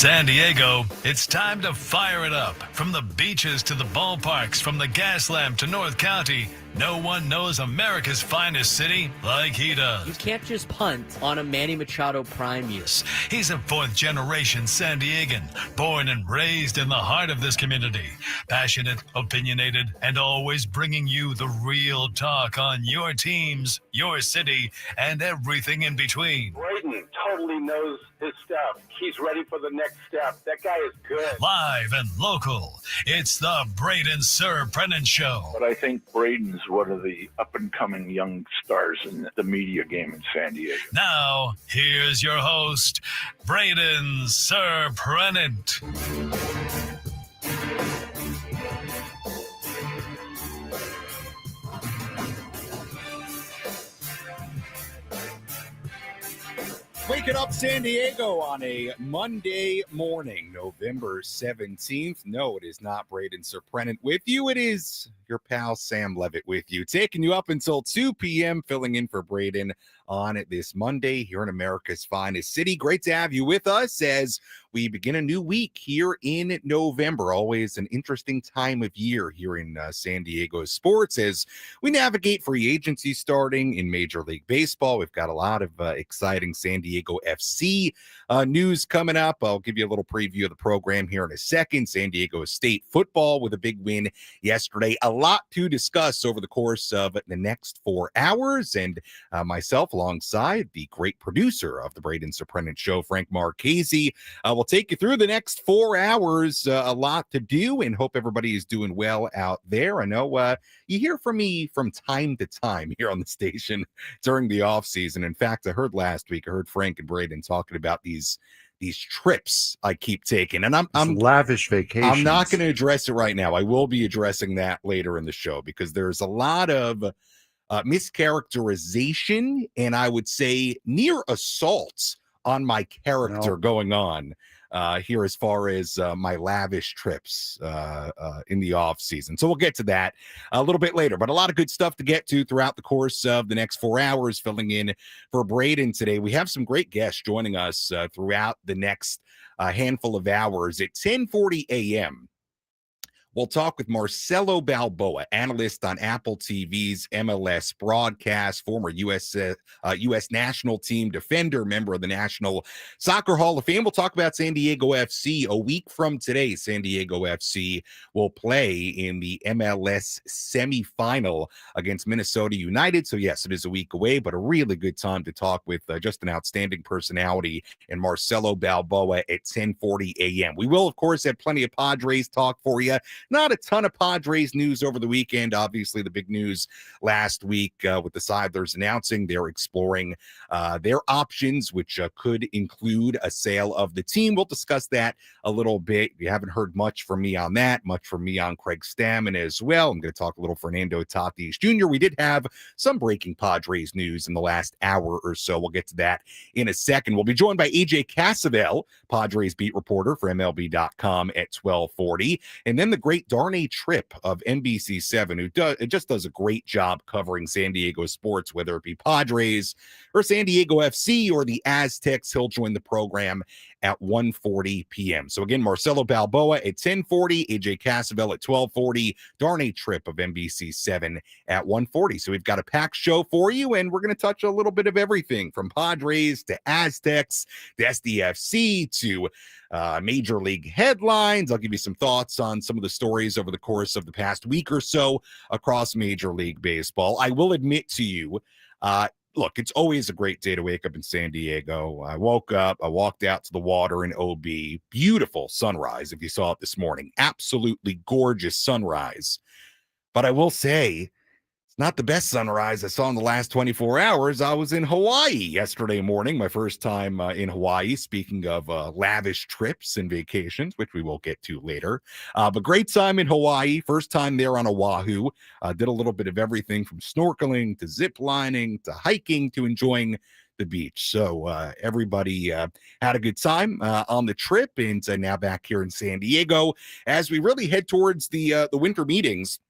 San Diego, it's time to fire it up. From the beaches to the ballparks, from the Gaslamp to North County, no one knows America's finest city like he does. You can't just punt on a Manny Machado prime years. He's a fourth-generation San Diegan, born and raised in the heart of this community. Passionate, opinionated, and always bringing you the real talk on your teams, your city, and everything in between. Braden totally knows his stuff. He's ready for the next step. That guy is good. Live and local, it's the Braden Surprenant Show. But I think Braden's one of the up-and-coming young stars in the media game in San Diego. Now, here's your host, Braden Surprenant. Waking up San Diego on a Monday morning, November 17th. No, it is not Braden Surprenant with you. It is your pal Sam Levitt with you, taking you up until 2 p.m., filling in for Braden on this Monday here in America's finest city. Great to have you with us as we begin a new week here in November. Always an interesting time of year here in San Diego sports as we navigate free agency starting in Major League Baseball. We've got a lot of exciting San Diego FC news coming up. I'll give you a little preview of the program here in a second. San Diego State football with a big win yesterday. A lot to discuss over the course of the next 4 hours, and myself alongside the great producer of the Braden Surprenant Show, Frank Marchese, we'll take you through the next 4 hours. A lot to do, and hope everybody is doing well out there. I know you hear from me from time to time here on the station during the off season. In fact, I heard last week, I heard Frank and Braden talking about these trips I keep taking, and I'm lavish vacations. I'm not going to address it right now. I will be addressing that later in the show because there's a lot of mischaracterization and I would say near assault on my character going on here as far as my lavish trips in the off season. So we'll get to that a little bit later, but a lot of good stuff to get to throughout the course of the next 4 hours. Filling in for Braden today, we have some great guests joining us throughout the next handful of hours. At 10:40 a.m., we'll talk with Marcelo Balboa, analyst on Apple TV's MLS broadcast, former U.S. national team defender, member of the National Soccer Hall of Fame. We'll talk about San Diego FC. A week from today, San Diego FC will play in the MLS semifinal against Minnesota United. So, yes, it is a week away, but a really good time to talk with just an outstanding personality and Marcelo Balboa at 10:40 a.m. We will, of course, have plenty of Padres talk for you. Not a ton of Padres news over the weekend. Obviously, the big news last week with the Sidlers announcing they're exploring their options, which could include a sale of the team. We'll discuss that a little bit. You haven't heard much from me on that, much from me on Craig Stammen as well. I'm going to talk a little Fernando Tatis Jr. We did have some breaking Padres news in the last hour or so. We'll get to that in a second. We'll be joined by AJ Cassavell, Padres beat reporter for MLB.com at 12:40. And then the great Darnay Tripp of NBC7, who just does a great job covering San Diego sports, whether it be Padres or San Diego FC or the Aztecs. He'll join the program at 1:40 p.m. So again, Marcelo Balboa at 10:40, AJ Cassavell at 12:40, Darnay Tripp of NBC7 at 1:40. So we've got a packed show for you, and we're going to touch a little bit of everything from Padres to Aztecs to SDFC to Major League headlines. I'll give you some thoughts on some of the stories over the course of the past week or so across Major League Baseball. I will admit to you, look, it's always a great day to wake up in San Diego. I woke up, I walked out to the water in OB. Beautiful sunrise, if you saw it this morning. Absolutely gorgeous sunrise. But I will say, it's not the best sunrise I saw in the last 24 hours. I was in Hawaii yesterday morning, my first time in Hawaii, speaking of lavish trips and vacations, which we will get to later. But great time in Hawaii, first time there on Oahu. Did a little bit of everything from snorkeling to zip lining to hiking to enjoying the beach. So everybody had a good time on the trip, and now back here in San Diego as we really head towards the winter meetings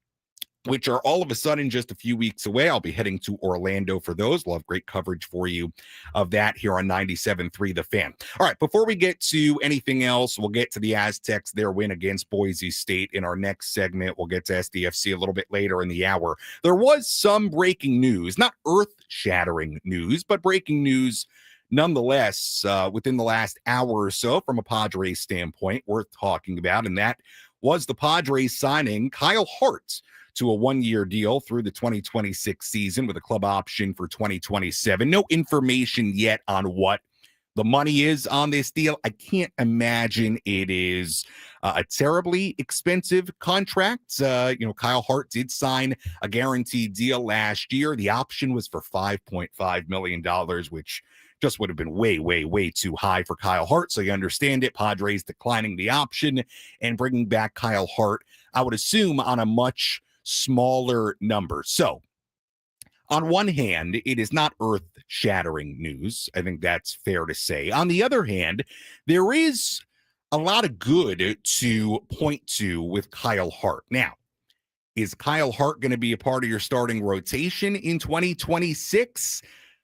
which are all of a sudden just a few weeks away. I'll be heading to Orlando for those. We'll have great coverage for you of that here on 97.3 The Fan. All right, before we get to anything else, we'll get to the Aztecs, their win against Boise State in our next segment. We'll get to SDFC a little bit later in the hour. There was some breaking news, not earth-shattering news, but breaking news nonetheless within the last hour or so from a Padres standpoint worth talking about, and that was the Padres signing Kyle Hart to a one-year deal through the 2026 season with a club option for 2027. No information yet on what the money is on this deal. I can't imagine it is a terribly expensive contract. Kyle Hart did sign a guaranteed deal last year. The option was for $5.5 million, which just would have been way, way, way too high for Kyle Hart. So you understand it. Padres declining the option and bringing back Kyle Hart, I would assume, on a much smaller number. So on one hand, it is not earth-shattering news. I think that's fair to say. On the other hand, there is a lot of good to point to with Kyle Hart. Now, is Kyle Hart going to be a part of your starting rotation in 2026?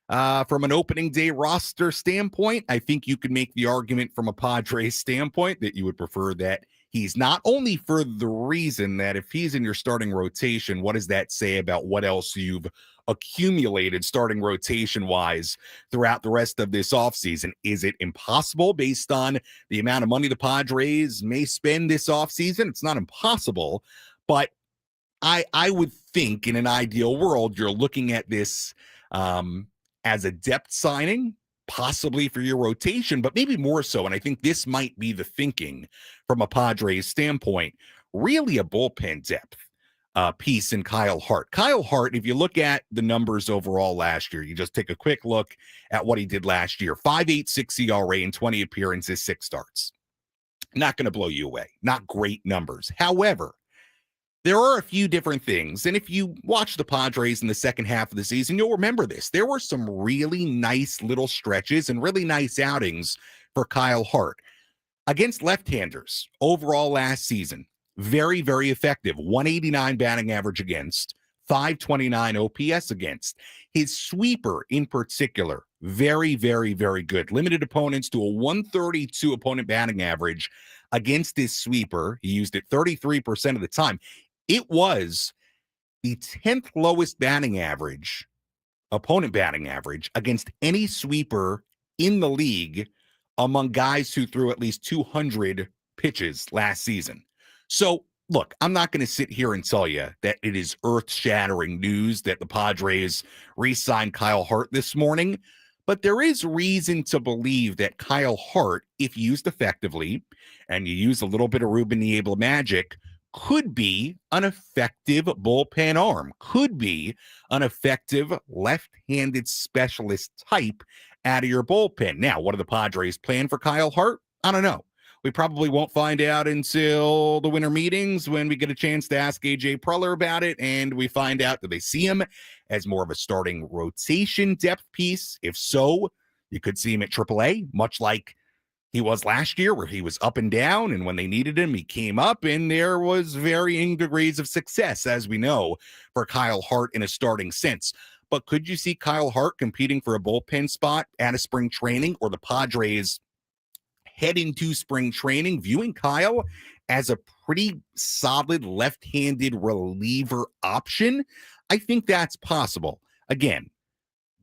From an opening day roster standpoint, I think you could make the argument from a Padres standpoint that you would prefer that he's not, only for the reason that if he's in your starting rotation, what does that say about what else you've accumulated starting rotation-wise throughout the rest of this offseason? Is it impossible based on the amount of money the Padres may spend this offseason? It's not impossible, but I would think in an ideal world, you're looking at this as a depth signing, possibly for your rotation, but maybe more so, and I think this might be the thinking from a Padres standpoint, really a bullpen depth piece in Kyle Hart. Kyle Hart, if you look at the numbers overall last year, you just take a quick look at what he did last year, 5.86 ERA in 20 appearances, 6 starts. Not going to blow you away. Not great numbers. However, there are a few different things, and if you watch the Padres in the second half of the season, you'll remember this. There were some really nice little stretches and really nice outings for Kyle Hart against left-handers overall last season. Very, very effective. 189 batting average against, 529 OPS against. His sweeper in particular, very, very, very good. Limited opponents to a 132 opponent batting average against his sweeper. He used it 33% of the time. It was the 10th lowest batting average, opponent batting average, against any sweeper in the league among guys who threw at least 200 pitches last season. So, look, I'm not going to sit here and tell you that it is earth-shattering news that the Padres re-signed Kyle Hart this morning, but there is reason to believe that Kyle Hart, if used effectively, and you use a little bit of Ruben Niebla magic, could be an effective bullpen arm, could be an effective left-handed specialist type out of your bullpen. Now, what do the Padres plan for Kyle Hart? I don't know. We probably won't find out until the winter meetings when we get a chance to ask AJ Preller about it, and we find out, do they see him as more of a starting rotation depth piece? If so, you could see him at AAA, much like he was last year, where he was up and down, and when they needed him, he came up, and there was varying degrees of success, as we know, for Kyle Hart in a starting sense. But could you see Kyle Hart competing for a bullpen spot at a spring training, or the Padres head into spring training viewing Kyle as a pretty solid left-handed reliever option? I think that's possible. Again,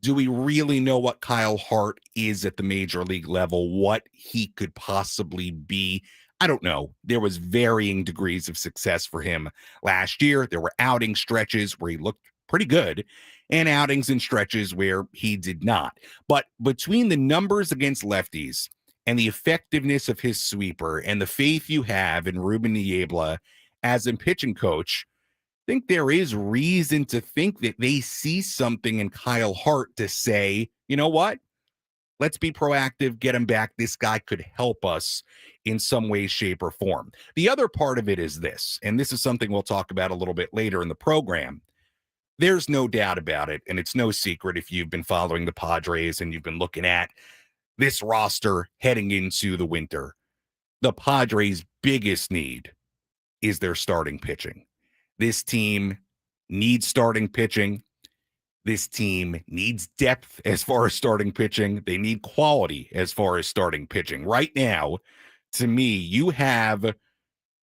do we really know what Kyle Hart is at the major league level, what he could possibly be? I don't know. There was varying degrees of success for him last year. There were outing stretches where he looked pretty good and outings and stretches where he did not. But between the numbers against lefties and the effectiveness of his sweeper and the faith you have in Ruben Niebla as a pitching coach, I think there is reason to think that they see something in Kyle Hart to say, you know what? Let's be proactive, get him back. This guy could help us in some way, shape, or form. The other part of it is this, and this is something we'll talk about a little bit later in the program. There's no doubt about it, and it's no secret if you've been following the Padres and you've been looking at this roster heading into the winter. The Padres' biggest need is their starting pitching. This team needs starting pitching. This team needs depth as far as starting pitching. They need quality as far as starting pitching. Right now, to me, you have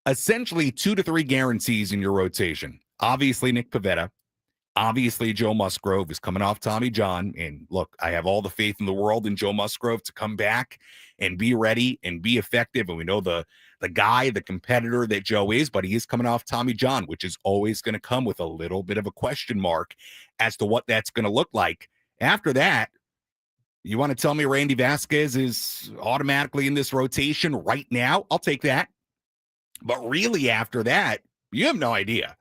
essentially 2 to 3 guarantees in your rotation. Obviously, Nick Pivetta. Obviously, Joe Musgrove is coming off Tommy John. And look, I have all the faith in the world in Joe Musgrove to come back and be ready and be effective. And we know the guy, the competitor that Joe is, but he is coming off Tommy John, which is always going to come with a little bit of a question mark as to what that's going to look like. After that, you want to tell me Randy Vasquez is automatically in this rotation right now? I'll take that. But really, after that, you have no idea.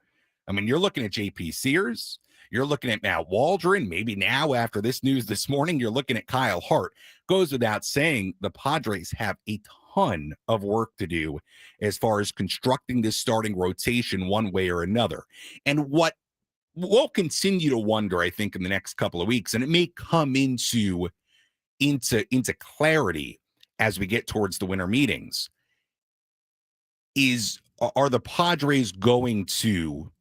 I mean, you're looking at J.P. Sears. You're looking at Matt Waldron. Maybe now, after this news this morning, you're looking at Kyle Hart. Goes without saying, the Padres have a ton of work to do as far as constructing this starting rotation one way or another. And what we'll continue to wonder, I think, in the next couple of weeks, and it may come into clarity as we get towards the winter meetings, are the Padres going to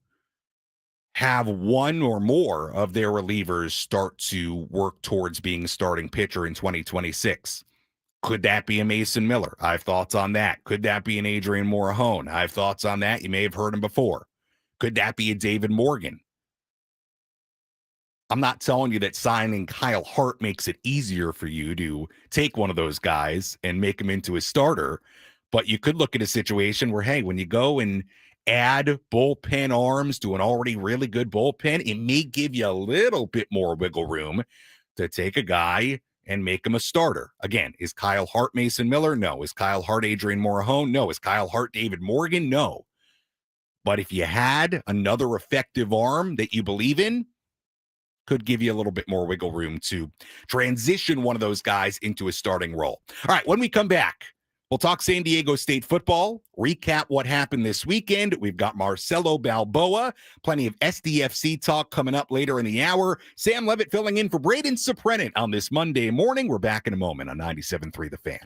have one or more of their relievers start to work towards being a starting pitcher in 2026? Could that be a Mason Miller? I have thoughts on that. Could that be an Adrian Morahone? I have thoughts on that. You may have heard him before. Could that be a David Morgan? I'm not telling you that signing Kyle Hart makes it easier for you to take one of those guys and make him into a starter, but you could look at a situation where, hey, when you go and add bullpen arms to an already really good bullpen, it may give you a little bit more wiggle room to take a guy and make him a starter. Again, is Kyle Hart Mason Miller? No. Is Kyle Hart Adrian Morahone? No. Is Kyle Hart David Morgan? No. But if you had another effective arm that you believe in, could give you a little bit more wiggle room to transition one of those guys into a starting role. All right, when we come back, we'll talk San Diego State football, recap what happened this weekend. We've got Marcelo Balboa, plenty of SDFC talk coming up later in the hour. Sam Levitt filling in for Braden Surprenant on this Monday morning. We're back in a moment on 97.3 The Fan.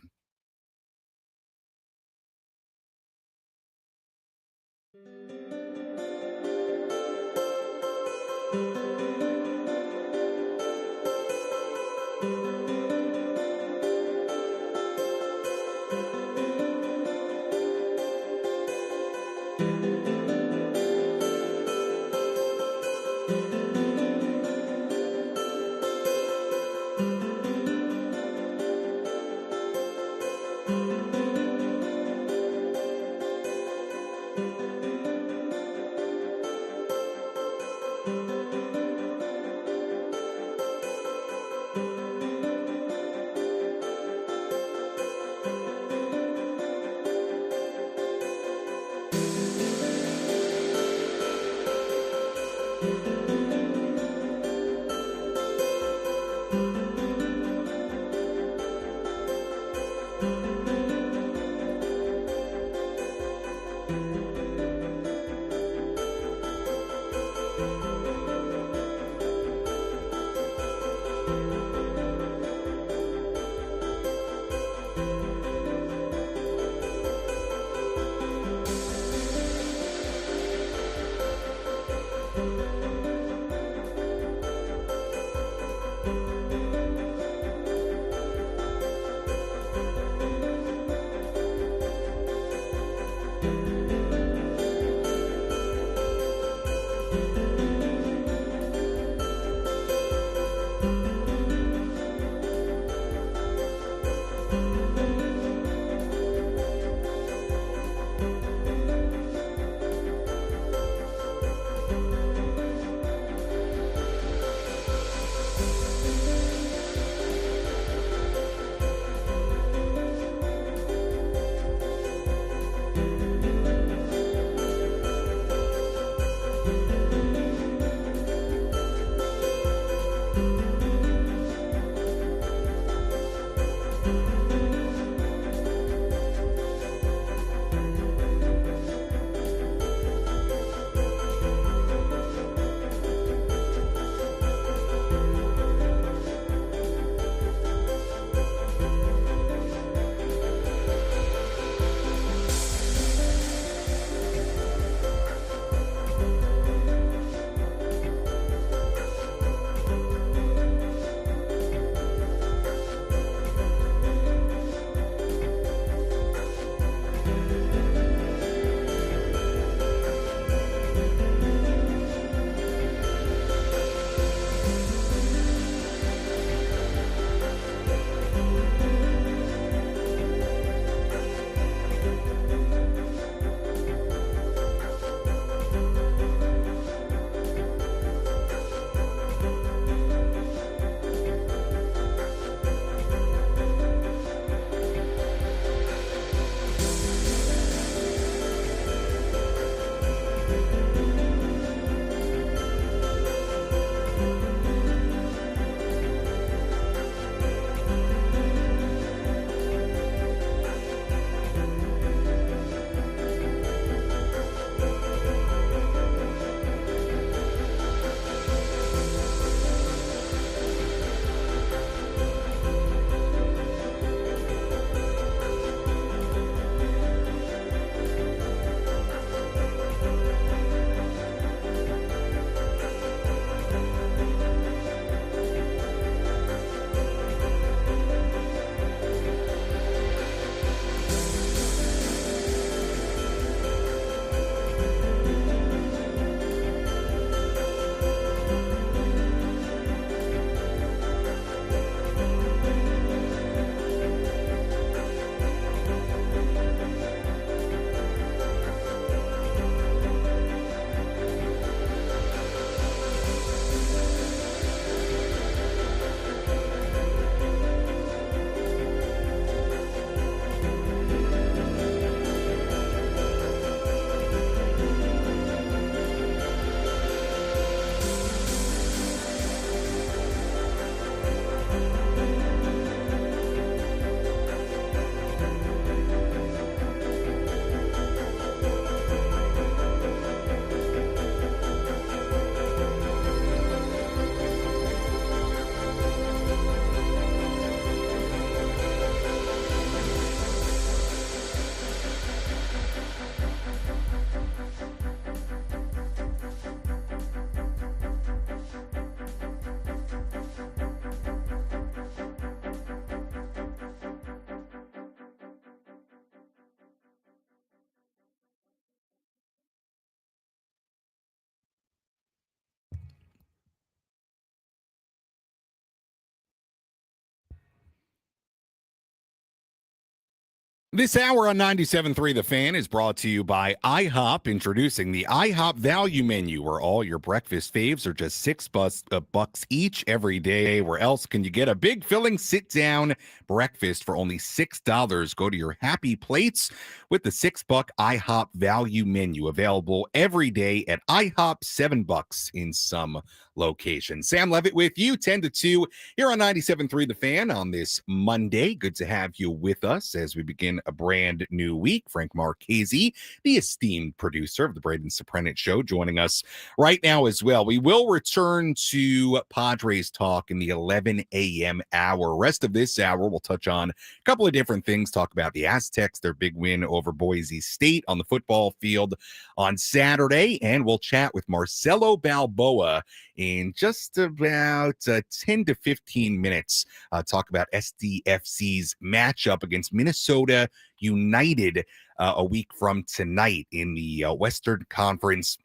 This hour on 97.3 The Fan is brought to you by IHOP, introducing the IHOP Value Menu, where all your breakfast faves are just $6 each every day. Where else can you get a big filling sit-down breakfast for only $6? Go to your happy plates with the $6 IHOP Value Menu, available every day at IHOP, $7 in some locations. Sam Levitt with you, 10 to 2 here on 97.3 The Fan on this Monday. Good to have you with us as we begin a brand new week. Frank Marchese, the esteemed producer of the Braden Surprenant Show, joining us right now as well. We will return to Padres talk in the 11 a.m. hour. Rest of this hour, we'll touch on a couple of different things, talk about the Aztecs, their big win over Boise State on the football field on Saturday, and we'll chat with Marcelo Balboa in just about 10 to 15 minutes. Talk about SDFC's matchup against Minnesota United a week from tonight in the Western Conference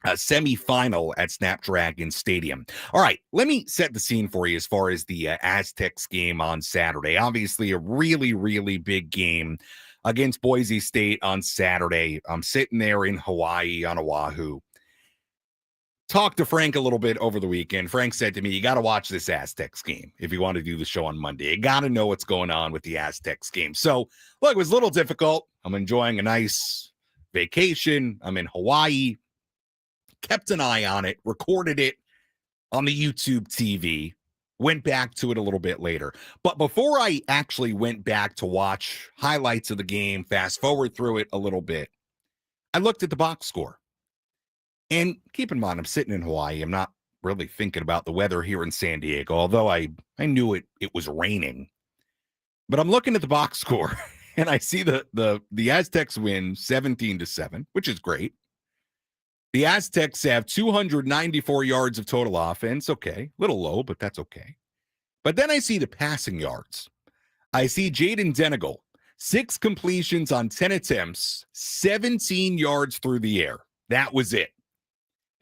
semifinal at Snapdragon Stadium. All right, let me set the scene for you as far as the Aztecs game on Saturday. Obviously, a really, really big game against Boise State on Saturday. I'm sitting there in Hawaii on Oahu. Talked to Frank a little bit over the weekend. Frank said to me, you got to watch this Aztecs game if you want to do the show on Monday. You got to know what's going on with the Aztecs game. So, look, it was a little difficult. I'm enjoying a nice vacation. I'm in Hawaii. Kept an eye on it, recorded it on the YouTube TV, went back to it a little bit later. But before I actually went back to watch highlights of the game, fast forward through it a little bit, I looked at the box score. And keep in mind, I'm sitting in Hawaii. I'm not really thinking about the weather here in San Diego, although I knew it was raining. But I'm looking at the box score, and I see the Aztecs win 17-7, which is great. The Aztecs have 294 yards of total offense. Okay, a little low, but that's okay. But then I see the passing yards. I see Jaden Denegal, 6 completions on 10 attempts, 17 yards through the air. That was it.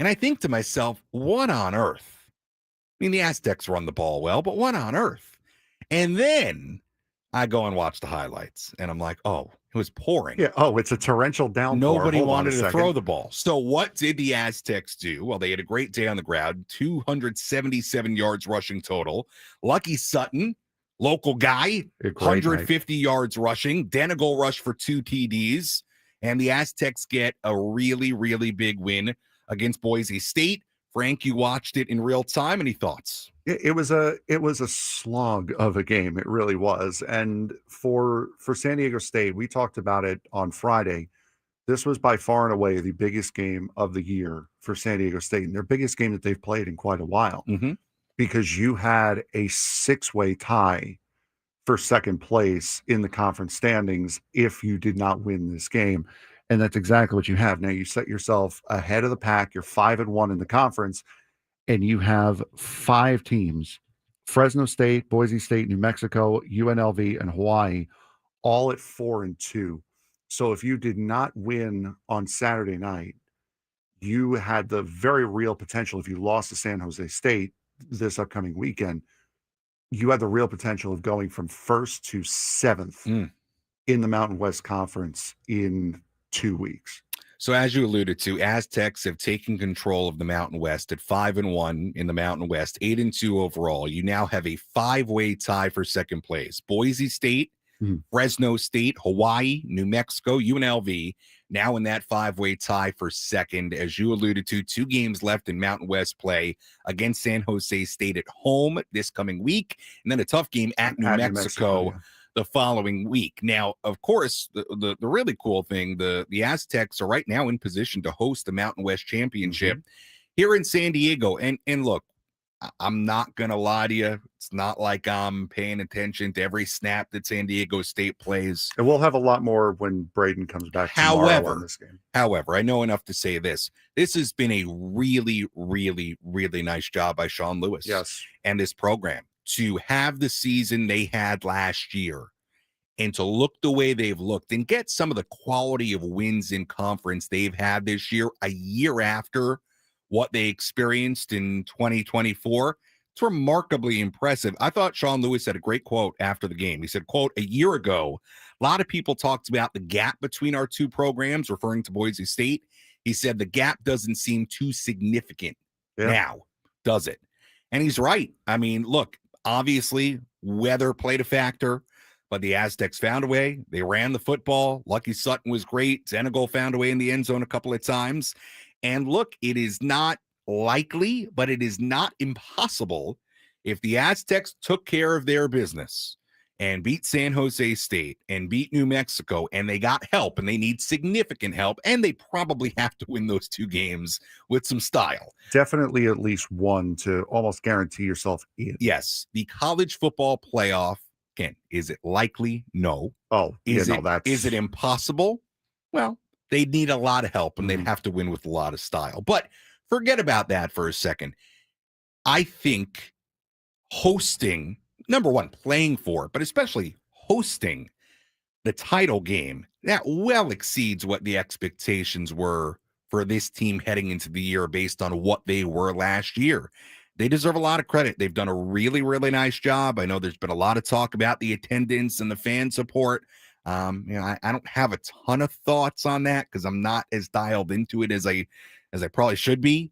And I think to myself, what on earth? I mean, the Aztecs run the ball well, but what on earth? And then I go and watch the highlights, and I'm like, oh, it was pouring. Yeah. Oh, it's a torrential downpour. Nobody wanted to throw the ball. So what did the Aztecs do? Well, they had a great day on the ground, 277 yards rushing total. Lucky Sutton, local guy, 150 yards rushing. Denegal rushed for 2 TDs. And the Aztecs get a really, really big win against Boise State. Frank, you watched it in real time. Any thoughts? It was a slog of a game. It really was. And for San Diego State, we talked about it on Friday. This was by far and away the biggest game of the year for San Diego State, and their biggest game that they've played in quite a while, because you had a 6-way tie for second place in the conference standings if you did not win this game. And that's exactly what you have. Now you set yourself ahead of the pack. You're 5-1 in the conference, and you have 5 teams, Fresno State, Boise State, New Mexico, UNLV, and Hawaii, all at 4-2. So if you did not win on Saturday night, you had the very real potential. If you lost to San Jose State this upcoming weekend, you had the real potential of going from 1st to 7th in the Mountain West Conference in 2 weeks. So as you alluded to, Aztecs have taken control of the Mountain West at 5-1 in the Mountain West, 8-2 overall. You now have a 5-way tie for second place. Boise State, Fresno State, Hawaii, New Mexico, UNLV, now in that 5-way tie for second. As you alluded to, 2 games left in Mountain West play against San Jose State at home this coming week, and then a tough game at New Mexico the following week. Now, of course, the really cool thing, the Aztecs are right now in position to host the Mountain West Championship here in San Diego. And look, I'm not going to lie to you. It's not like I'm paying attention to every snap that San Diego State plays. And we'll have a lot more when Braden comes back tomorrow on this game. However, I know enough to say this. This has been a really, really, really nice job by Sean Lewis and this program to have the season they had last year and to look the way they've looked and get some of the quality of wins in conference they've had this year, a year after what they experienced in 2024. It's remarkably impressive. I thought Sean Lewis had a great quote after the game. He said, quote, "A year ago, A lot of people talked about the gap between our two programs, referring to Boise State. He said the gap doesn't seem too significant now, does it? And he's right. I mean, look, obviously, weather played a factor, but the Aztecs found a way. They ran the football. Lucky Sutton was great. Senegal found a way in the end zone a couple of times. And look, it is not likely, but it is not impossible if the Aztecs took care of their business and beat San Jose State and beat New Mexico, and they got help, and they need significant help, and they probably have to win those two games with some style. Definitely at least one to almost guarantee yourself in. Yes, the college football playoff, again, is it likely? No. Oh, is it impossible? Well, they'd need a lot of help, and they'd have to win with a lot of style. But forget about that for a second. I think hosting, number one, playing for, but especially hosting the title game, that well exceeds what the expectations were for this team heading into the year based on what they were last year. They deserve a lot of credit. They've done a really, really nice job. I know there's been a lot of talk about the attendance and the fan support. I don't have a ton of thoughts on that because I'm not as dialed into it as I probably should be.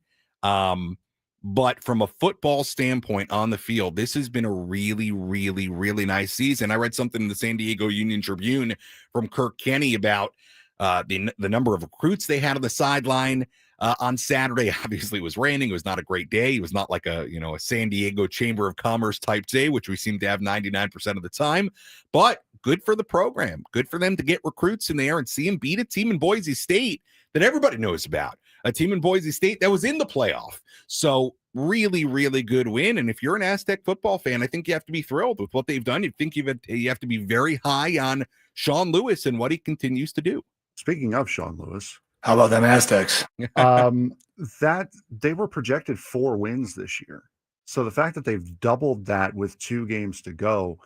But from a football standpoint on the field, this has been a really, really, really nice season. I read something in the San Diego Union Tribune from Kirk Kenney about the number of recruits they had on the sideline on Saturday. Obviously, it was raining. It was not a great day. It was not like a San Diego Chamber of Commerce type day, which we seem to have 99% of the time. But good for the program. Good for them to get recruits in there and see them beat a team in Boise State that everybody knows about. A team in Boise State that was in the playoff. So really, really good win. And if you're an Aztec football fan, I think you have to be thrilled with what they've done. You think you have to be very high on Sean Lewis and what he continues to do. Speaking of Sean Lewis, how about them Aztecs? That they were projected 4 wins this year. So the fact that they've doubled that with 2 games to go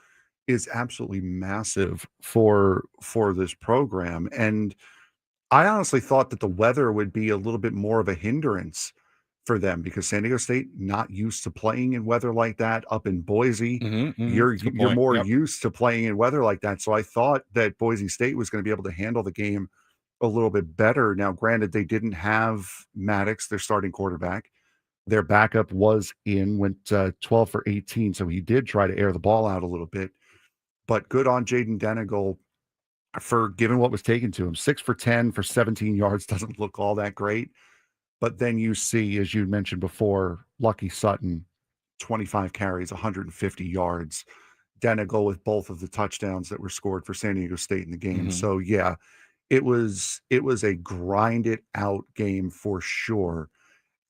is absolutely massive for this program. And I honestly thought that the weather would be a little bit more of a hindrance for them because San Diego State not used to playing in weather like that. Up in Boise, you're more used to playing in weather like that. So I thought that Boise State was going to be able to handle the game a little bit better. Now, granted, they didn't have Maddox, their starting quarterback. Their backup went 12 for 18, so he did try to air the ball out a little bit. But good on Jaden Denegal for giving what was taken to him. 6 for 10 for 17 yards doesn't look all that great. But then you see, as you mentioned before, Lucky Sutton, 25 carries, 150 yards. Denegal with both of the touchdowns that were scored for San Diego State in the game. So, yeah, it was a grinded out game for sure.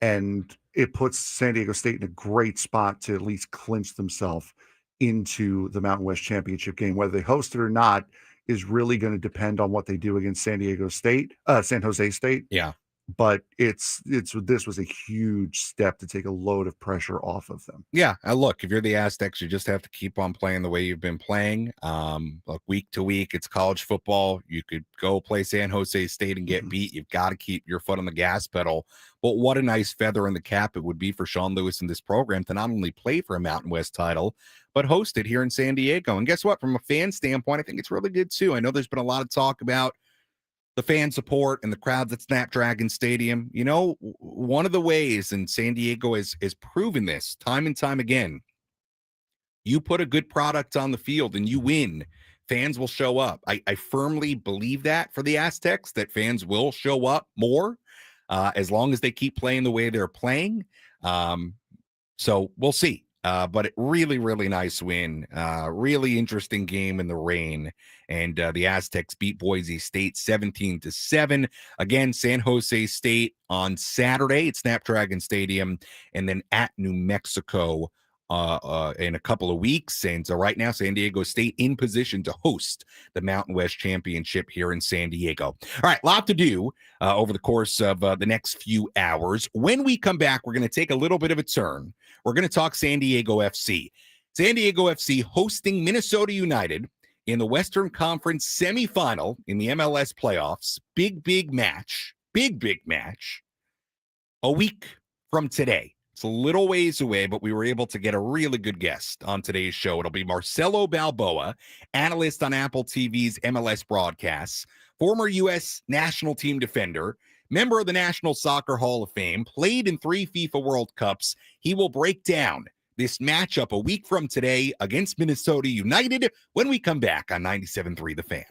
And it puts San Diego State in a great spot to at least clinch themselves into the Mountain West Championship game. Whether they host it or not is really going to depend on what they do against San Jose State. Yeah. But this was a huge step to take a load of pressure off of them. Yeah. Look, if you're the Aztecs, you just have to keep on playing the way you've been playing. Look, week to week, it's college football. You could go play San Jose State and get beat. You've got to keep your foot on the gas pedal. But what a nice feather in the cap it would be for Sean Lewis in this program to not only play for a Mountain West title, but host it here in San Diego. And guess what? From a fan standpoint, I think it's really good too. I know there's been a lot of talk about the fan support and the crowds at Snapdragon Stadium. One of the ways, and San Diego has proven this time and time again, you put a good product on the field and you win, fans will show up. I firmly believe that for the Aztecs, that fans will show up more as long as they keep playing the way they're playing. So we'll see. But it really, really nice win. Really interesting game in the rain. And the Aztecs beat Boise State 17-7. Again, San Jose State on Saturday at Snapdragon Stadium, and then at New Mexico in a couple of weeks. And so right now, San Diego State in position to host the Mountain West Championship here in San Diego. All right, a lot to do over the course of the next few hours. When we come back, we're going to take a little bit of a turn. We're going to talk San Diego FC. San Diego FC hosting Minnesota United in the Western Conference semifinal in the MLS playoffs. Big match. A week from today. It's a little ways away, but we were able to get a really good guest on today's show. It'll be Marcelo Balboa, analyst on Apple TV's MLS broadcasts, former U.S. national team defender, member of the National Soccer Hall of Fame, played in 3 FIFA World Cups. He will break down this matchup a week from today against Minnesota United when we come back on 97.3 The Fan.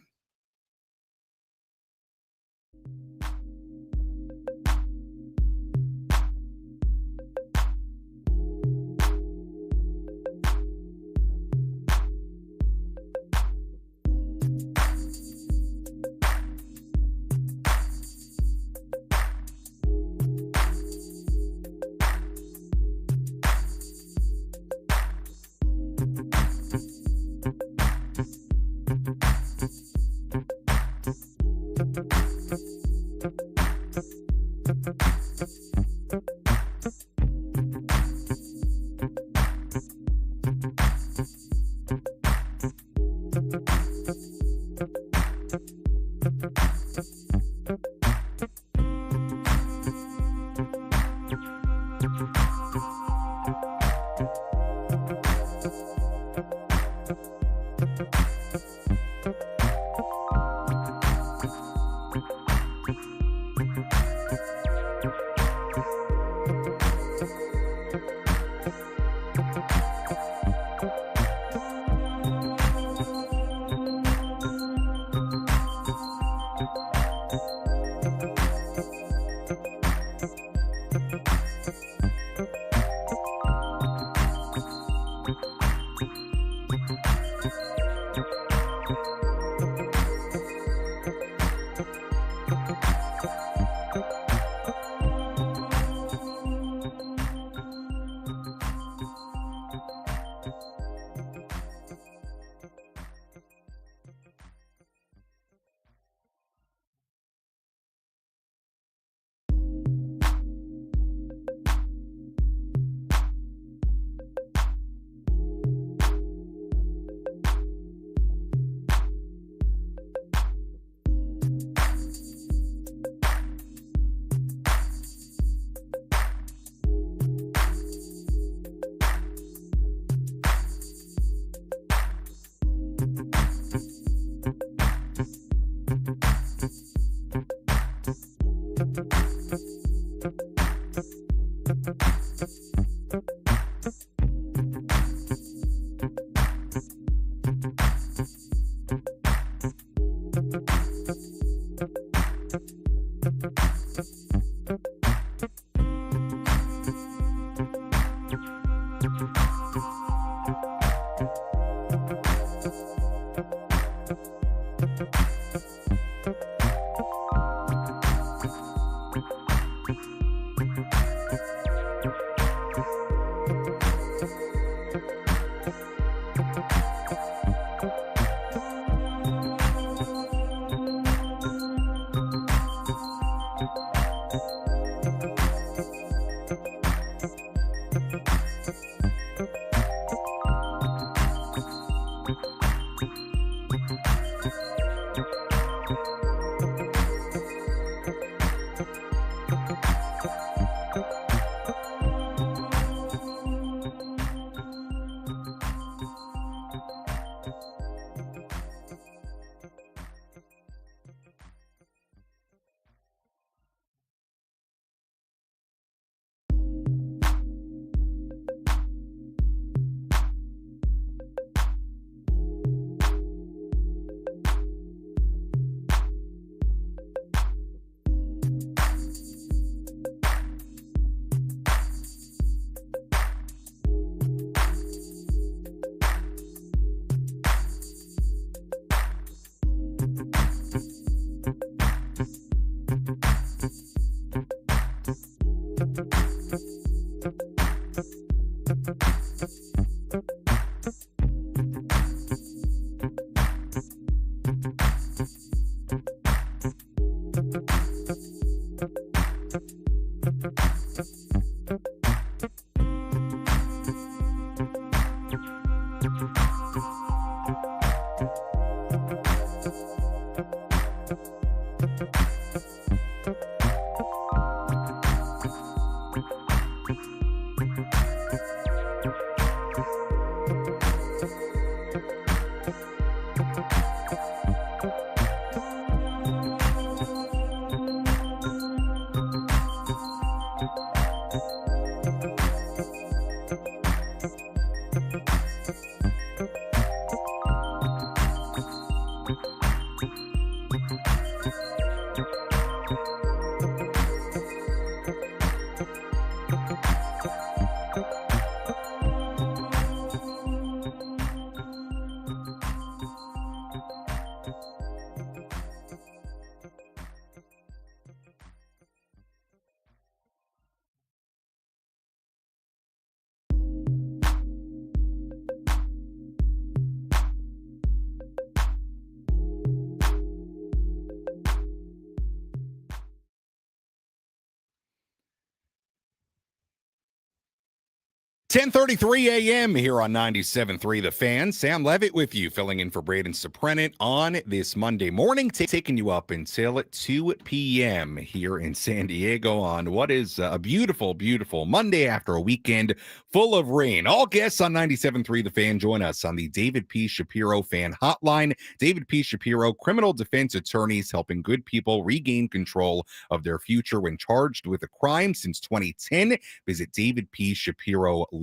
10:33 a.m. here on 97.3 The Fan. Sam Levitt with you, filling in for Braden Surprenant on this Monday morning, taking you up until 2 p.m. here in San Diego on what is a beautiful, beautiful Monday after a weekend full of rain. All guests on 97.3 The Fan join us on the David P. Shapiro Fan Hotline. David P. Shapiro, criminal defense attorneys helping good people regain control of their future when charged with a crime since 2010. Visit davidpshapiro.law.com.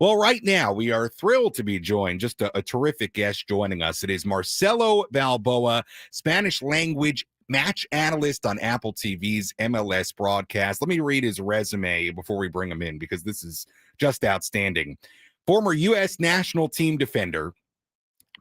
Well, right now we are thrilled to be joined, just a terrific guest joining us. It is Marcelo Balboa, Spanish language match analyst on Apple TV's MLS broadcast. Let me read his resume before we bring him in, because this is just outstanding. Former U.S. national team defender,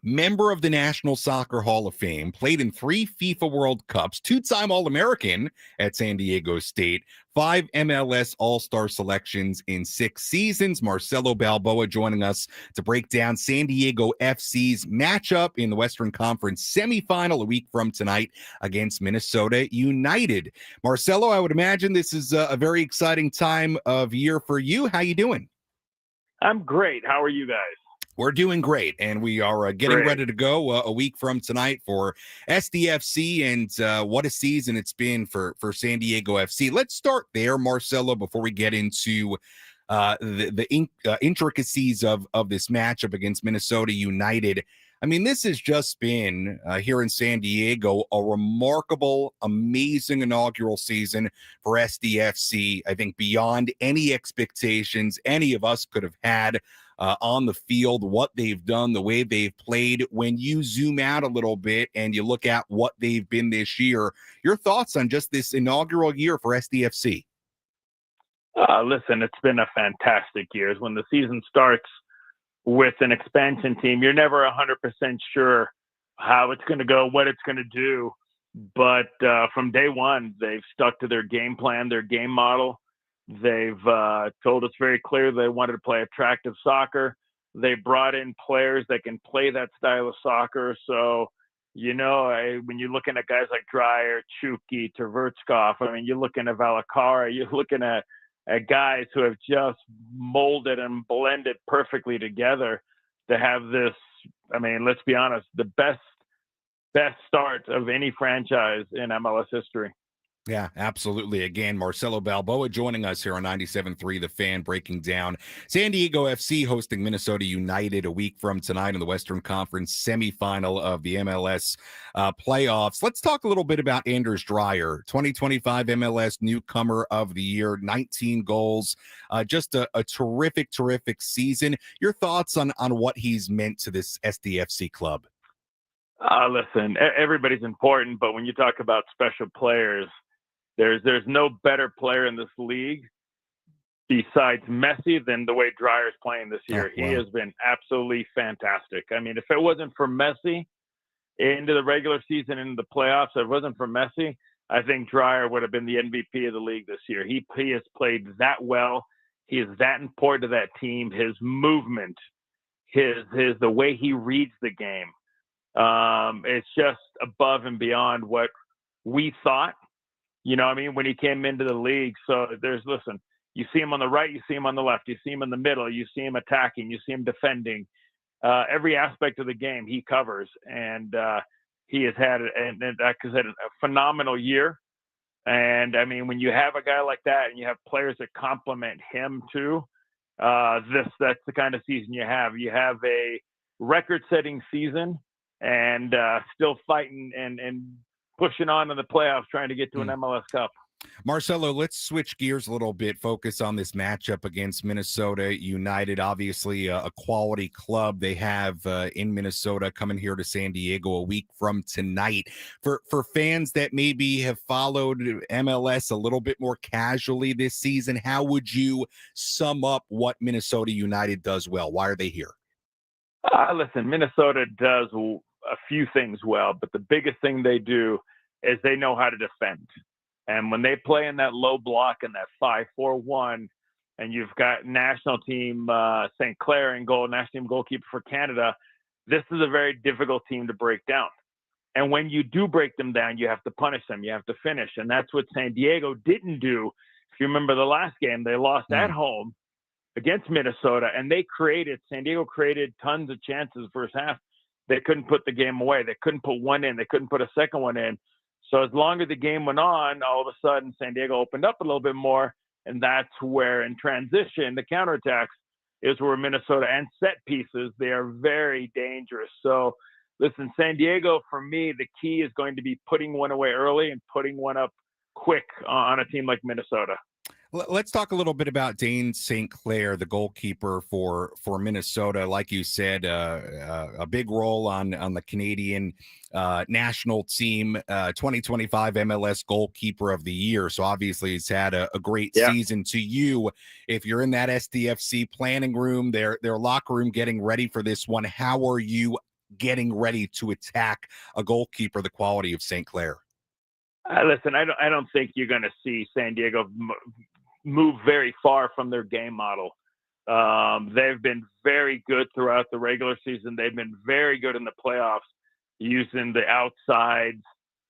member of the National Soccer Hall of Fame, played in 3 FIFA World Cups, 2-time All-American at San Diego State, 5 MLS All-Star selections in 6 seasons. Marcelo Balboa joining us to break down San Diego FC's matchup in the Western Conference semifinal a week from tonight against Minnesota United. Marcelo, I would imagine this is a very exciting time of year for you. How you doing? I'm great. How are you guys? We're doing great, and we are getting ready to go a week from tonight for SDFC, and what a season it's been for San Diego FC. Let's start there, Marcelo, before we get into the intricacies of this matchup against Minnesota United. I mean, this has just been, here in San Diego, a remarkable, amazing inaugural season for SDFC. I think beyond any expectations any of us could have had on the field, what they've done, the way they've played. When you zoom out a little bit and you look at what they've been this year, your thoughts on just this inaugural year for SDFC? Listen, it's been a fantastic year. When the season starts with an expansion team, you're never 100% sure how it's going to go, what it's going to do. But from day one, they've stuck to their game plan, their game model. They've told us very clearly they wanted to play attractive soccer. They brought in players that can play that style of soccer. So, when you're looking at guys like Dreyer, Chucky, Tverskov, I mean, you're looking at Valacara, you're looking at guys who have just molded and blended perfectly together to have this, I mean, let's be honest, the best start of any franchise in MLS history. Yeah, absolutely. Again, Marcelo Balboa joining us here on 97.3 The Fan, breaking down San Diego FC hosting Minnesota United a week from tonight in the Western Conference semifinal of the MLS playoffs. Let's talk a little bit about Anders Dreyer, 2025 MLS Newcomer of the Year, 19 goals, just a terrific, terrific season. Your thoughts on what he's meant to this SDFC club? Listen, everybody's important, but when you talk about special players, there's no better player in this league besides Messi than the way Dreyer's playing this year. Oh, wow. He has been absolutely fantastic. I mean, if it wasn't for Messi into the regular season, into the playoffs, if it wasn't for Messi, I think Dreyer would have been the MVP of the league this year. He has played that well. He is that important to that team. His movement, the way he reads the game, it's just above and beyond what we thought. You know what I mean? When he came into the league. So listen, you see him on the right, you see him on the left, you see him in the middle, you see him attacking, you see him defending. Every aspect of the game he covers. And he has had a phenomenal year. And I mean, when you have a guy like that and you have players that complement him too, that's the kind of season you have. You have a record-setting season and still fighting and pushing on in the playoffs, trying to get to an MLS Cup. Marcelo, let's switch gears a little bit, focus on this matchup against Minnesota United. Obviously, a quality club they have in Minnesota, coming here to San Diego a week from tonight. For fans that maybe have followed MLS a little bit more casually this season, how would you sum up what Minnesota United does well? Why are they here? Listen, Minnesota does a few things well, but the biggest thing they do is they know how to defend. And when they play in that low block and that 5-4-1, and you've got national team St. Clair in goal, national team goalkeeper for Canada, this is a very difficult team to break down. And when you do break them down, you have to punish them. You have to finish. And that's what San Diego didn't do. If you remember the last game, they lost at home against Minnesota, and San Diego created tons of chances first half. They couldn't put the game away. They couldn't put one in. They couldn't put a second one in. So as long as the game went on, all of a sudden San Diego opened up a little bit more, and that's where in transition, the counterattacks is where Minnesota and set pieces, they are very dangerous. So listen, San Diego, for me, the key is going to be putting one away early and putting one up quick on a team like Minnesota. Let's talk a little bit about Dane St. Clair, the goalkeeper for Minnesota. Like you said, a big role on the Canadian national team, 2025 MLS goalkeeper of the year. So obviously he's had a great season. To you, if you're in that SDFC planning room, their locker room getting ready for this one, how are you getting ready to attack a goalkeeper the quality of St. Clair? Listen, I don't think you're going to see San Diego move very far from their game model. They've been very good throughout the regular season. They've been very good in the playoffs using the outsides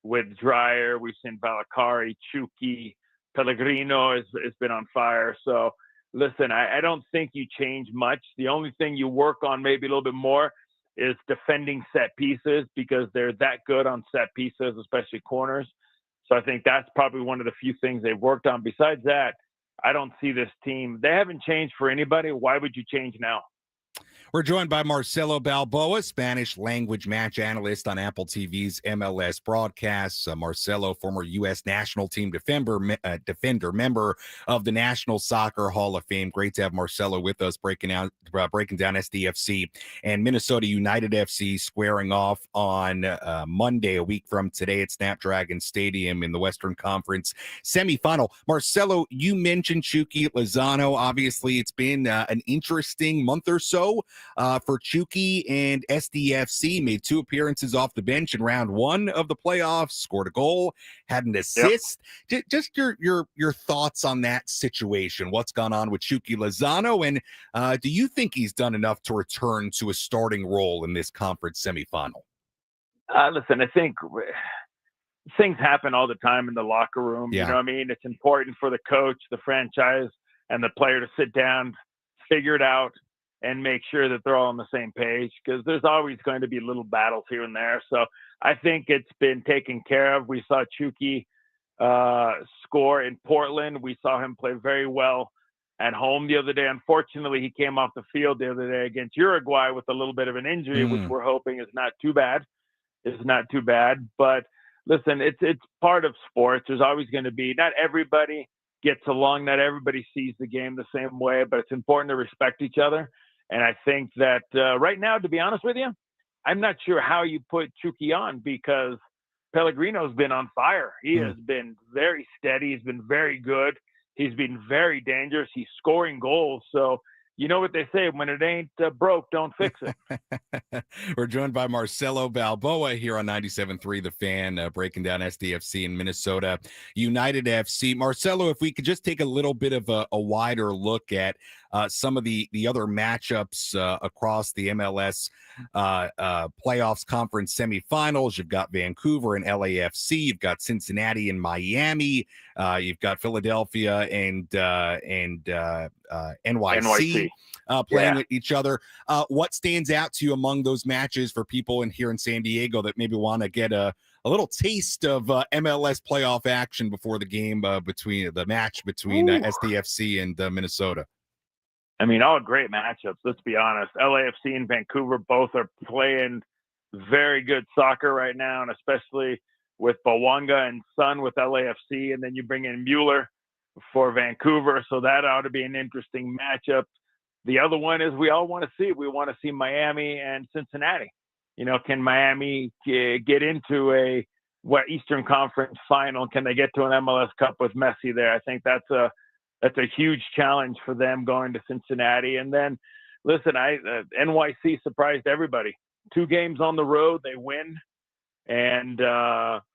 with Dreyer. We've seen Valakari, Chucky, Pellegrino has been on fire. So listen, I don't think you change much. The only thing you work on maybe a little bit more is defending set pieces, because they're that good on set pieces, especially corners. So I think that's probably one of the few things they've worked on. Besides that, I don't see this team. They haven't changed for anybody. Why would you change now? We're joined by Marcelo Balboa, Spanish language match analyst on Apple TV's MLS broadcasts. Marcelo, former U.S. national team defender, member of the National Soccer Hall of Fame. Great to have Marcelo with us, breaking down SDFC and Minnesota United FC squaring off on Monday, a week from today at Snapdragon Stadium in the Western Conference semifinal. Marcelo, you mentioned Chucky Lozano. Obviously, it's been an interesting month or so for Chucky, and SDFC made 2 appearances off the bench in round 1 of the playoffs, scored a goal, had an assist. Yep. Just your thoughts on that situation. What's gone on with Chucky Lozano, and do you think he's done enough to return to a starting role in this conference semifinal? Listen, I think things happen all the time in the locker room. You know what I mean? It's important for the coach, the franchise, and the player to sit down, figure it out, and make sure that they're all on the same page, because there's always going to be little battles here and there. So I think it's been taken care of. We saw Chucky score in Portland. We saw him play very well at home the other day. Unfortunately, he came off the field the other day against Uruguay with a little bit of an injury, which we're hoping is not too bad. But listen, it's part of sports. There's always going to be, not everybody gets along, not everybody sees the game the same way, but it's important to respect each other. And I think that right now, to be honest with you, I'm not sure how you put Chucky on, because Pellegrino's been on fire. He has been very steady. He's been very good. He's been very dangerous. He's scoring goals. So you know what they say, when it ain't broke, don't fix it. We're joined by Marcelo Balboa here on 97.3 The Fan, breaking down SDFC and Minnesota United FC. Marcelo, if we could just take a little bit of a wider look at some of the other matchups across the MLS playoffs conference semifinals. You've got Vancouver and LAFC. You've got Cincinnati and Miami. You've got Philadelphia and NYC playing with each other. What stands out to you among those matches for people here in San Diego that maybe want to get a little taste of MLS playoff action before the game between SDFC and Minnesota? I mean, all great matchups, let's be honest. LAFC and Vancouver both are playing very good soccer right now, and especially with Bawanga and Son with LAFC, and then you bring in Mueller for Vancouver, so that ought to be an interesting matchup. The other one is we want to see Miami and Cincinnati. You know, can Miami get into a Eastern Conference final? Can they get to an MLS Cup with Messi there? I think that's a huge challenge for them going to Cincinnati. And then, listen, NYC surprised everybody. 2 games on the road, they win. And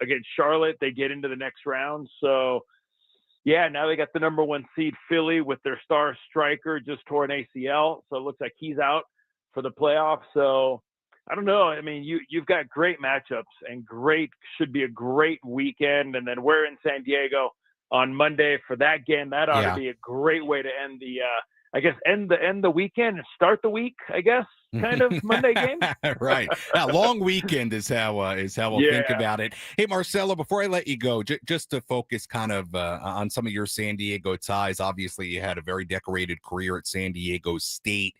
against Charlotte, they get into the next round. So, yeah, now they got the number 1 seed Philly with their star striker just tore an ACL. So it looks like he's out for the playoffs. So I don't know. I mean, you've got great matchups and should be a great weekend. And then we're in San Diego on Monday for that game. That ought to be a great way to end I guess, end the weekend and start the week, I guess, kind of Monday game. Right. Now, long weekend is how we'll think about it. Hey, Marcelo, before I let you go, just to focus kind of on some of your San Diego ties. Obviously, you had a very decorated career at San Diego State.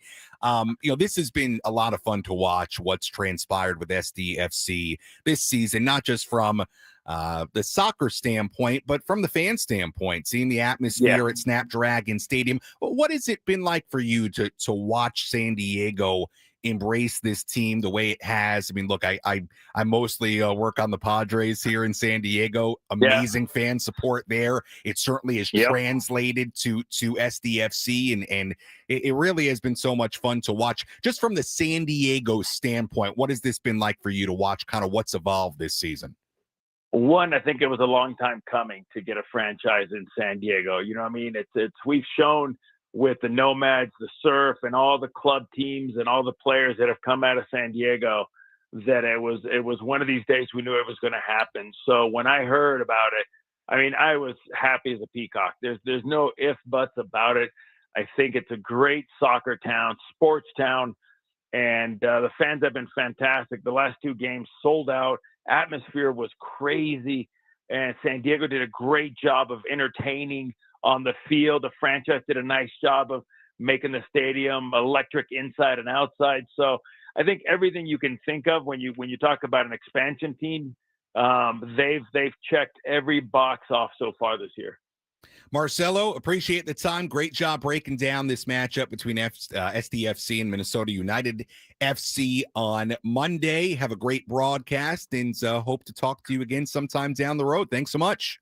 This has been a lot of fun to watch what's transpired with SDFC this season, not just from the soccer standpoint, but from the fan standpoint, seeing the atmosphere at Snapdragon Stadium. What has it been like for you to watch San Diego embrace this team the way it has? I mean, look, I mostly work on the Padres here in San Diego. Amazing fan support there. It certainly is translated to SDFC, and it really has been so much fun to watch. Just from the San Diego standpoint, what has this been like for you to watch kind of what's evolved this season? One, I think it was a long time coming to get a franchise in San Diego. You know what I mean? It's we've shown with the Nomads, the Surf, and all the club teams and all the players that have come out of San Diego that it was one of these days we knew it was going to happen. So when I heard about it, I mean, I was happy as a peacock. There's no ifs, buts about it. I think it's a great soccer town, sports town, and the fans have been fantastic. The last 2 games sold out. Atmosphere was crazy, and San Diego did a great job of entertaining on the field. The franchise did a nice job of making the stadium electric inside and outside. So I think everything you can think of when you talk about an expansion team, they've checked every box off so far this year. Marcelo, appreciate the time. Great job breaking down this matchup between SDFC and Minnesota United FC on Monday. Have a great broadcast, and hope to talk to you again sometime down the road. Thanks so much.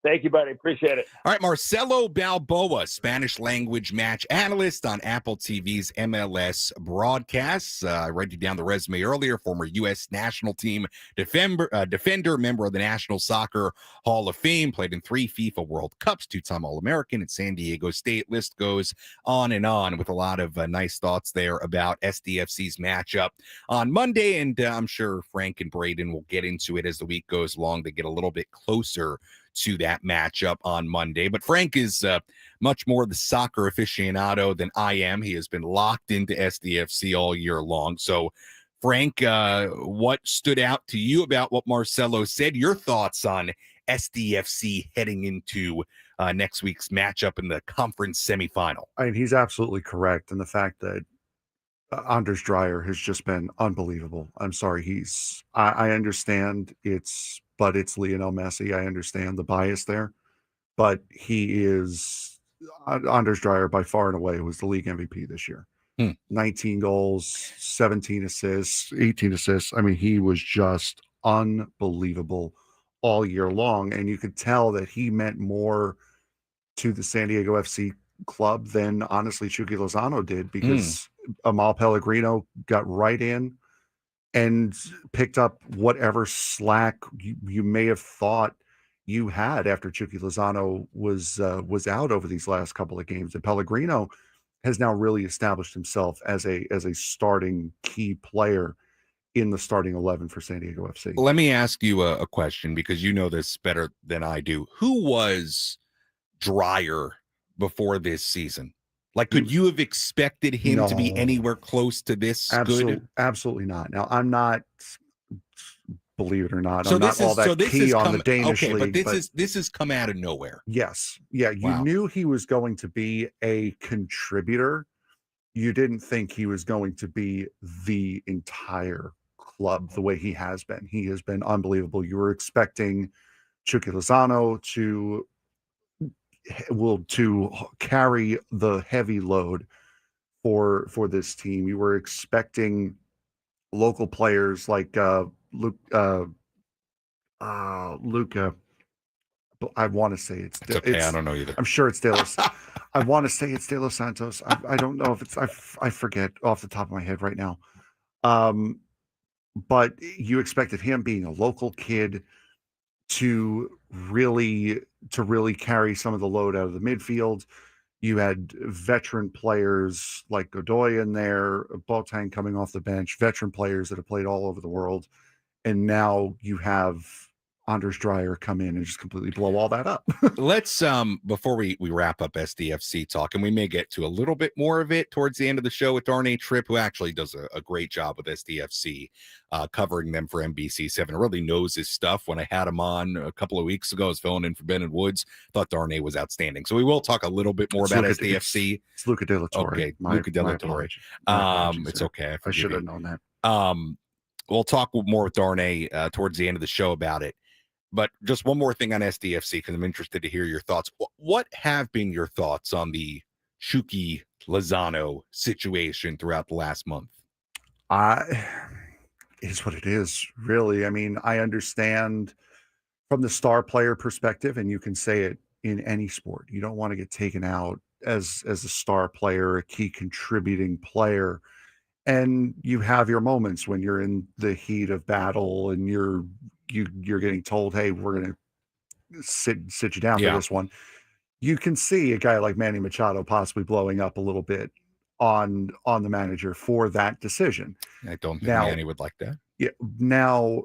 Thank you, buddy. Appreciate it. All right, Marcelo Balboa, Spanish language match analyst on Apple TV's MLS broadcasts. I read you down the resume earlier. Former U.S. national team defender, member of the National Soccer Hall of Fame, played in 3 FIFA World Cups, 2-time All-American at San Diego State. List goes on and on, with a lot of nice thoughts there about SDFC's matchup on Monday. And I'm sure Frank and Braden will get into it as the week goes along to get a little bit closer to that matchup on Monday. But Frank is much more the soccer aficionado than I am. He has been locked into SDFC all year long. So, Frank, what stood out to you about what Marcelo said? Your thoughts on SDFC heading into next week's matchup in the conference semifinal? I mean, he's absolutely correct. And the fact that Anders Dreyer has just been unbelievable. I'm sorry. I understand but it's Lionel Messi. I understand the bias there, but he is Anders Dreyer by far and away was the league MVP this year. 19 goals, 17 assists, 18 assists. I mean, he was just unbelievable all year long. And you could tell that he meant more to the San Diego FC club than honestly Chucky Lozano did, because Amal Pellegrino got right in and picked up whatever slack you may have thought you had after Chucky Lozano was out over these last couple of games. And Pellegrino has now really established himself as a starting key player in the starting 11 for San Diego FC. Let me ask you a question, because you know this better than I do. Who was Dreyer before this season? Like, could you have expected him to be anywhere close to this good? Absolutely not. Now, I'm not, believe it or not, I'm not all that key on the Danish league. But this has come out of nowhere. Yes. Yeah, you knew he was going to be a contributor. You didn't think he was going to be the entire club the way he has been. He has been unbelievable. You were expecting Chucky Lozano to carry the heavy load for this team. You were expecting local players like Luca. I want to say it's okay. I don't know either. I'm sure it's De Los. I want to say it's De Los Santos. I don't know if it's. I forget off the top of my head right now. But you expected him, being a local kid, to really carry some of the load out of the midfield. You had veteran players like Godoy in there, Boateng coming off the bench, veteran players that have played all over the world. And now you have Anders Dreyer come in and just completely blow all that up. Let's before we wrap up SDFC talk, and we may get to a little bit more of it towards the end of the show with Darnay Tripp, who actually does a great job with SDFC, covering them for NBC7. Really knows his stuff. When I had him on a couple of weeks ago, I was filling in for Ben and Woods. Thought Darnay was outstandanding. So we will talk a little bit more about SDFC. It's Luca De La Torre. Okay, Luca De La Torre. It's okay. I should have known that. We'll talk more with Darnay towards the end of the show about it. But just one more thing on SDFC, because I'm interested to hear your thoughts. What have been your thoughts on the Chucky Lozano situation throughout the last month? It is what it is, really. I mean, I understand from the star player perspective, and you can say it in any sport. You don't want to get taken out as a star player, a key contributing player. And you have your moments when you're in the heat of battle and you're getting told, hey, we're going to sit you down for this one. You can see a guy like Manny Machado possibly blowing up a little bit on the manager for that decision. I don't think Manny would like that. Yeah. Now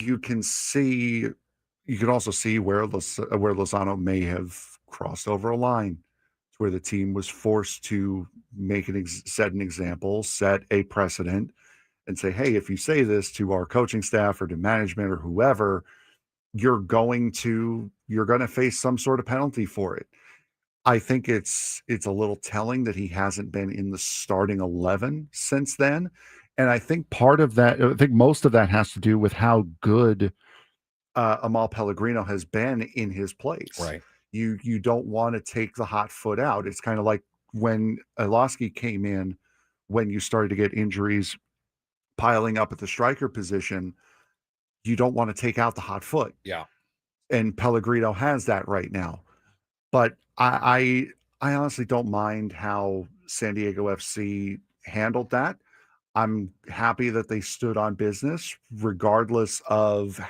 you can also see where Lozano may have crossed over a line, where the team was forced to make set an example, set a precedent, and say, hey, if you say this to our coaching staff or to management or whoever, you're going to face some sort of penalty for it. I think it's a little telling that he hasn't been in the starting 11 since then. And I think most of that has to do with how good Amal Pellegrino has been in his place. Right. You don't want to take the hot foot out. It's kind of like when Alosky came in, when you started to get injuries piling up at the striker position, you don't want to take out the hot foot. Yeah. And Pellegrino has that right now. But I honestly don't mind how San Diego FC handled that. I'm happy that they stood on business, regardless of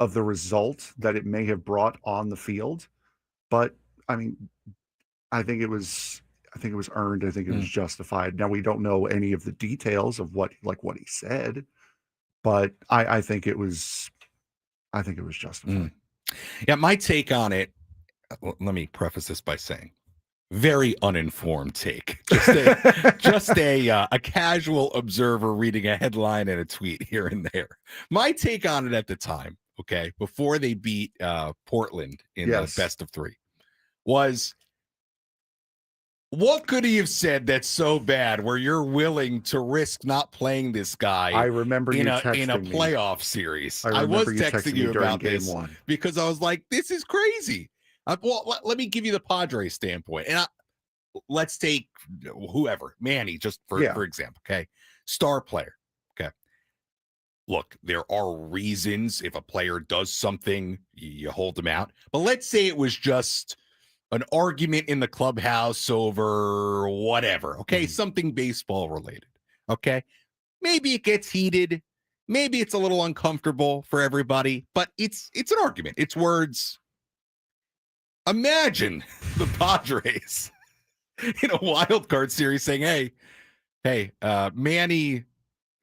the result that it may have brought on the field. But I mean, I think it was earned. I think it was justified. Now we don't know any of the details of what he said, but I think it was justified. Yeah, my take on it. Let me preface this by saying, very uninformed take. Just a casual observer reading a headline and a tweet here and there. My take on it at the time, okay, before they beat Portland in the best of three, was, what could he have said that's so bad where you're willing to risk not playing this guy? I remember in a texting playoff series. I was texting texting you during about game this one. because I was like, this is crazy. Well, let me give you the Padres standpoint. And let's take whoever, Manny, just for example, okay? Star player, okay? Look, there are reasons if a player does something, you hold them out. But let's say it was just an argument in the clubhouse over whatever, okay? Something baseball related, okay? Maybe it gets heated. Maybe it's a little uncomfortable for everybody, but it's an argument. It's words. Imagine the Padres in a wild card series saying, hey, Manny,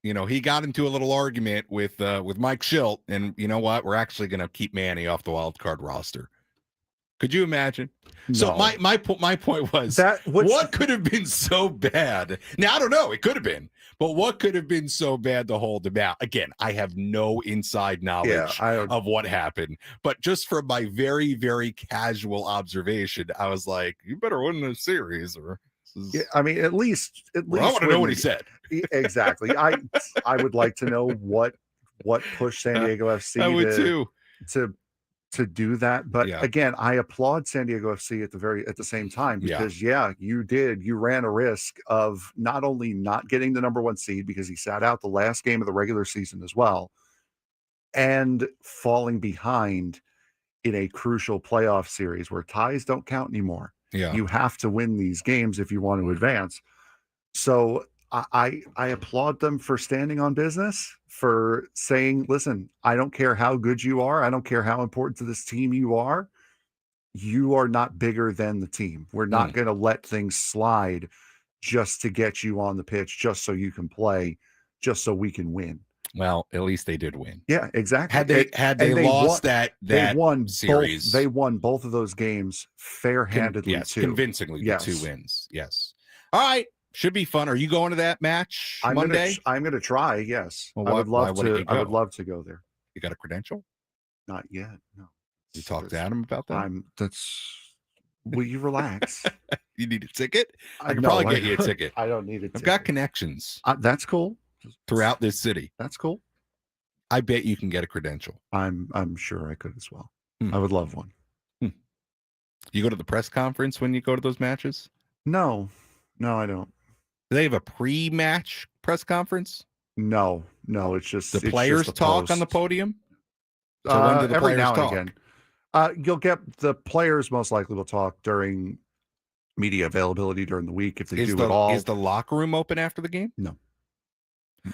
he got into a little argument with Mike Schilt, and you know what? We're actually going to keep Manny off the wild card roster. Could you imagine? No. So my point was, what could have been so bad? Now, I don't know. It could have been. But what could have been so bad to hold him out? Again, I have no inside knowledge of what happened. But just from my very, very casual observation, I was like, you better win this series. I mean, at least I want to know what he said. Exactly. I would like to know what pushed San Diego FC to do that. But again, I applaud San Diego FC at the same time, because you ran a risk of not only not getting the number 1 seed, because he sat out the last game of the regular season as well, and falling behind in a crucial playoff series where ties don't count anymore. You have to win these games if you want to advance. So I applaud them for standing on business, for saying, listen, I don't care how good you are. I don't care how important to this team you are. You are not bigger than the team. We're not going to let things slide just to get you on the pitch, just so you can play, just so we can win. Well, at least they did win. Yeah, exactly. Had they lost that they won series, they won both of those games fair-handedly too. Convincingly. Yes. The 2 wins. Yes. All right. Should be fun. Are you going to that match Monday? I'm going to try. Yes, Well, I would love to. I would love to go there. You got a credential? Not yet. No. You talked to Adam about that? Will you relax? You need a ticket? I can probably get you a ticket. I don't need a ticket. I've got connections. That's cool. Throughout this city. That's cool. I bet you can get a credential. I'm sure I could as well. I would love one. You go to the press conference when you go to those matches? No, I don't. Do they have a pre-match press conference? No, it's just the players talk on the podium. So when do the every players now talk? and again. You'll get the players most likely will talk during media availability during the week if they do it all. Is the locker room open after the game? No.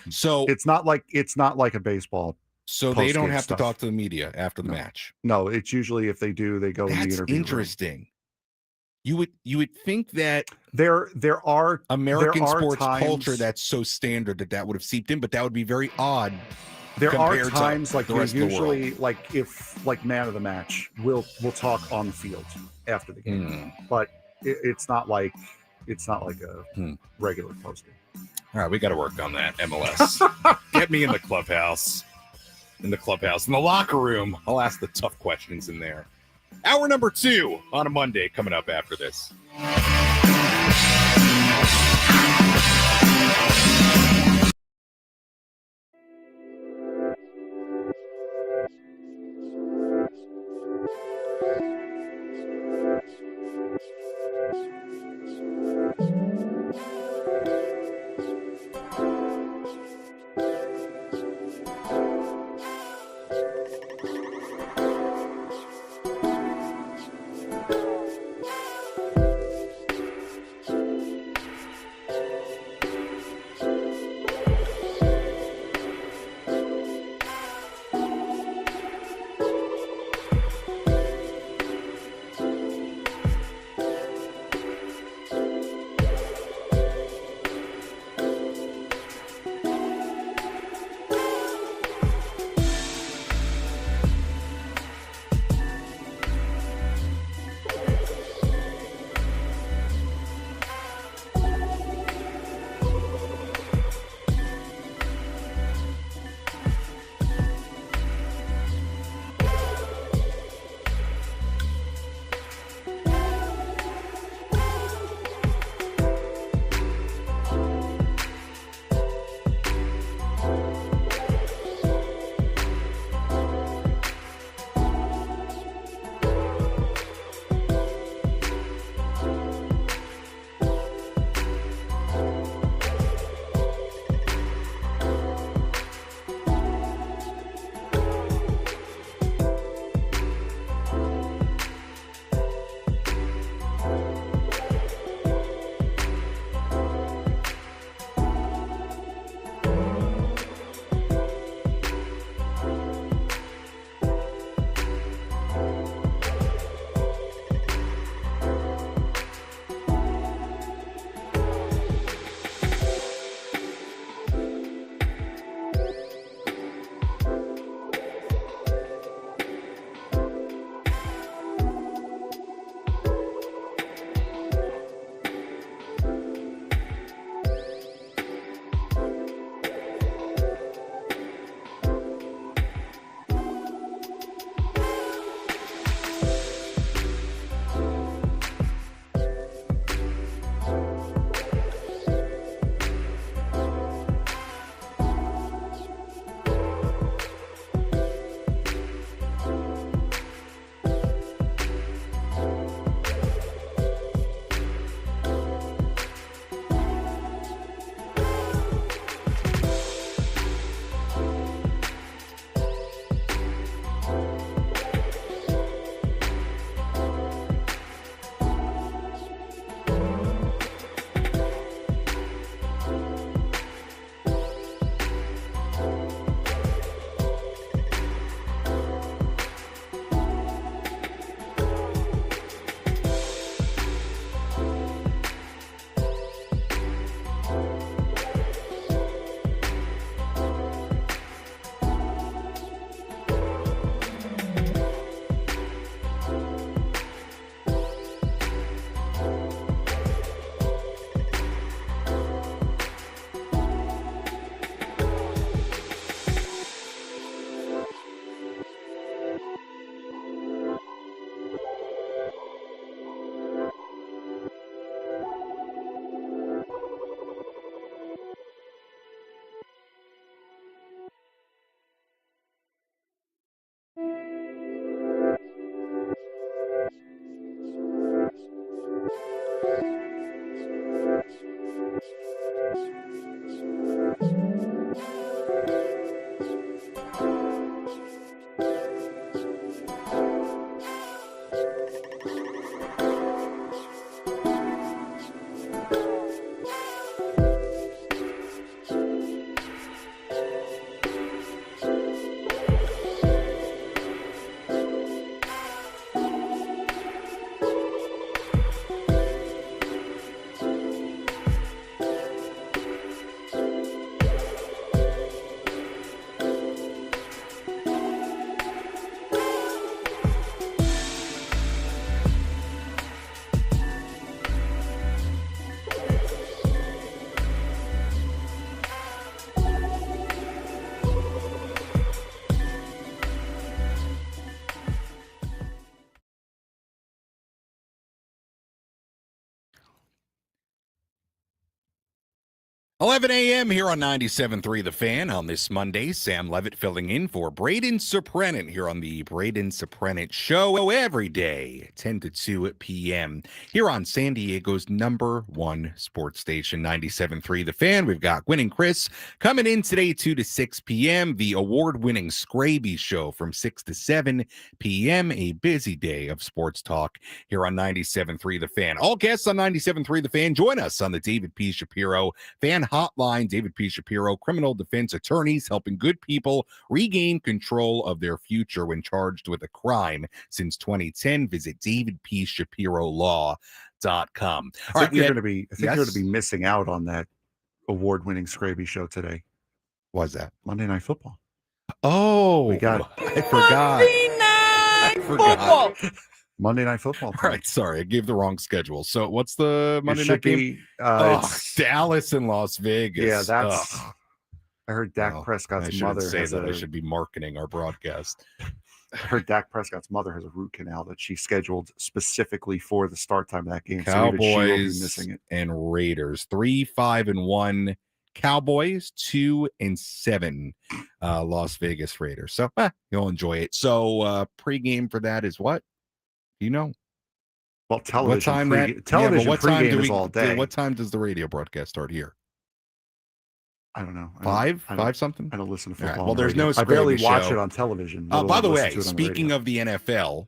So it's not like a baseball. So they don't have to talk to the media after the match. No, it's usually if they do, they go in the interview. That's interesting. You would think that there are American sports culture that's so standard that would have seeped in, but that would be very odd. There are times like usually like if like man of the match, we'll talk on the field after the game, but it's not like a regular posting. All right, we got to work on that. MLS, get me in the clubhouse. In the locker room. I'll ask the tough questions in there. Hour number 2 on a Monday coming up after this. 11 a.m. here on 97.3 The Fan on this Monday. Sam Levitt filling in for Braden Surprenant here on the Braden Surprenant Show every day, 10 to 2 p.m. here on San Diego's #1 sports station, 97.3 The Fan. We've got Gwynn and Chris coming in today, 2 to 6 p.m. The award-winning Scraby Show from 6 to 7 p.m. A busy day of sports talk here on 97.3 The Fan. All guests on 97.3 The Fan join us on the David P. Shapiro Fan Hotline. David P. Shapiro, criminal defense attorneys helping good people regain control of their future when charged with a crime since 2010. Visit davidpshapirolaw.com. I think you're going to be missing out on that award-winning Scraby Show today. What's that? Monday Night Football. Oh, we got. I forgot. Football. Monday Night Football. All right, sorry, I gave the wrong schedule. So, what's the Monday night game? Dallas and Las Vegas. Yeah, that's. I heard Dak Prescott's mother. Say that I should be marketing our broadcast. I heard Dak Prescott's mother has a root canal that she scheduled specifically for the start time of that game. Cowboys so she will be missing it. And Raiders 3-5-1. Cowboys 2-7. Las Vegas Raiders. So you'll enjoy it. So pregame for that is what? You know, well, television. What time is all day. What time does the radio broadcast start here? I don't know. Five something. I don't listen to football. Right. Well, there's no. I barely watch it on television. By the way, speaking of the NFL,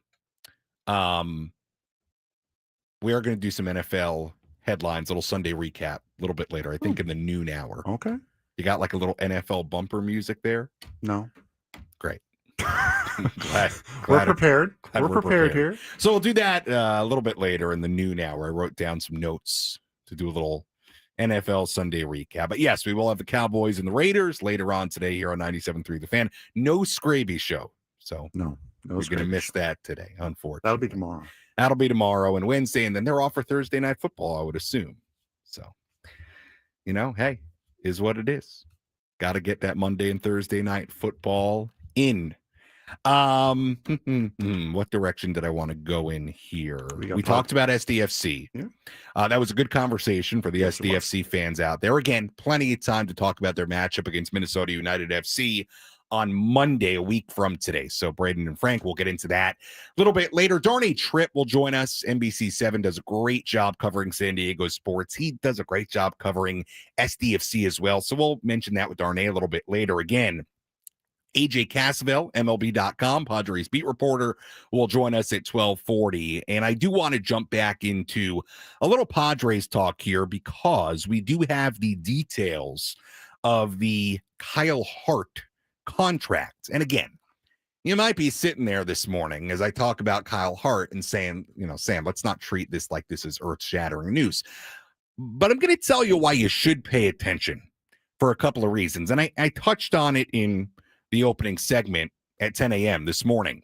we are going to do some NFL headlines, little Sunday recap, a little bit later. I think in the noon hour. Okay. You got like a little NFL bumper music there? No. Great. We're prepared. We're prepared here. So we'll do that a little bit later in the noon hour. I wrote down some notes to do a little NFL Sunday recap. But yes, we will have the Cowboys and the Raiders later on today here on 97.3 The Fan. No Scraby Show. So no we're going to miss that today, unfortunately. That'll be tomorrow. That'll be tomorrow and Wednesday, and then they're off for Thursday Night Football, I would assume. So, hey, is what it is. Got to get that Monday and Thursday Night Football in. What direction did I want to go in here? We talked about SDFC. Yeah. That was a good conversation for the SDFC fans out there. Again, plenty of time to talk about their matchup against Minnesota United FC on Monday, a week from today. So Braden and Frank will get into that a little bit later. Darnay Tripp will join us. NBC7 does a great job covering San Diego sports. He does a great job covering SDFC as well. So we'll mention that with Darnay a little bit later. Again, AJ Cassavell, MLB.com, Padres beat reporter, will join us at 12:40. And I do want to jump back into a little Padres talk here because we do have the details of the Kyle Hart contract. And again, you might be sitting there this morning as I talk about Kyle Hart and saying, Sam, let's not treat this like this is earth-shattering news. But I'm going to tell you why you should pay attention for a couple of reasons. And I touched on it in the opening segment at 10 a.m. this morning.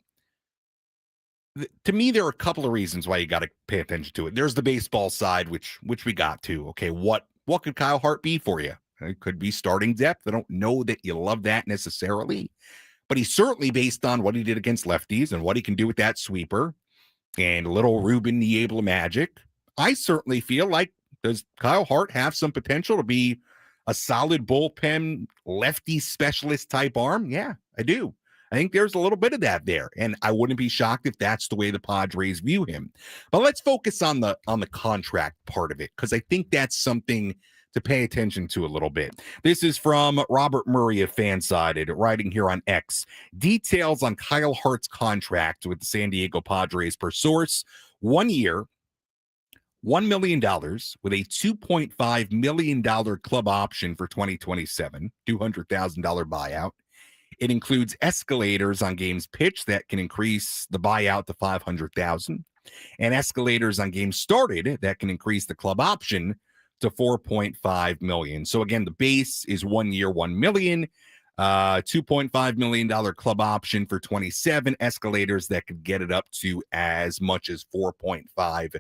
To me, there are a couple of reasons why you got to pay attention to it. There's the baseball side, which we got to. Okay, what could Kyle Hart be for you? It could be starting depth. I don't know that you love that necessarily, but he's certainly, based on what he did against lefties and what he can do with that sweeper and a little Ruben Niebla magic. I certainly feel like, does Kyle Hart have some potential to be a solid bullpen lefty specialist type arm? Yeah, I do. I think there's a little bit of that there, and I wouldn't be shocked if that's the way the Padres view him. But let's focus on the contract part of it, because I think that's something to pay attention to a little bit. This is from Robert Murray of Fansided, writing here on X. Details on Kyle Hart's contract with the San Diego Padres per source. 1 year, $1 million with a $2.5 million club option for 2027, $200,000 buyout. It includes escalators on games pitched that can increase the buyout to $500,000, and escalators on games started that can increase the club option to $4.5 million. So again, the base is 1 year, $1 million, $2.5 million club option for 27, escalators that could get it up to as much as $4.5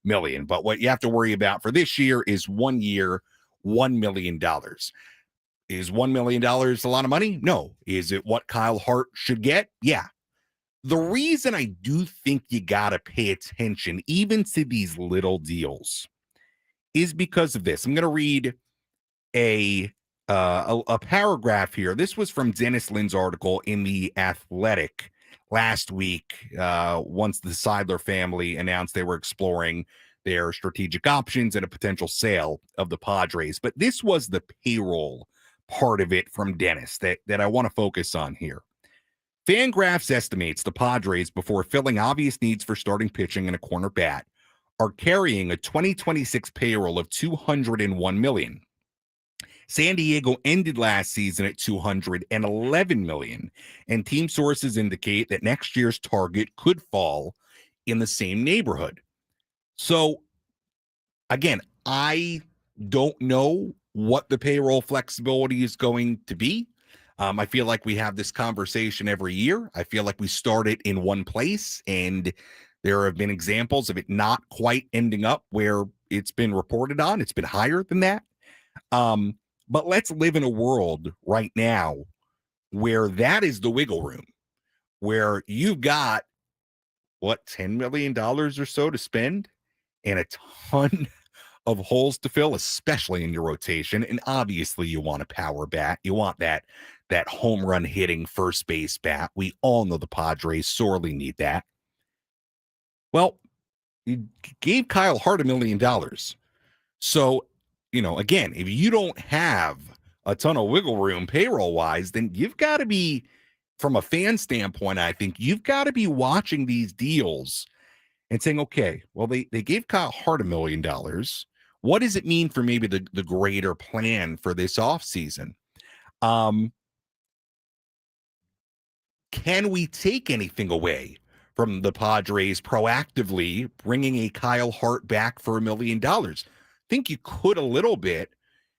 million. But what you have to worry about for this year is 1 year, $1 million. Is $1 million a lot of money? No. Is it what Kyle Hart should get? Yeah. The reason I do think you got to pay attention even to these little deals is because of this. I'm going to read a paragraph here. This was from Dennis Lynn's article in The Athletic last week, once the Seidler family announced they were exploring their strategic options and a potential sale of the Padres. But this was the payroll part of it from Dennis that I want to focus on here. Fangraphs estimates the Padres, before filling obvious needs for starting pitching and a corner bat, are carrying a 2026 payroll of $201 million. San Diego ended last season at $211 million, and team sources indicate that next year's target could fall in the same neighborhood. So, again, I don't know what the payroll flexibility is going to be. I feel like we have this conversation every year. I feel like we start it in one place, and there have been examples of it not quite ending up where it's been reported on. It's been higher than that. But let's live in a world right now where that is the wiggle room, where you've got, $10 million or so to spend and a ton of holes to fill, especially in your rotation. And obviously you want a power bat. You want that home run hitting first base bat. We all know the Padres sorely need that. Well, you gave Kyle Hart $1 million. So, again, if you don't have a ton of wiggle room payroll wise, then you've got to be, from a fan standpoint, I think you've got to be watching these deals and saying, okay, well, they gave Kyle Hart $1 million. What does it mean for maybe the greater plan for this offseason? Can we take anything away from the Padres proactively bringing a Kyle Hart back for $1 million? I think you could a little bit,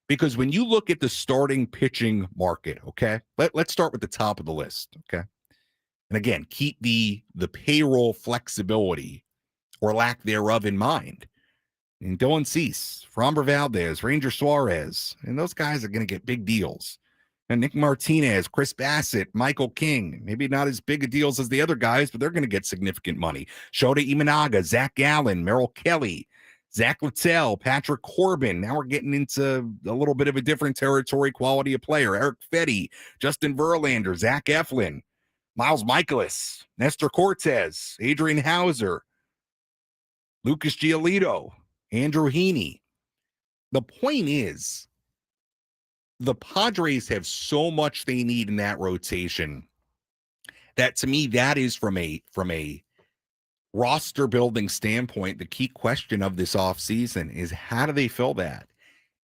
because when you look at the starting pitching market, okay, let's start with the top of the list, okay? And again, keep the payroll flexibility or lack thereof in mind. And Dylan Cease, Framber Valdez, Ranger Suarez, and those guys are going to get big deals. And Nick Martinez, Chris Bassett, Michael King, maybe not as big of deals as the other guys, but they're going to get significant money. Shota Imanaga, Zach Gallen, Merrill Kelly, Zach Littell, Patrick Corbin. Now we're getting into a little bit of a different territory, quality of player. Eric Fetty, Justin Verlander, Zach Eflin, Miles Michaelis, Nestor Cortez, Adrian Hauser, Lucas Giolito, Andrew Heaney. The point is, the Padres have so much they need in that rotation that, to me, that is from a roster building standpoint, the key question of this offseason is, how do they fill that?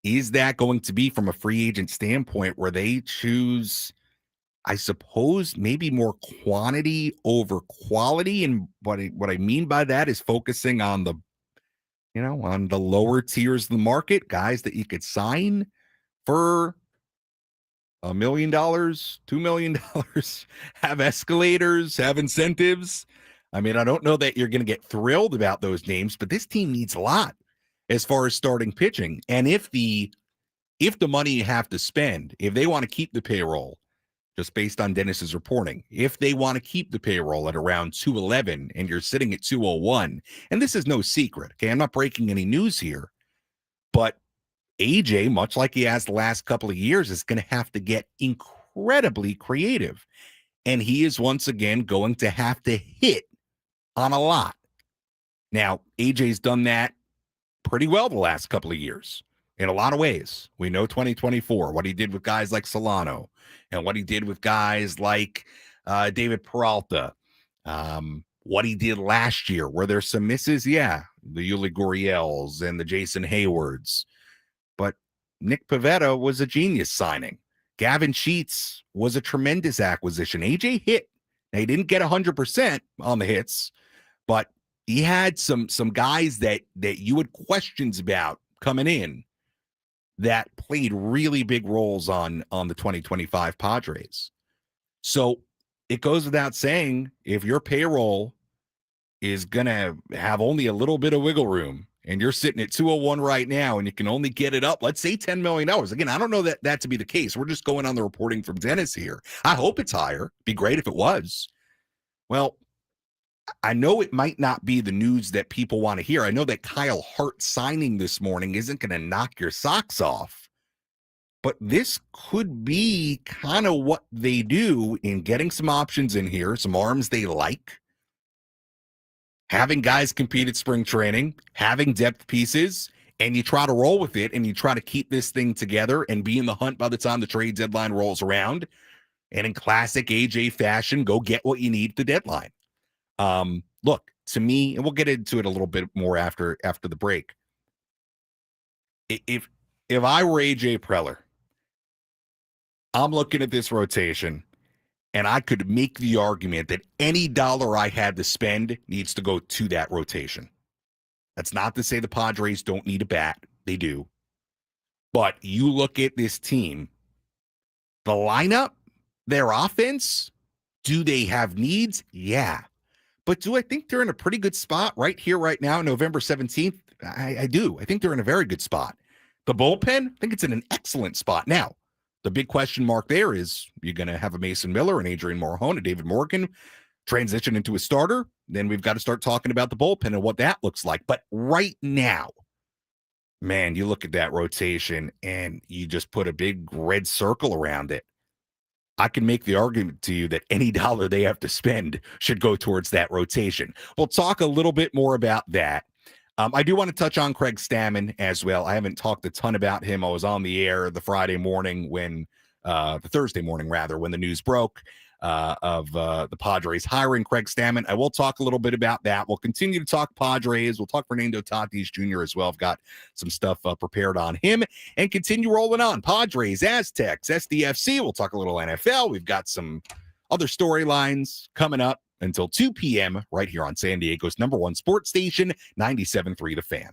Is that going to be from a free agent standpoint where they choose, I suppose, maybe more quantity over quality? And what I mean by that is focusing on the, on the lower tiers of the market, guys that you could sign for $1 million, $2 million, have escalators, have incentives. I mean, I don't know that you're going to get thrilled about those names, but this team needs a lot as far as starting pitching. And if the money you have to spend, if they want to keep the payroll, just based on Dennis's reporting, if they want to keep the payroll at around 211 and you're sitting at 201, and this is no secret, okay, I'm not breaking any news here, but AJ, much like he has the last couple of years, is going to have to get incredibly creative. And he is once again going to have to hit on a lot. Now, AJ's done that pretty well the last couple of years in a lot of ways. We know 2024, what he did with guys like Solano and what he did with guys like David Peralta, what he did last year. Were there some misses? Yeah, the Yuli Gurriels and the Jason Haywards. But Nick Pivetta was a genius signing. Gavin Sheets was a tremendous acquisition. AJ hit. Now, he didn't get 100% on the hits, but he had some guys that you had questions about coming in that played really big roles on the 2025 Padres. So it goes without saying, if your payroll is going to have only a little bit of wiggle room and you're sitting at 201 right now and you can only get it up, let's say $10 million. Again, I don't know that to be the case. We're just going on the reporting from Dennis here. I hope it's higher. Be great if it was. Well, I know it might not be the news that people want to hear. I know that Kyle Hart signing this morning isn't going to knock your socks off. but this could be kind of what they do in getting some options in here, some arms they like, having guys compete at spring training, having depth pieces, and you try to roll with it, and you try to keep this thing together and be in the hunt by the time the trade deadline rolls around. And in classic AJ fashion, go get what you need at the deadline. Look, to me, and we'll get into it a little bit more after the break. If I were AJ Preller, I'm looking at this rotation, and I could make the argument that any dollar I had to spend needs to go to that rotation. That's not to say the Padres don't need a bat. They do. But you look at this team, the lineup, their offense, do they have needs? Yeah. But do I think they're in a pretty good spot right here, right now, November 17th? I do. I think they're in a very good spot. The bullpen, I think it's in an excellent spot. Now, the big question mark there is, you're going to have a Mason Miller, and Adrian Morejon, and David Morgan transition into a starter. Then we've got to start talking about the bullpen and what that looks like. But right now, man, you look at that rotation and you just put a big red circle around it. I can make the argument to you that any dollar they have to spend should go towards that rotation. We'll talk a little bit more about that. I do want to touch on Craig Stammen as well. I haven't talked a ton about him. I was on the air the Thursday morning when the news broke of the Padres hiring Craig Stammen. I will talk a little bit about that. We'll continue to talk Padres. We'll talk Fernando Tatis Jr. as well. I've got some stuff prepared on him, and continue rolling on Padres, Aztecs, SDFC. We'll talk a little NFL. We've got some other storylines coming up until 2 p.m. right here on San Diego's #1 sports station, 97.3 The Fan.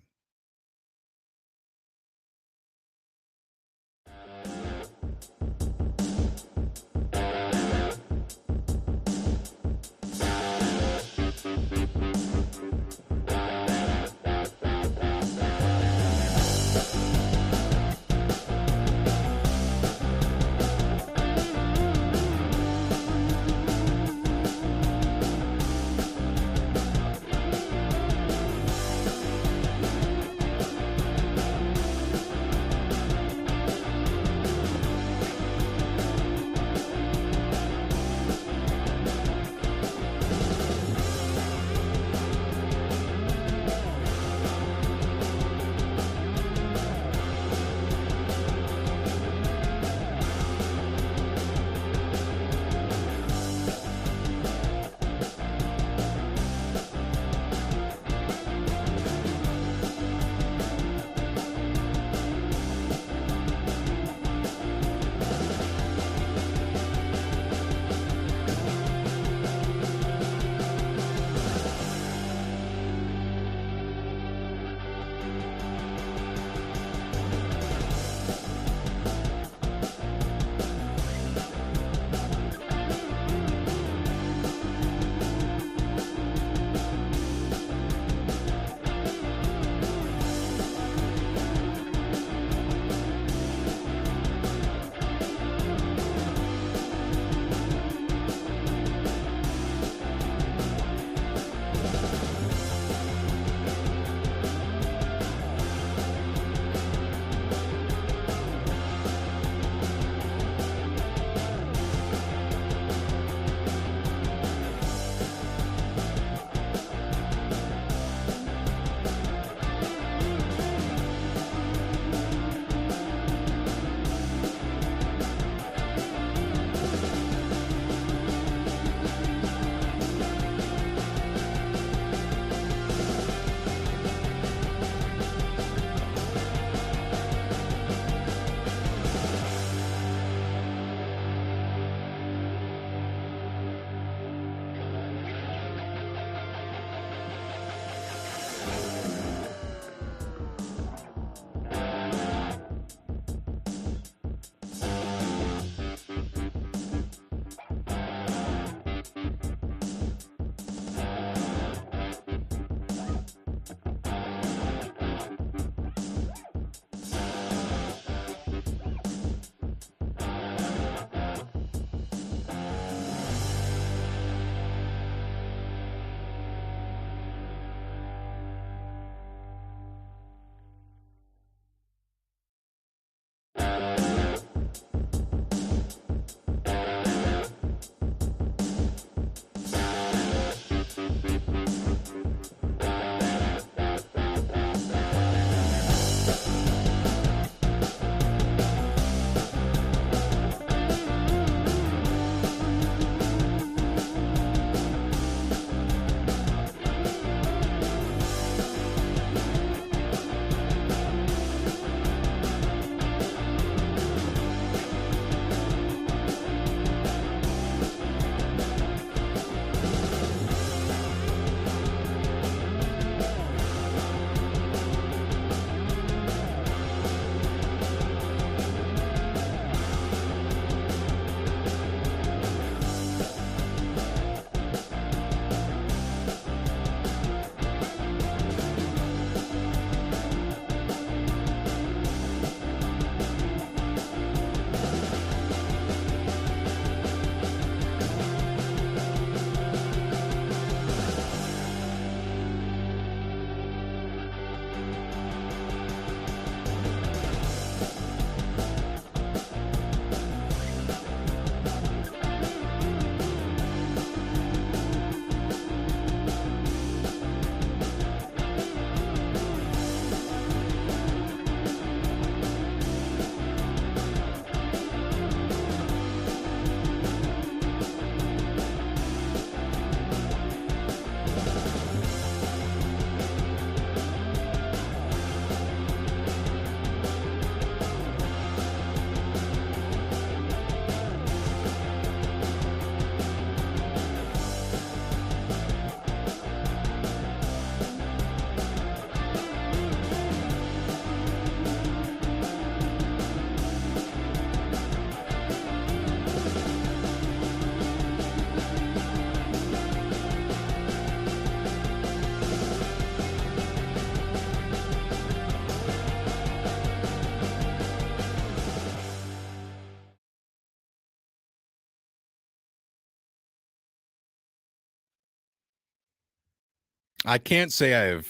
I can't say I've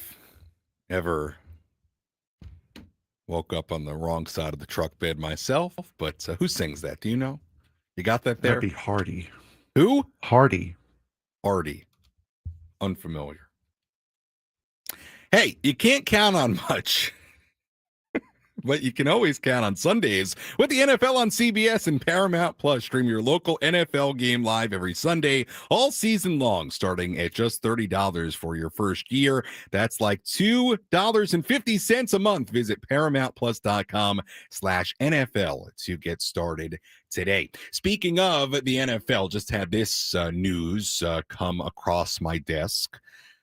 ever woke up on the wrong side of the truck bed myself, but who sings that? Do you know? You got that there? That'd be Hardy. Who? Hardy. Hardy. Unfamiliar. Hey, you can't count on much, but you can always count on Sundays with the NFL on CBS and Paramount Plus. Stream your local NFL game live every Sunday, all season long, starting at just $30 for your first year. That's like $2.50 a month. Visit ParamountPlus.com/NFL to get started today. Speaking of the NFL, just had this news come across my desk.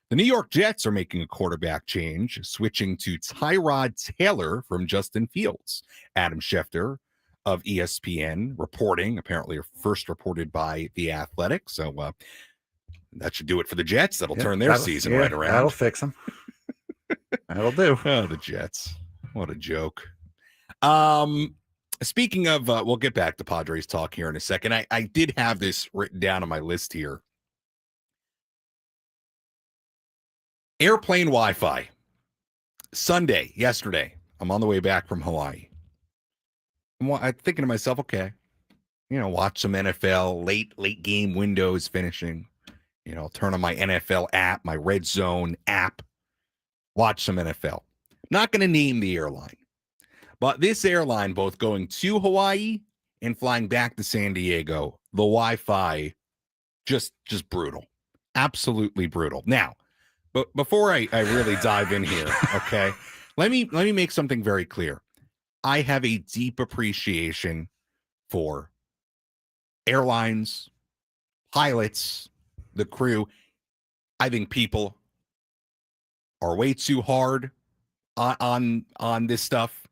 The New York Jets are making a quarterback change, switching to Tyrod Taylor from Justin Fields. Adam Schefter of ESPN reporting, apparently first reported by The Athletic. So that should do it for the Jets. That'll turn their season right around. That'll fix them. That'll do. Oh, the Jets. What a joke. Speaking of, we'll get back to Padres talk here in a second. I did have this written down on my list here. Airplane Wi-Fi. Sunday, yesterday, I'm on the way back from Hawaii. I'm thinking to myself, okay, watch some NFL, late game windows finishing. Turn on my NFL app, my Red Zone app, watch some NFL. Not going to name the airline, but this airline, both going to Hawaii and flying back to San Diego, the Wi-Fi, just brutal, absolutely brutal. Now, but before I really dive in here, okay, let me make something very clear. I have a deep appreciation for airlines, pilots, the crew. I think people are way too hard on this stuff.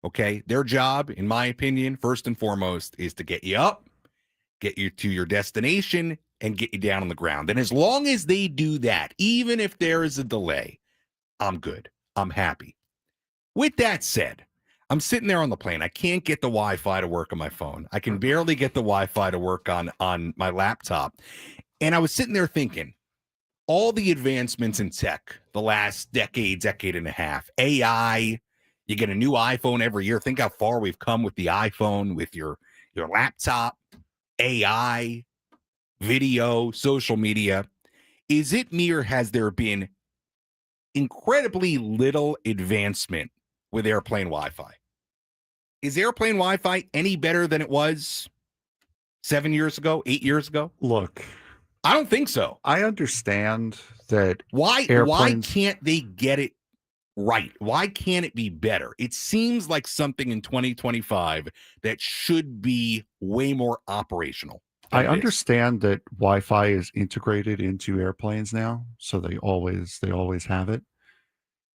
Okay, their job, in my opinion, first and foremost, is to get you up, get you to your destination, and get you down on the ground. And as long as they do that, even if there is a delay, I'm good. I'm happy. With that said, I'm sitting there on the plane. I can't get the Wi-Fi to work on my phone. I can barely get the Wi-Fi to work on my laptop. And I was sitting there thinking, all the advancements in tech the last decade and a half, AI, you get a new iPhone every year. Think how far we've come with the iPhone, with your laptop, AI, video, social media. Is it me, or has there been incredibly little advancement with airplane Wi-Fi? Is airplane Wi-Fi any better than it was 7 years ago, 8 years ago? Look, I don't think so. I understand that. Why can't they get it right? Why can't it be better? It seems like something in 2025 that should be way more operational. I understand that Wi-Fi is integrated into airplanes now, so they always have it.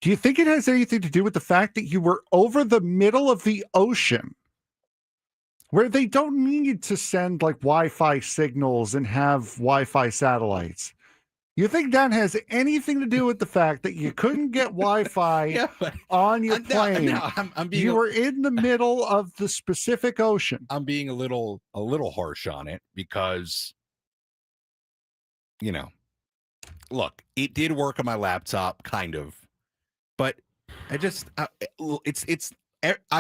Do you think it has anything to do with the fact that you were over the middle of the ocean, where they don't need to send like Wi-Fi signals and have Wi-Fi satellites? You think that has anything to do with the fact that you couldn't get Wi-Fi on your plane? No, you were in the middle of the Pacific Ocean. I'm being a little harsh on it because, look, it did work on my laptop, kind of, but I've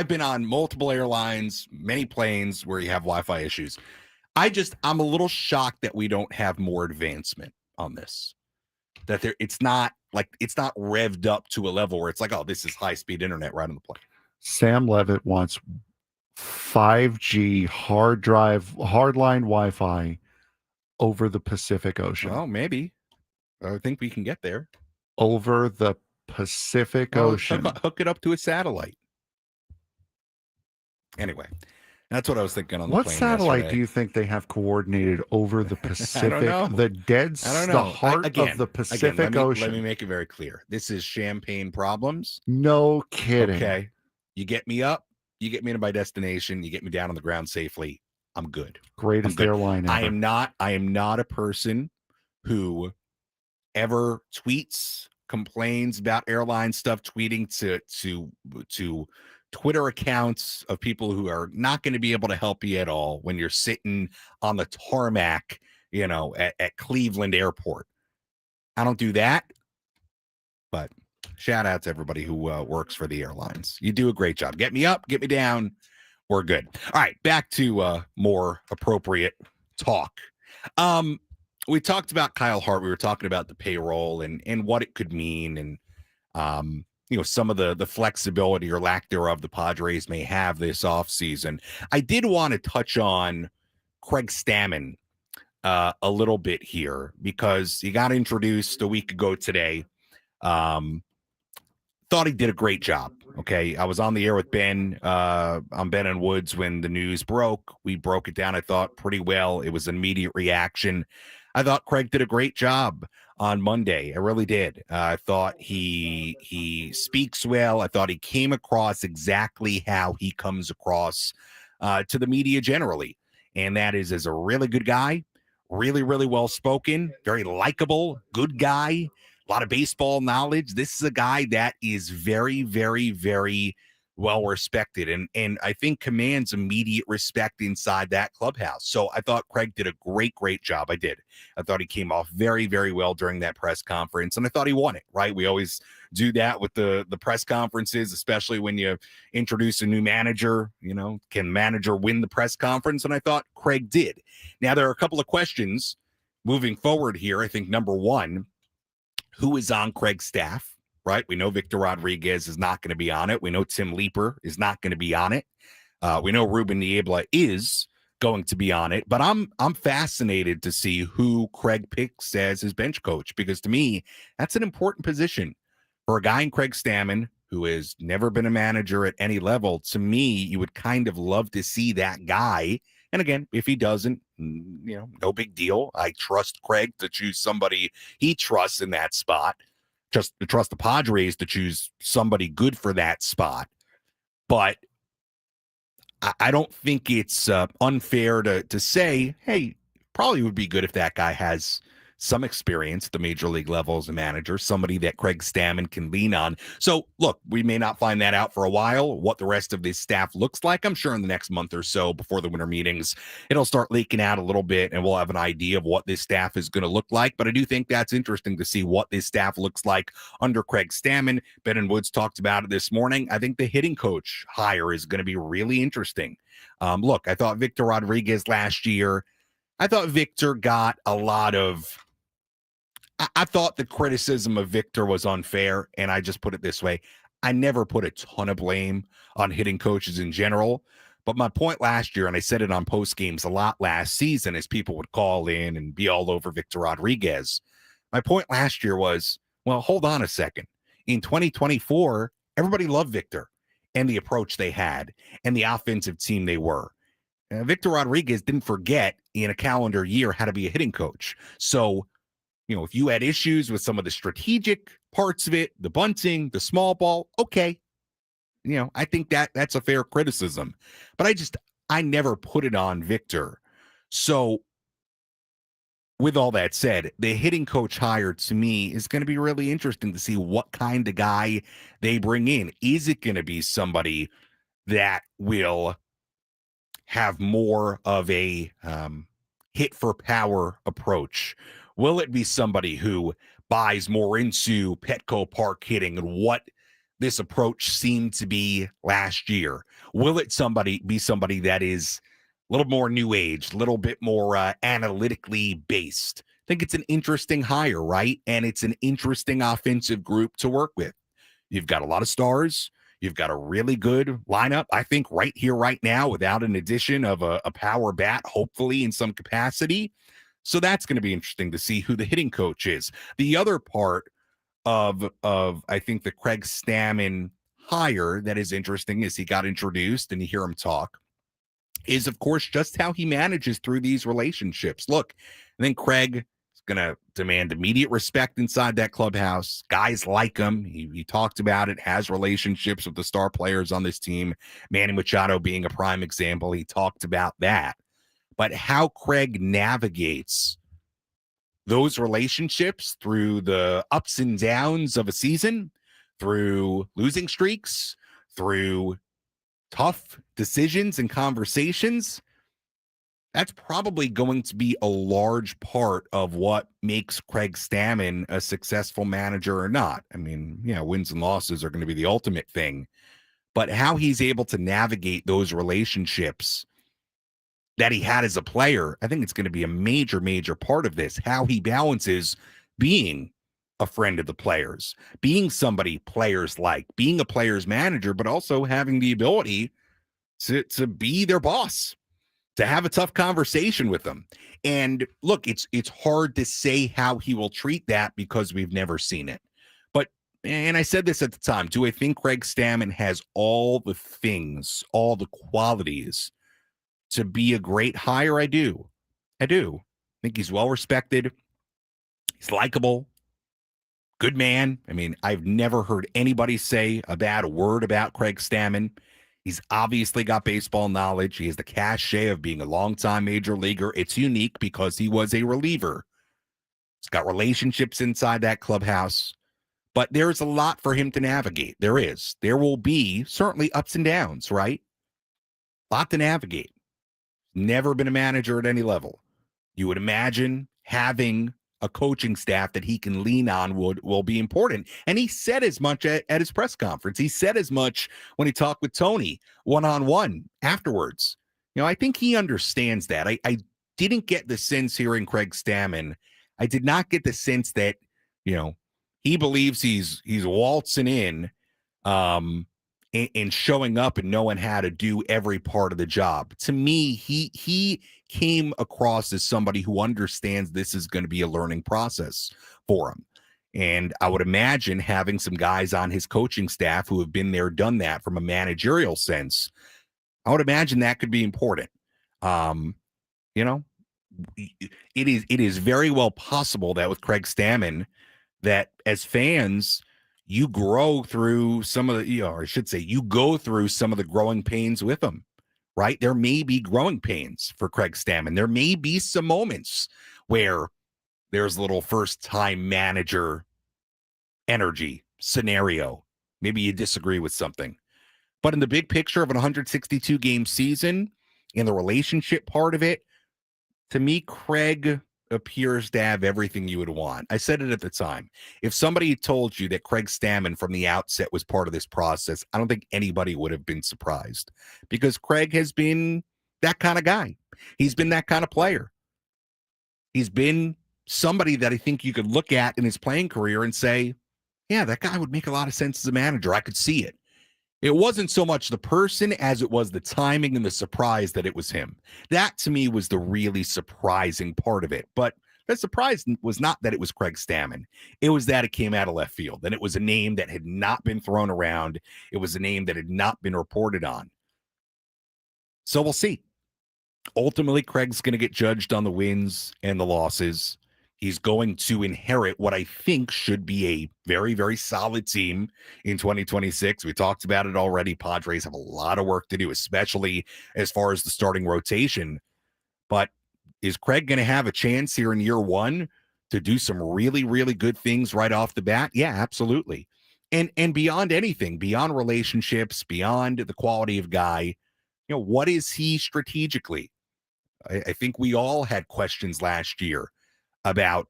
been on multiple airlines, many planes where you have Wi-Fi issues. I'm a little shocked that we don't have more advancement on this, that it's not revved up to a level where it's like, oh, this is high-speed internet right on the plane. Sam Levitt wants 5G hardline Wi-Fi over the Pacific Ocean. Well, maybe. I think we can get there. Over the Pacific Ocean. Hook it up to a satellite. Anyway, that's what I was thinking on the plane. What satellite yesterday. do you think they have coordinated over the Pacific? I don't know. The heart of the Pacific Ocean. Let me make it very clear. This is champagne problems. No kidding. Okay. You get me up, you get me to my destination, you get me down on the ground safely. I'm good. Greatest airline ever. I am not a person who ever tweets, complains about airline stuff, tweeting to Twitter accounts of people who are not going to be able to help you at all when you're sitting on the tarmac, at Cleveland Airport. I don't do that. but shout out to everybody who works for the airlines. You do a great job. Get me up, get me down. We're good. All right, back to more appropriate talk. We talked about Kyle Hart. We were talking about the payroll and what it could mean, and some of the flexibility or lack thereof the Padres may have this offseason. I did want to touch on Craig Stammen a little bit here because he got introduced a week ago today. Thought he did a great job. Okay. I was on the air with Ben on Ben and Woods when the news broke. We broke it down, I thought, pretty well. It was an immediate reaction. I thought Craig did a great job on Monday. I really did. I thought he speaks well. I thought he came across exactly how he comes across to the media generally. And that is as a really good guy, really, really well-spoken, very likable, good guy. A lot of baseball knowledge. This is a guy that is very, very, very well respected and I think commands immediate respect inside that clubhouse. So I thought Craig did a great job. I did. I thought he came off very, very well during that press conference, and I thought he won it, right? We always do that with the press conferences, especially when you introduce a new manager. Can manager win the press conference? And I thought Craig did. Now, there are a couple of questions moving forward here. I think number one, who is on Craig's staff, right? We know Victor Rodriguez is not going to be on it. We know Tim Leeper is not going to be on it. We know Ruben Niebla is going to be on it, but I'm fascinated to see who Craig picks as his bench coach, because to me, that's an important position for a guy in Craig Stammen who has never been a manager at any level. To me, you would kind of love to see that guy. And again, if he doesn't, no big deal. I trust Craig to choose somebody he trusts in that spot. Just to trust the Padres to choose somebody good for that spot. But I don't think it's unfair to say, hey, probably would be good if that guy has some experience at the major league level as a manager, somebody that Craig Stammen can lean on. So, look, we may not find that out for a while, what the rest of this staff looks like. I'm sure in the next month or so before the winter meetings, it'll start leaking out a little bit, and we'll have an idea of what this staff is going to look like. But I do think that's interesting to see what this staff looks like under Craig Stammen. Ben and Woods talked about it this morning. I think the hitting coach hire is going to be really interesting. Look, I thought Victor Rodriguez last year, I thought Victor got a lot of... I thought the criticism of Victor was unfair, and I just put it this way. I never put a ton of blame on hitting coaches in general, but my point last year, and I said it on post games a lot last season as people would call in and be all over Victor Rodriguez. My point last year was, well, hold on a second. In 2024, everybody loved Victor and the approach they had and the offensive team they were. Victor Rodriguez didn't forget in a calendar year how to be a hitting coach. So, if you had issues with some of the strategic parts of it, the bunting, the small ball, okay. I think that's a fair criticism. But I never put it on Victor. So with all that said, the hitting coach hire to me is going to be really interesting to see what kind of guy they bring in. Is it going to be somebody that will have more of a hit for power approach? Will it be somebody who buys more into Petco Park hitting and what this approach seemed to be last year? Will it be somebody that is a little more new age, a little bit more analytically based? I think it's an interesting hire, right? And it's an interesting offensive group to work with. You've got a lot of stars. You've got a really good lineup, I think, right here, right now, without an addition of a power bat, hopefully in some capacity. So that's going to be interesting to see who the hitting coach is. The other part of I think the Craig Stammen hire that is interesting as he got introduced and you hear him talk is, of course, just how he manages through these relationships. Look, I think Craig is going to demand immediate respect inside that clubhouse. Guys like him. He talked about it, has relationships with the star players on this team. Manny Machado being a prime example. He talked about that. But how Craig navigates those relationships through the ups and downs of a season, through losing streaks, through tough decisions and conversations, That's probably going to be a large part of what makes Craig Stammen a successful manager or not. I mean, wins and losses are going to be the ultimate thing, but how he's able to navigate those relationships that he had as a player, I think it's going to be a major, major part of this. How he balances being a friend of the players, being somebody players like, being a player's manager, but also having the ability to be their boss, to have a tough conversation with them. And look, it's hard to say how he will treat that because we've never seen it. But, and I said this at the time, do I think Craig Stammen has all the things, all the qualities to be a great hire? I do. I think he's well respected. He's likable. Good man. I mean, I've never heard anybody say a bad word about Craig Stammen. He's obviously got baseball knowledge. He has the cachet of being a longtime major leaguer. It's unique because he was a reliever. He's got relationships inside that clubhouse. But there's a lot for him to navigate. There is. There will be certainly ups and downs, right? A lot to navigate. Never been a manager at any level. You would imagine having a coaching staff that he can lean on will be important. And he said as much at his press conference. He said as much when he talked with Tony one-on-one afterwards. I think he understands that. I didn't get the sense hearing Craig Stammen. I did not get the sense that, he believes he's waltzing in and showing up and knowing how to do every part of the job. To me, he came across as somebody who understands this is going to be a learning process for him. And I would imagine having some guys on his coaching staff who have been there, done that from a managerial sense, I would imagine that could be important. It is very well possible that with Craig Stammen, that as fans, you grow through some of the, or I should say, you go through some of the growing pains with them, right? There may be growing pains for Craig Stammen. There may be some moments where there's a little first-time manager energy scenario. Maybe you disagree with something. But in the big picture of an 162-game season, in the relationship part of it, to me, Craig appears to have everything you would want. I said it at the time. If somebody told you that Craig Stammen from the outset was part of this process, I don't think anybody would have been surprised, because Craig has been that kind of guy. He's been that kind of player. He's been somebody that I think you could look at in his playing career and say, yeah, that guy would make a lot of sense as a manager. I could see it. It wasn't so much the person as it was the timing and the surprise that it was him. That, to me, was the really surprising part of it. But the surprise was not that it was Craig Stammen. It was that it came out of left field, and it was a name that had not been thrown around. It was a name that had not been reported on. So we'll see. Ultimately, Craig's going to get judged on the wins and the losses. He's going to inherit what I think should be a very, very solid team in 2026. We talked about it already. Padres have a lot of work to do, especially as far as the starting rotation. But is Craig going to have a chance here in year one to do some really, really good things right off the bat? Yeah, absolutely. And beyond anything, beyond relationships, beyond the quality of guy, what is he strategically? I think we all had questions last year about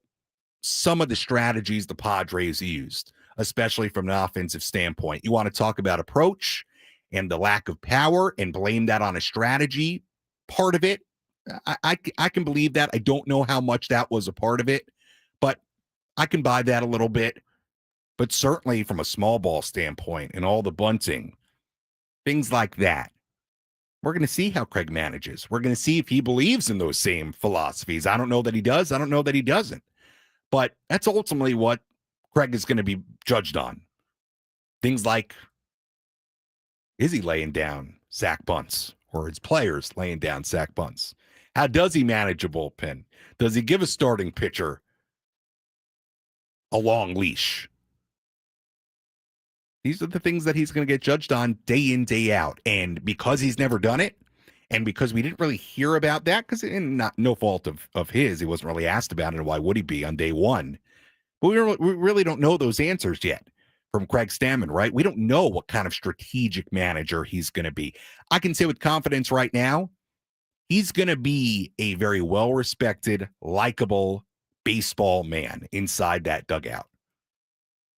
some of the strategies the Padres used, especially from an offensive standpoint. You want to talk about approach and the lack of power and blame that on a strategy part of it. I can believe that. I don't know how much that was a part of it, but I can buy that a little bit. But certainly from a small ball standpoint and all the bunting, things like that, we're going to see how Craig manages. We're going to see if he believes in those same philosophies. I don't know that he does. I don't know that he doesn't. But that's ultimately what Craig is going to be judged on. Things like, is he laying down sack bunts, or his players laying down sack bunts? How does he manage a bullpen? Does he give a starting pitcher a long leash? These are the things that he's going to get judged on day in, day out. And because he's never done it, and because we didn't really hear about that, because no fault of his, he wasn't really asked about it, and why would he be on day one? But we really don't know those answers yet from Craig Stammen, right? We don't know what kind of strategic manager he's going to be. I can say with confidence right now, he's going to be a very well-respected, likable baseball man inside that dugout.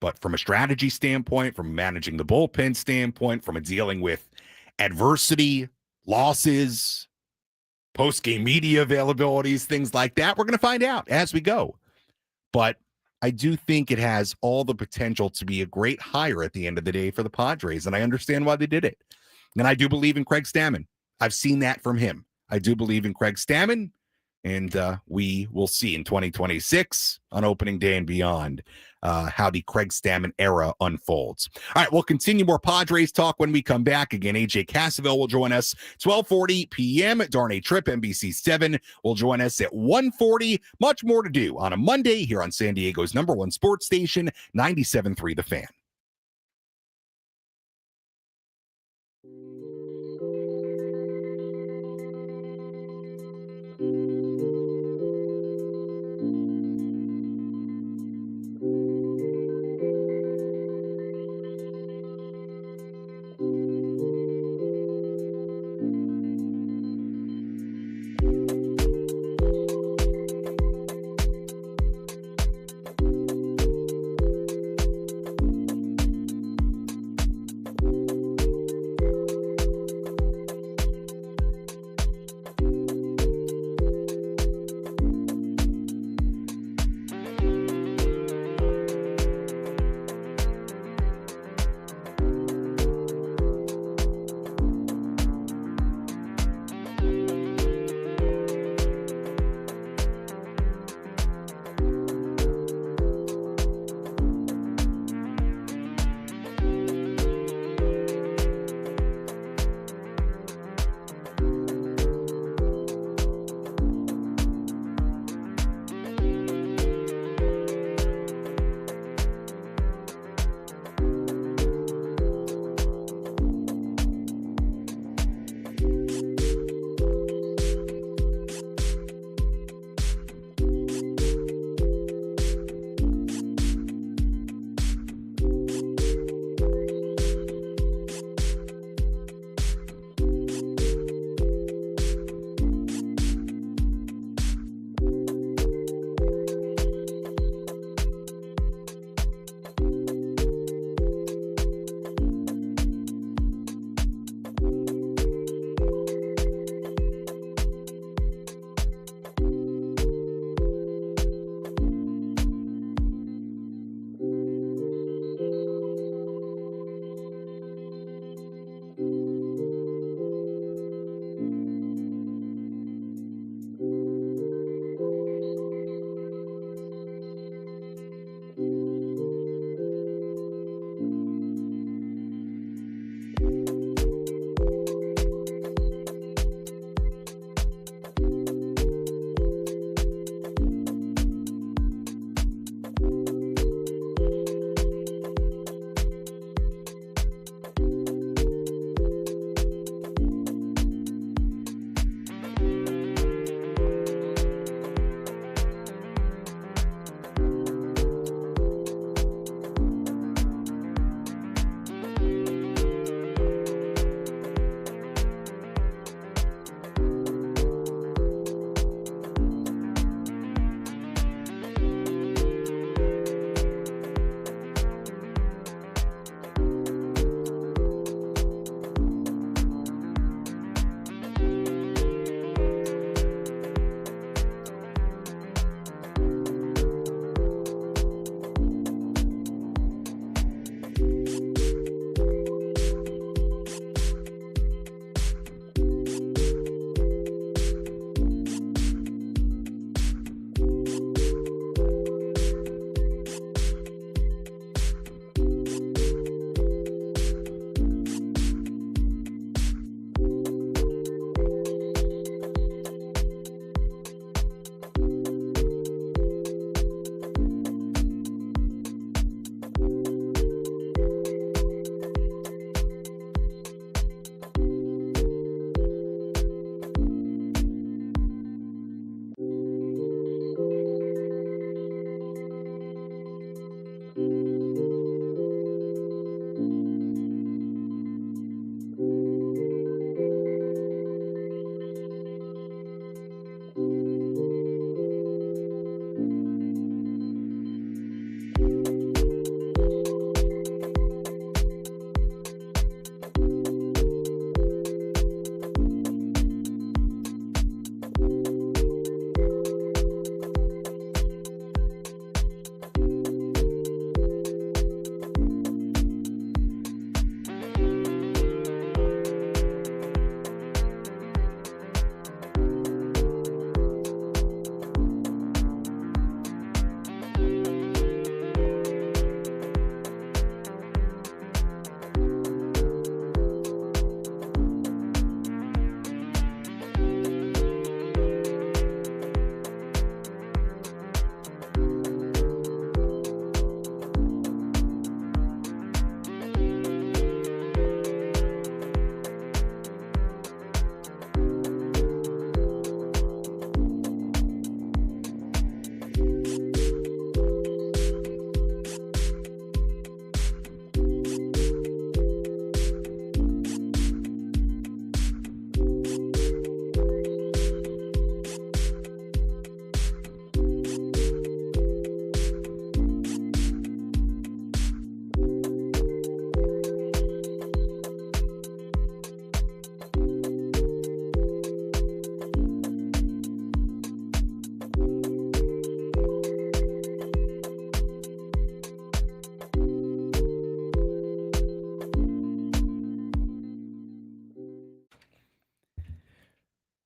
But from a strategy standpoint, from managing the bullpen standpoint, from a dealing with adversity, losses, post-game media availabilities, things like that, we're going to find out as we go. But I do think it has all the potential to be a great hire at the end of the day for the Padres, and I understand why they did it. And I do believe in Craig Stammen. I've seen that from him. I do believe in Craig Stammen, and we will see in 2026 on opening day and beyond how the Craig Stammen era unfolds. All right, we'll continue more Padres talk when we come back. Again, AJ Cassavell will join us 12:40 p.m. Darnay Tripp, NBC 7 will join us at 1:40. Much more to do on a Monday here on San Diego's #1 sports station, 97.3 The Fan.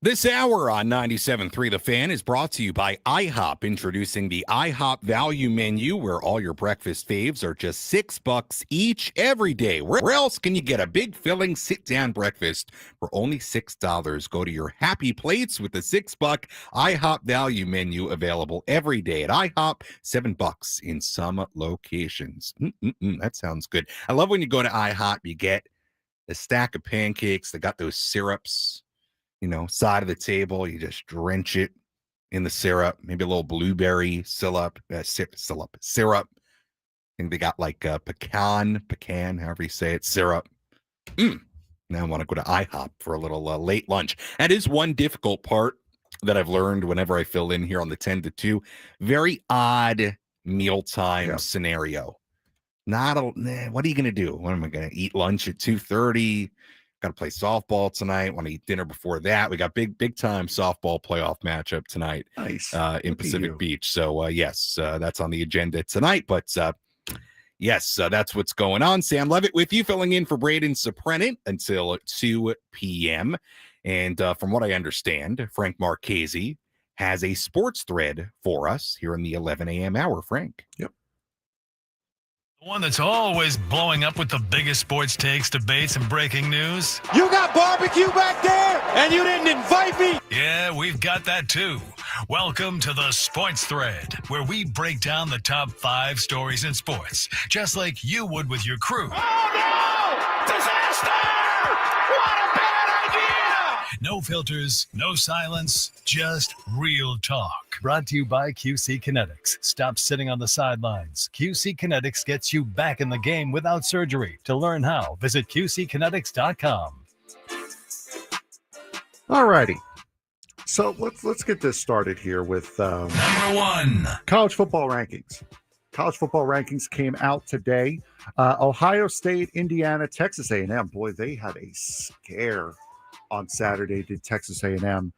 This hour on 97.3 The Fan is brought to you by IHOP, introducing the IHOP Value Menu, where all your breakfast faves are just $6 each every day. Where else can you get a big, filling, sit-down breakfast for only $6? Go to your happy plates with the $6 IHOP Value Menu, available every day at IHOP, $7 in some locations. That sounds good. I love when you go to IHOP, you get a stack of pancakes. They got those syrups. Side of the table, you just drench it in the syrup, maybe a little blueberry syrup. I think they got like pecan, however you say it, syrup. Now I want to go to IHOP for a little late lunch. That is one difficult part that I've learned whenever I fill in here on the 10 to 2. Very odd mealtime scenario. What are you going to do? What am I going to eat lunch at 2:30? Got to play softball tonight. Want to eat dinner before that. We got big time softball playoff matchup tonight. Nice. In Pacific Beach. So yes, that's on the agenda tonight. But yes, that's what's going on. Sam Levitt with you, filling in for Braden Surprenant until 2 p.m. And from what I understand, Frank Marchese has a sports thread for us here in the 11 a.m. hour. Frank. Yep. The one that's always blowing up with the biggest sports takes, debates, and breaking news. You got barbecue back there, and you didn't invite me? Yeah, we've got that too. Welcome to the Sports Thread, where we break down the top 5 stories in sports, just like you would with your crew. Oh, no! Disaster! What a bad idea! No filters, no silence, just real talk. Brought to you by QC Kinetics. Stop sitting on the sidelines. QC Kinetics gets you back in the game without surgery. To learn how, visit QCkinetics.com. All righty. So let's get this started here with Number 1. college football rankings. College football rankings came out today. Ohio State, Indiana, Texas A&M. Boy, they had a scare on Saturday, did Texas A&M.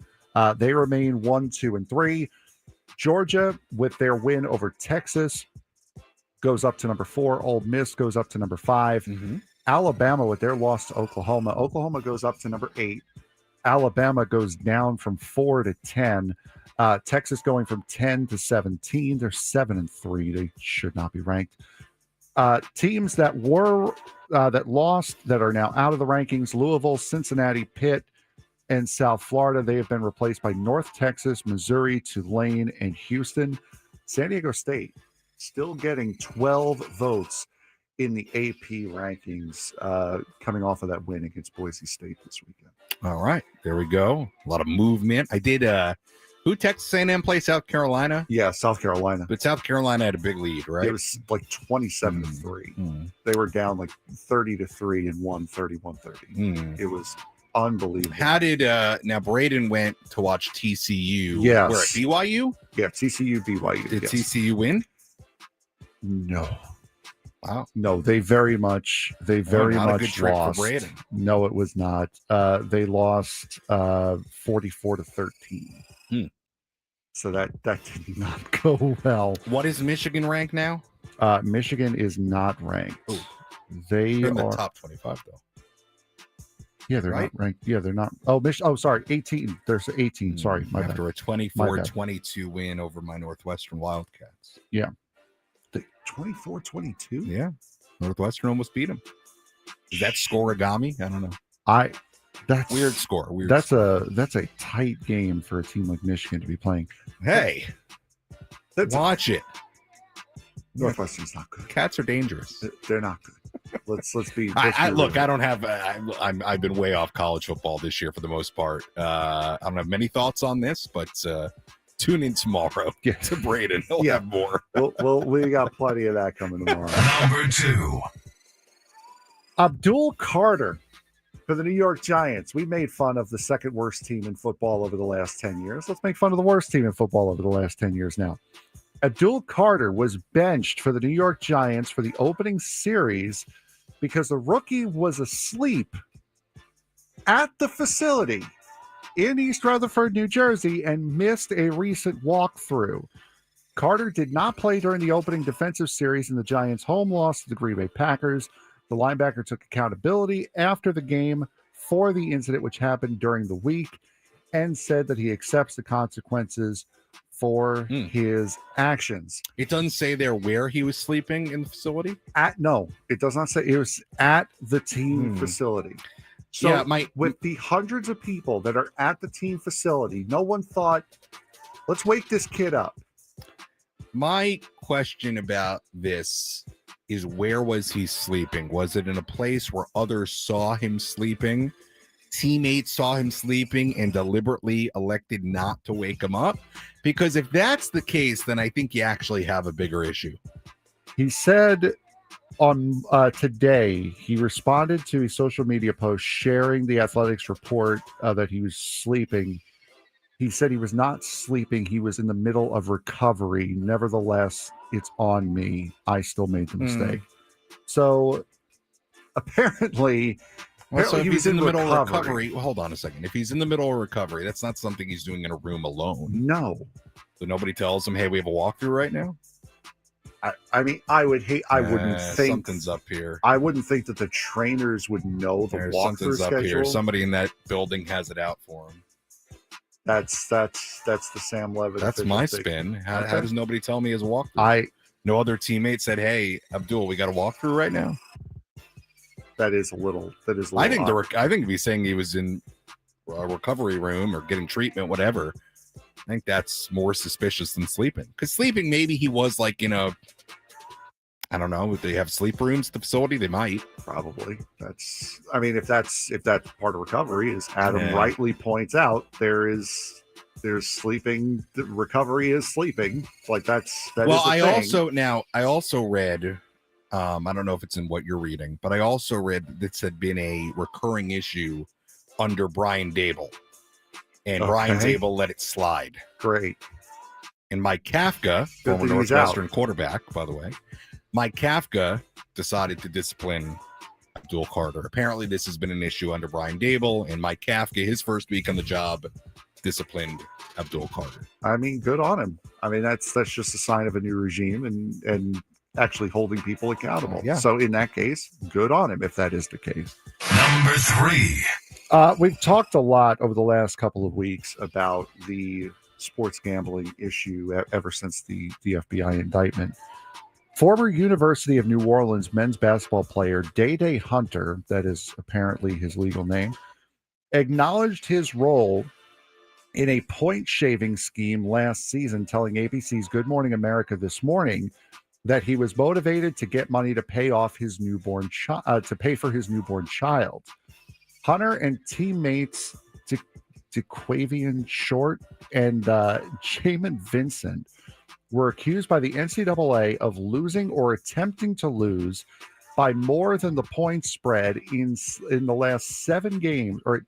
They remain 1, 2, and 3. Georgia, with their win over Texas, goes up to number 4. Ole Miss goes up to number 5. Alabama, with their loss to Oklahoma. Oklahoma goes up to number 8. Alabama goes down from 4 to 10. Texas going from 10 to 17. They're 7 and 3. They should not be ranked. Teams that were that lost, that are now out of the rankings: Louisville, Cincinnati, Pitt, and South Florida. They have been replaced by North Texas, Missouri, Tulane, and Houston. San Diego State still getting 12 votes in the AP rankings, coming off of that win against Boise State this weekend. All right, there we go. A lot of movement. I did. Who Texas A&M play? South Carolina. Yeah, South Carolina. But South Carolina had a big lead, right? It was like 27 to 3. They were down like 30 to 3 and won 31-30. It was unbelievable. How did now Braden went to watch TCU? Yes. Where, at BYU? Yeah, TCU, BYU. Did yes. TCU win? No. Wow. No, they very much not a good trick for lost. Braden. No, it was not. They lost 44 to 13. So that did not go well. What is Michigan ranked now? Michigan is not ranked. Ooh. They They're in are the top 25 though. Yeah, they're right? not ranked. Yeah, they're not. Sorry, 18. There's 18. Sorry, my bad. After a 24-22 win over my Northwestern Wildcats. Yeah. 24-22? Yeah. Northwestern almost beat them. Is that scoreagami? I don't know. That's weird score. That's a tight game for a team like Michigan to be playing. Hey, watch it. Northwestern's not good. Cats are dangerous. They're not good. Let's be. Look, I don't have. I've been way off college football this year for the most part. I don't have many thoughts on this, but tune in tomorrow to Braden. He'll have more. We got plenty of that coming tomorrow. Number 2. Abdul Carter for the New York Giants. We made fun of the second worst team in football over the last 10 years. Let's make fun of the worst team in football over the last 10 years now. Abdul Carter was benched for the New York Giants for the opening series because the rookie was asleep at the facility in East Rutherford, New Jersey, and missed a recent walkthrough. Carter did not play during the opening defensive series in the Giants' home loss to the Green Bay Packers. The linebacker took accountability after the game for the incident, which happened during the week. and said that he accepts the consequences for his actions. It doesn't say there where he was sleeping in the facility? No, it does not say. It was at the team facility. So yeah, with the hundreds of people that are at the team facility, no one thought, let's wake this kid up. My question about this is, where was he sleeping? Was it in a place where others saw him sleeping? Teammates saw him sleeping and deliberately elected not to wake him up? Because if that's the case, then I think you actually have a bigger issue. He said on today, he responded to a social media post sharing the Athletics report that he was sleeping. He said he was not sleeping. He was in the middle of recovery. Nevertheless, it's on me. I still made the mistake. So apparently... Well, so if he's in the middle of recovery, well, hold on a second. If he's in the middle of recovery, that's not something he's doing in a room alone. No. So nobody tells him, hey, we have a walkthrough right now? I mean, I wouldn't think something's up here. I wouldn't think that the trainers would know the walkthrough schedule. Up here. Somebody in that building has it out for him. That's the Sam Levitt. That's my spin. How does nobody tell me his walkthrough? No other teammate said, hey, Abdul, we got a walkthrough right now? That is a little. I think if he's saying he was in a recovery room or getting treatment, whatever, I think that's more suspicious than sleeping. Because sleeping, maybe he was like in a, I don't know, if they have sleep rooms at the facility, they might. Probably. If that's part of recovery, as Adam rightly points out, there's sleeping. The recovery is sleeping. Like that well, is I also read. I don't know if it's in what you're reading, but I also read this had been a recurring issue under Brian Dable, and Brian Dable let it slide. Great. And Mike Kafka, former Northwestern quarterback, by the way, Mike Kafka decided to discipline Abdul Carter. Apparently, this has been an issue under Brian Dable, and Mike Kafka, his first week on the job, disciplined Abdul Carter. I mean, good on him. I mean, that's just a sign of a new regime, and actually holding people accountable. Yeah. So in that case, good on him if that is the case. Number 3. We've talked a lot over the last couple of weeks about the sports gambling issue ever since the FBI indictment. Former University of New Orleans men's basketball player Day Hunter, that is apparently his legal name, acknowledged his role in a point-shaving scheme last season, telling ABC's Good Morning America this morning that he was motivated to get money to pay off his newborn to pay for his newborn child. Hunter and teammates DeQuavian Short and Jamin Vincent were accused by the NCAA of losing or attempting to lose by more than the point spread in the last 7 games, or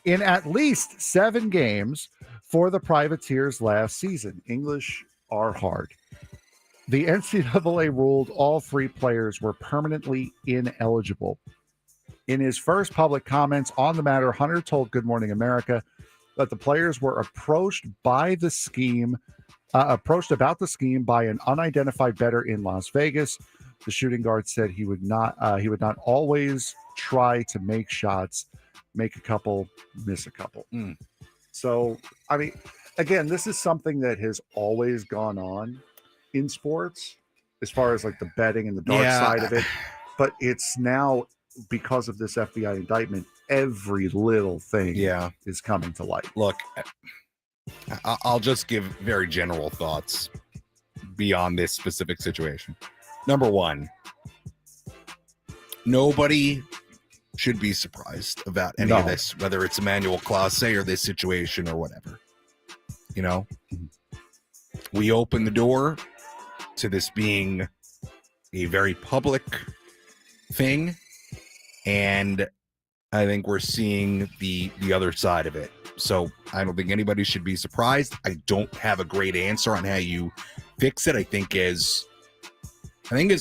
in at least 7 games for the Privateers last season. English are hard. The NCAA ruled all 3 players were permanently ineligible. In his first public comments on the matter, Hunter told Good Morning America that the players were approached about the scheme by an unidentified bettor in Las Vegas. The shooting guard said he would not always try to make shots, make a couple, miss a couple. So, I mean, again, this is something that has always gone on in sports, as far as like the betting and the dark side of it. But it's now, because of this FBI indictment, every little thing is coming to light. Look, I'll just give very general thoughts beyond this specific situation. Number 1, nobody should be surprised about any of this, whether it's Emmanuel Clase or this situation or whatever. You know, we open the door to this being a very public thing, and I think we're seeing the other side of it. So I don't think anybody should be surprised. I don't have a great answer on how you fix it. I think as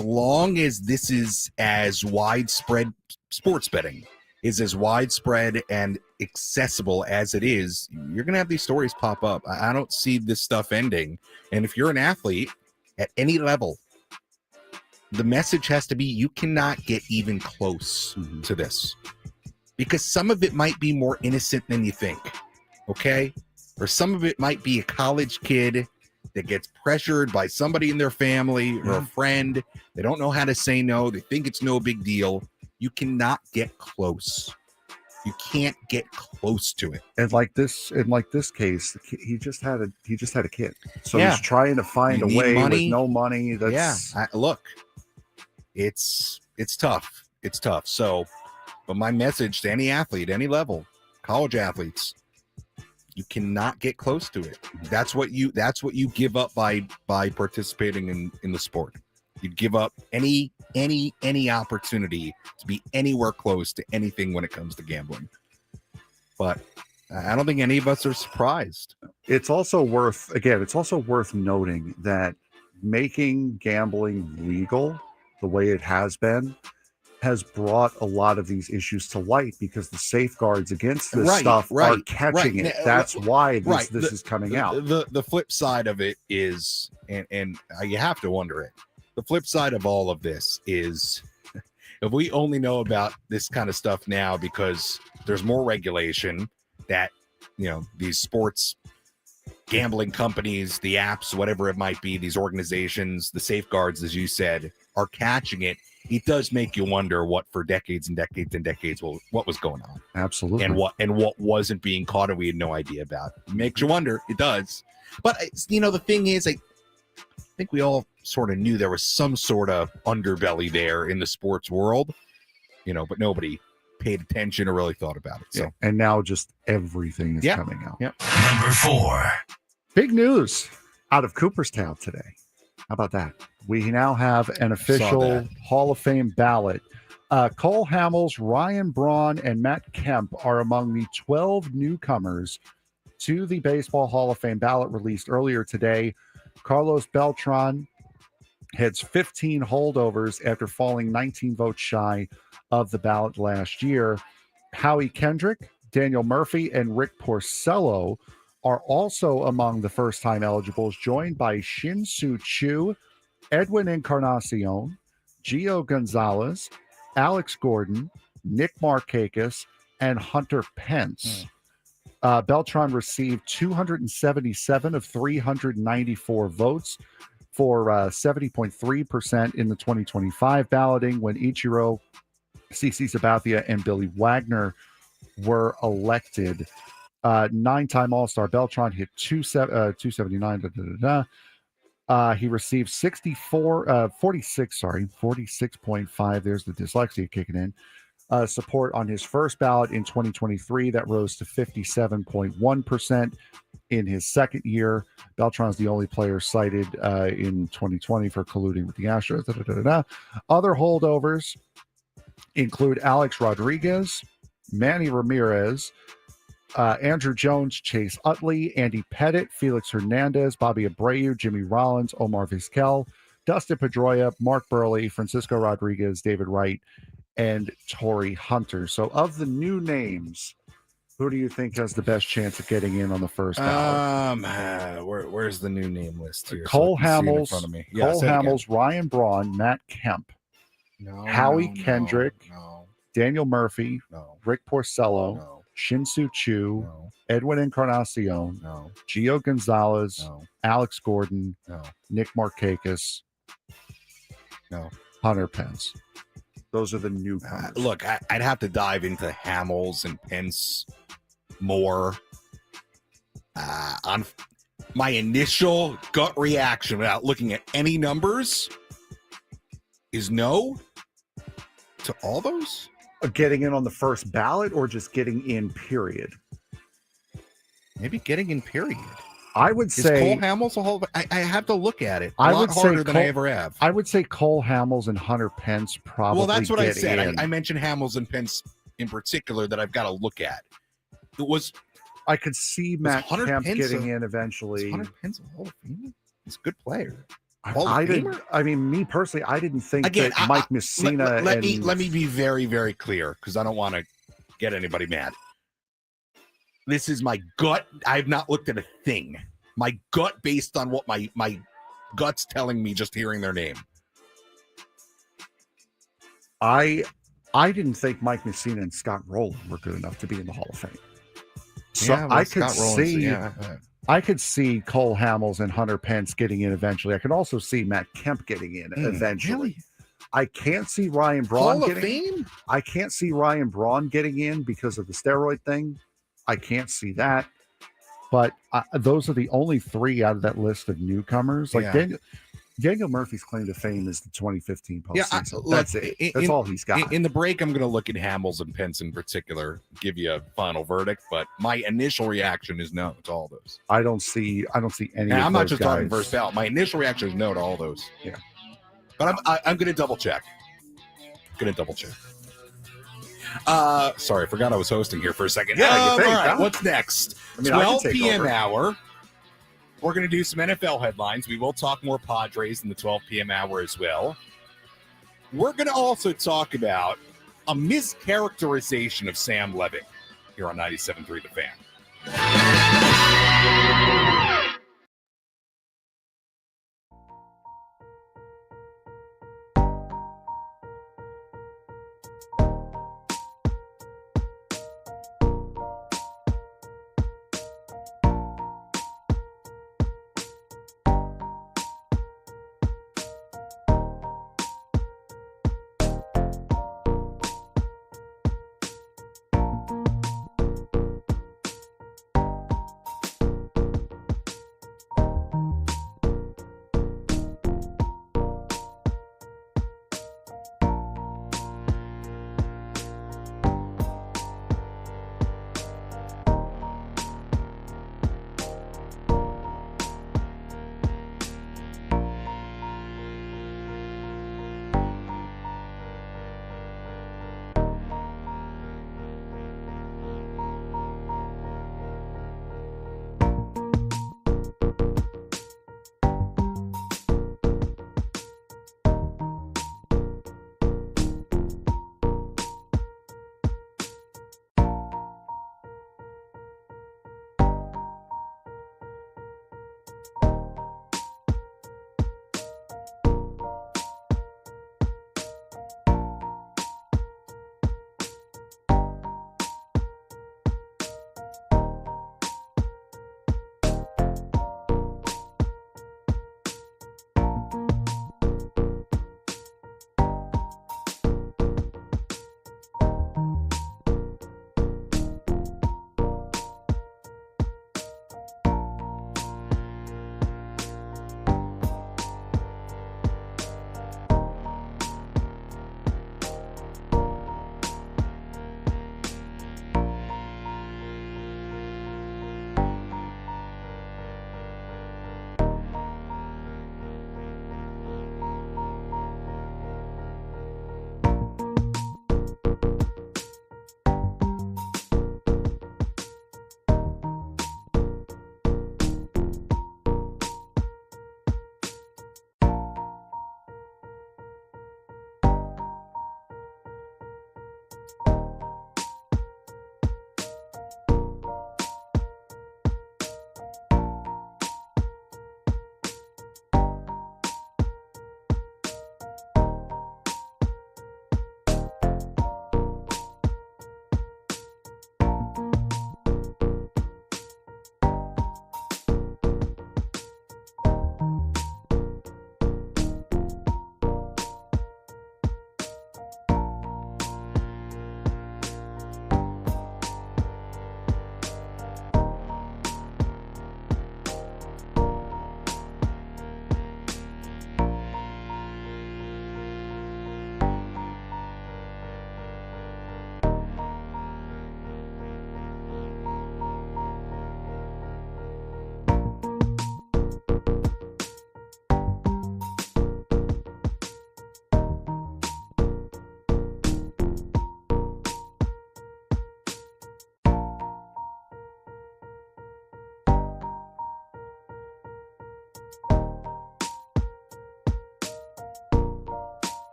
long as this is as widespread, sports betting is as widespread and accessible as it is, you're going to have these stories pop up. I don't see this stuff ending. And if you're an athlete at any level, the message has to be you cannot get even close to this, because some of it might be more innocent than you think, okay? Or some of it might be a college kid that gets pressured by somebody in their family or a friend. They don't know how to say no. They think it's no big deal. You cannot get close. You can't get close to it. And like this case, he just had a kid. So he's trying to find a way with no money. Look, it's tough. It's tough. So, but my message to any athlete, any level, college athletes, you cannot get close to it. That's what you give up by participating in the sport. You give up any opportunity to be anywhere close to anything when it comes to gambling. But I don't think any of us are surprised. It's also worth noting that making gambling legal the way it has been has brought a lot of these issues to light, because the safeguards against this stuff are catching it. That's why this is coming out. The flip side of it is, and you have to wonder it, the flip side of all of this is, if we only know about this kind of stuff now because there's more regulation that, these sports gambling companies, the apps, whatever it might be, these organizations, the safeguards, as you said, are catching it. It does make you wonder what for decades and decades and decades, what was going on. Absolutely. And what wasn't being caught and we had no idea about. It makes you wonder. It does. But, the thing is, I think we all sort of knew there was some sort of underbelly there in the sports world, but nobody paid attention or really thought about it. So, and now just everything is coming out. Yep. Number 4. Big news out of Cooperstown today. How about that? We now have an official Hall of Fame ballot. Cole Hamels, Ryan Braun, and Matt Kemp are among the 12 newcomers to the Baseball Hall of Fame ballot released earlier today. Carlos Beltran heads 15 holdovers after falling 19 votes shy of the ballot last year. Howie Kendrick, Daniel Murphy, and Rick Porcello are also among the first-time eligibles, joined by Shin-Soo Choo, Edwin Encarnacion, Gio Gonzalez, Alex Gordon, Nick Markakis, and Hunter Pence. Beltran received 277 of 394 votes for 70.3% in the 2025 balloting, when Ichiro, CC Sabathia, and Billy Wagner were elected. 9-time All-Star Beltran hit 279. He received 46.5. There's the dyslexia kicking in. Support on his first ballot in 2023. That rose to 57.1% in his second year. Beltran's the only player cited in 2020 for colluding with the Astros. Other holdovers include Alex Rodriguez, Manny Ramirez, Andrew Jones, Chase Utley, Andy Pettit, Felix Hernandez, Bobby Abreu, Jimmy Rollins, Omar Vizquel, Dustin Pedroia, Mark Burley, Francisco Rodriguez, David Wright, and Torrey Hunter. So of the new names, who do you think has the best chance of getting in on the first ballot? Where's the new name list here? Cole Hamels, in front of me. Cole Hamels, Ryan Braun, Matt Kemp, Howie Kendrick, Daniel Murphy, Rick Porcello, Shin-Soo Choo, Edwin Encarnacion, Gio Gonzalez, Alex Gordon, Nick Markakis, Hunter Pence. Those are the newcomers. Look, I'd have to dive into Hamels and Pence more. On my initial gut reaction, without looking at any numbers, is no to all those. Getting in on the first ballot, or just getting in, period? Maybe getting in, period. I would say Cole Hamels a whole. I have to look at it. I would harder say than I ever have. I would say Cole Hamels and Hunter Pence probably. Well, that's what I said. In. I mentioned Hamels and Pence in particular that I've got to look at. It was. I could see Matt Kemp getting in eventually. Is Hunter Pence a Hall of Famer? He's a good player. I didn't. I mean, me personally, I didn't think that Mike Messina. Let me be very, very clear, because I don't want to get anybody mad. This is my gut. I have not looked at a thing. My gut, based on what my gut's telling me, just hearing their name. I I didn't think Mike Mussina and Scott Rowland were good enough to be in the Hall of Fame. So Yeah, well, I could Scott Rowland's- see, yeah. I could see Cole Hamels and Hunter Pence getting in eventually. I could also see Matt Kemp getting in eventually. Really? I can't see Ryan Braun Hall of getting in. Fame? I can't see Ryan Braun getting in because of the steroid thing. I can't see that. But those are the only three out of that list of newcomers. Like Daniel Murphy's claim to fame is the 2015 postseason. That's it. That's all he's got. In the break, I'm going to look at Hamels and Pence in particular, give you a final verdict. But my initial reaction is no to all those. I don't see any. Now, of I'm not those just guys. talking first ballot. My initial reaction is no to all those. Yeah. But I'm going to double check. Sorry, I forgot I was hosting here for a second. Yeah, all right, huh? what's next? I mean, I can 12 take p.m. over. hour. We're going to do some NFL headlines. We will talk more Padres in the 12 p.m. hour as well. We're going to also talk about a mischaracterization of Sam Levitt here on 97.3 The Fan.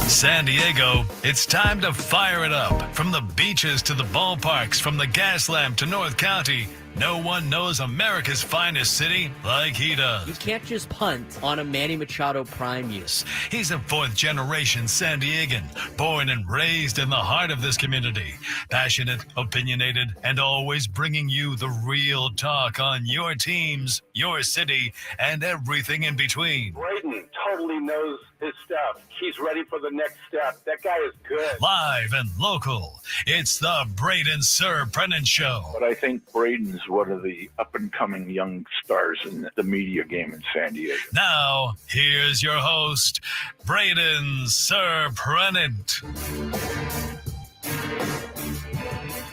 San Diego, it's time to fire it up. From the beaches to the ballparks, from the Gaslamp to North County, no one knows America's finest city like he does. You can't just punt on a Manny Machado prime year. He's a fourth-generation San Diegan, born and raised in the heart of this community. Passionate, opinionated, and always bringing you the real talk on your teams, your city, and everything in between. Braden totally knows his stuff. He's ready for the next step. That guy is good. Live and local, it's the Braden Surprenant Show. But I think Braden's one of the up-and-coming young stars in the media game in San Diego. Now, here's your host, Braden Surprenant.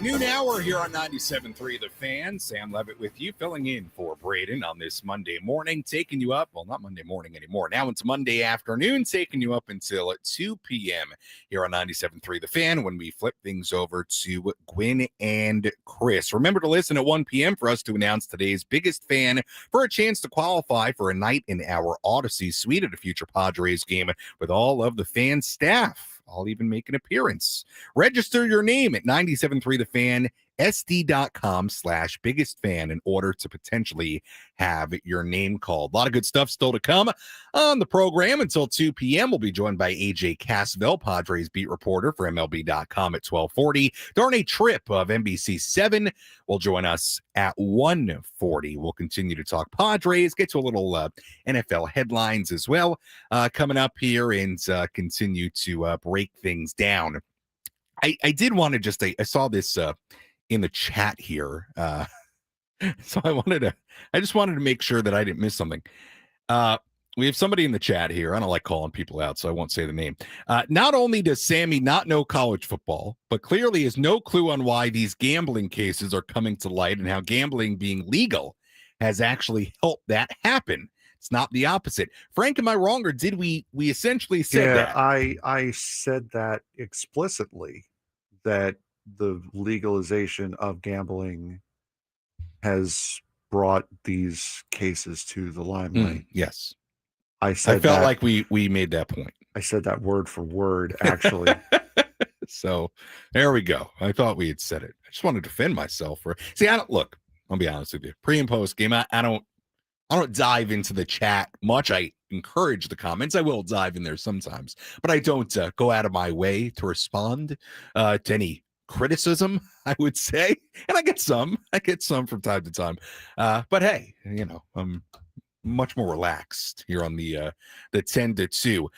Noon hour here on 97.3 The Fan. Sam Levitt with you, filling in for Braden on this Monday morning, taking you up. Well, not Monday morning anymore. Now it's Monday afternoon, taking you up until 2 p.m. here on 97.3 The Fan when we flip things over to Gwyn and Chris. Remember to listen at 1 p.m. for us to announce today's biggest fan for a chance to qualify for a night in our Odyssey suite at a future Padres game with all of the fan staff. I'll even make an appearance. Register your name at 97.3thefan, sd.com/biggest fan in order to potentially have your name called. A lot of good stuff still to come on the program until 2 p.m. We'll be joined by AJ Cassavell, Padres beat reporter for MLB.com at 12:40. Darnay Tripp of NBC 7 will join us at 1:40. We'll continue to talk Padres, get to a little NFL headlines as well coming up here, and continue to break things down. I did want to just, I saw this in the chat here. So I just wanted to make sure that I didn't miss something. We have somebody in the chat here. I don't like calling people out, so I won't say the name. Not only does Sammy not know college football, but clearly has no clue on why these gambling cases are coming to light and how gambling being legal has actually helped that happen. It's not the opposite. Frank, am I wrong, or did we essentially say that? I said that explicitly, that the legalization of gambling has brought these cases to the limelight. Yes. I felt like we made that point. I said that word for word, actually. So there we go. I thought we had said it. I just want to defend myself. I'll be honest with you. Pre and post game, I don't dive into the chat much. I encourage the comments. I will dive in there sometimes, but I don't go out of my way to respond to any criticism, I would say. And I get some from time to time. But hey, I'm much more relaxed here on the 10 to 2.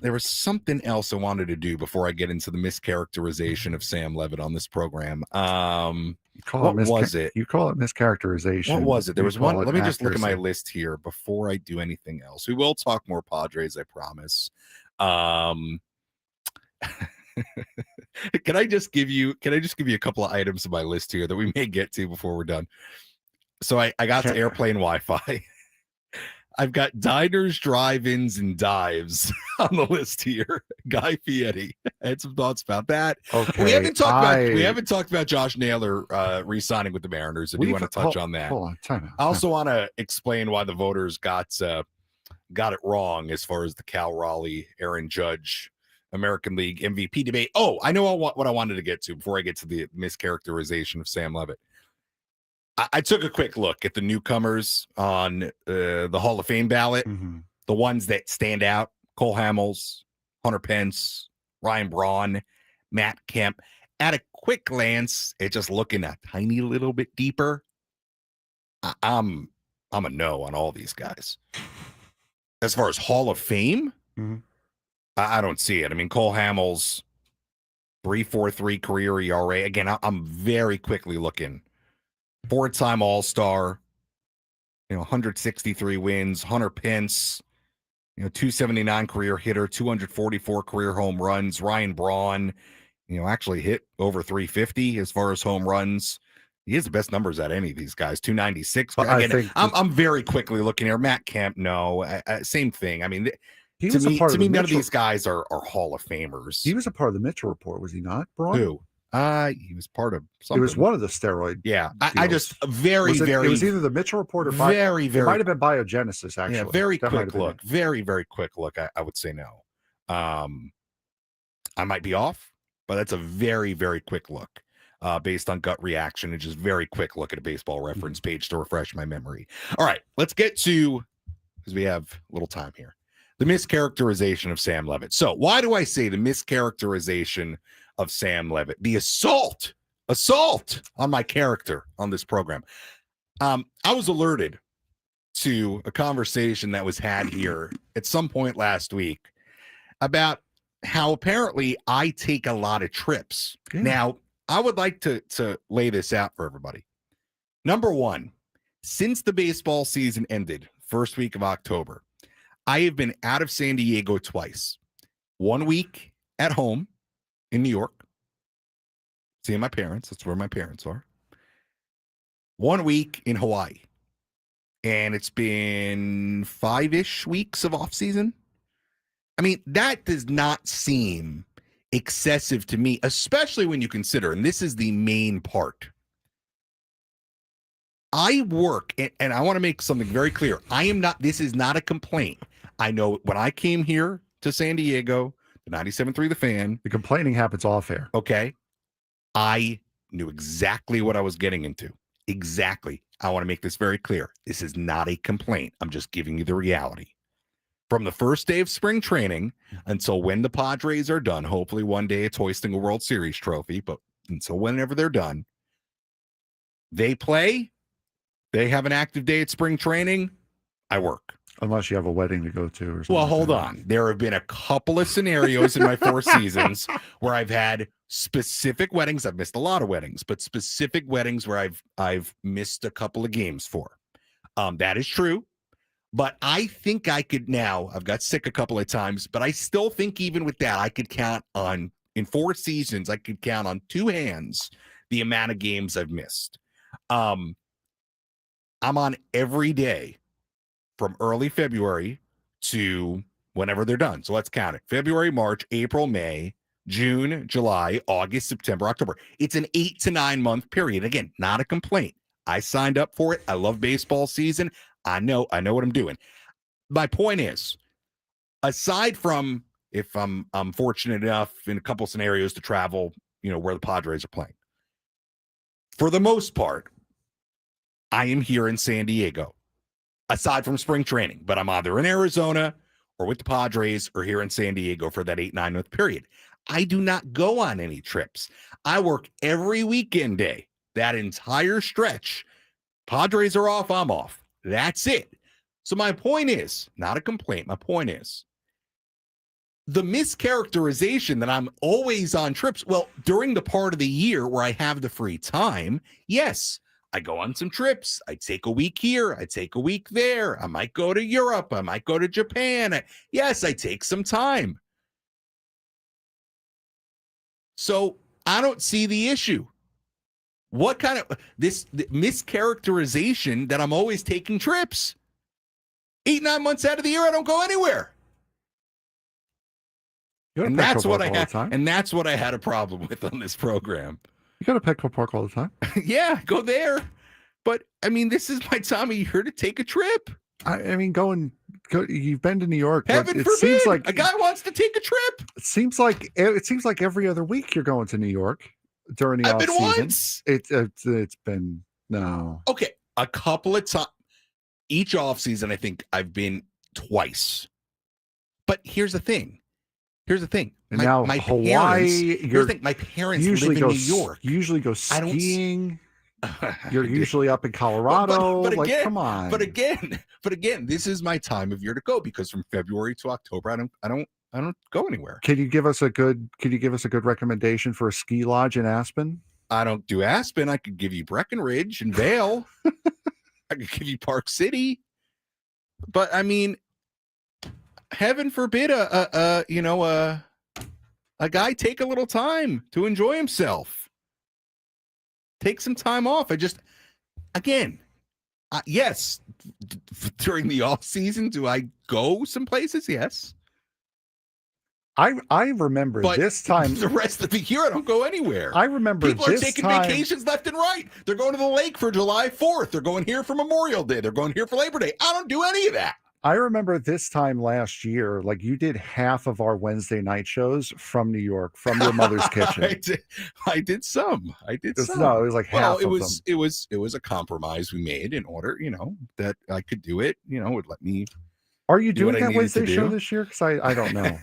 There was something else I wanted to do before I get into the mischaracterization of Sam Levitt on this program. What was it? You call it mischaracterization. What was it? There was one. Let me just look at my accuracy. list here before I do anything else. We will talk more Padres, I promise. Can I just give you a couple of items on my list here that we may get to before we're done? So I got to airplane Wi-Fi. I've got diners, drive-ins, and dives on the list here. Guy Fieri. I had some thoughts about that. Okay, We haven't talked about Josh Naylor re-signing with the Mariners. I do want to touch on that. Hold on, time out. I also want to explain why the voters got it wrong as far as the Cal Raleigh, Aaron Judge, American League MVP debate. Oh, I know what I wanted to get to before I get to the mischaracterization of Sam Levitt. I took a quick look at the newcomers on the Hall of Fame ballot, the ones that stand out: Cole Hamels, Hunter Pence, Ryan Braun, Matt Kemp. At a quick glance, at just looking a tiny little bit deeper, I'm a no on all these guys. As far as Hall of Fame, I don't see it. I mean, Cole Hamels, 3.43 career ERA. Again, I'm very quickly looking. 4-time All-Star, 163 wins. Hunter Pence, 279 career hitter, 244 career home runs. Ryan Braun, actually hit over 350 as far as home runs. He has the best numbers at any of these guys, 296. Again, I'm very quickly looking here. Matt Kemp, no. Same thing. I mean, to me, none of these guys are Hall of Famers. He was a part of the Mitchell Report, was he not, Braun? Who? He was part of something. It was one of the steroid. Yeah. I just it was either the Mitchell Report or very, it might have been Biogenesis, actually. Yeah, very quick look. Very, very quick look. I would say no. I might be off, but that's a very, very quick look based on gut reaction and just very quick look at a Baseball Reference page to refresh my memory. All right, let's get to, because we have a little time here, the mischaracterization of Sam Levitt. So why do I say the mischaracterization of Sam Levitt? The assault on my character on this program. I was alerted to a conversation that was had here at some point last week about how apparently I take a lot of trips. Yeah. Now, I would like to lay this out for everybody. Number one, since the baseball season ended, first week of October, I have been out of San Diego twice. 1 week at home in New York, seeing my parents. That's where my parents are. 1 week in Hawaii. And it's been 5-ish weeks of off season. I mean, that does not seem excessive to me, especially when you consider, and this is the main part. I work, and I want to make something very clear. This is not a complaint. I know when I came here to San Diego, the 97.3 The Fan. The complaining happens off air. Okay. I knew exactly what I was getting into. Exactly. I want to make this very clear. This is not a complaint. I'm just giving you the reality. From the first day of spring training until when the Padres are done, hopefully one day it's hoisting a World Series trophy, but until whenever they're done, they play, they have an active day at spring training, I work. Unless you have a wedding to go to or something. Well, hold on. There have been a couple of scenarios in my 4 seasons where I've had specific weddings. I've missed a lot of weddings, but specific weddings where I've missed a couple of games for. That is true. But I think I could now, I've got sick a couple of times, but I still think even with that, I could count on, in 4 seasons, I could count on 2 hands the amount of games I've missed. I'm on every day from early February to whenever they're done. So let's count it. February, March, April, May, June, July, August, September, October. It's an 8 to 9 month period. Again, not a complaint. I signed up for it. I love baseball season. I know what I'm doing. My point is, aside from if I'm fortunate enough in a couple scenarios to travel, where the Padres are playing, for the most part, I am here in San Diego, aside from spring training, but I'm either in Arizona or with the Padres or here in San Diego for that 8-9 month period. I do not go on any trips. I work every weekend day, that entire stretch. Padres are off, I'm off. That's it. So my point is, not a complaint. My point is, the mischaracterization that I'm always on trips. Well, during the part of the year where I have the free time, yes, I go on some trips. I take a week here. I take a week there. I might go to Europe. I might go to Japan. Yes, I take some time. So I don't see the issue. What kind of this mischaracterization that I'm always taking trips? 8-9 months out of the year, I don't go anywhere. And that's what I had. And that's what I had a problem with on this program. You go to Petco Park all the time. Yeah, go there. But I mean, this is my time of year to take a trip. I mean, go. You've been to New York. Heaven forbid, seems like a guy wants to take a trip. It seems like every other week you're going to New York during the off season. I've been once. It's been no. Okay, a couple of times each off season. I think I've been twice. But here's the thing. And now Hawaii. My parents live in New York. Usually go skiing. You're usually up in Colorado. But again, come on. But again, this is my time of year to go because from February to October, I don't go anywhere. Can you give us a good recommendation for a ski lodge in Aspen? I don't do Aspen. I could give you Breckenridge and Vail. I could give you Park City. But I mean, heaven forbid a guy take a little time to enjoy himself. Take some time off. Yes, during the off season, do I go some places? Yes. I remember this time. The rest of the year, I don't go anywhere. I remember people are taking vacations left and right. They're going to the lake for July 4th. They're going here for Memorial Day. They're going here for Labor Day. I don't do any of that. I remember this time last year, like you did half of our Wednesday night shows from New York, from your mother's kitchen. I did some. No, it was like half of them. It was a compromise we made in order, that I could do it. Would let me. Are you doing that Wednesday show this year? Because I don't know.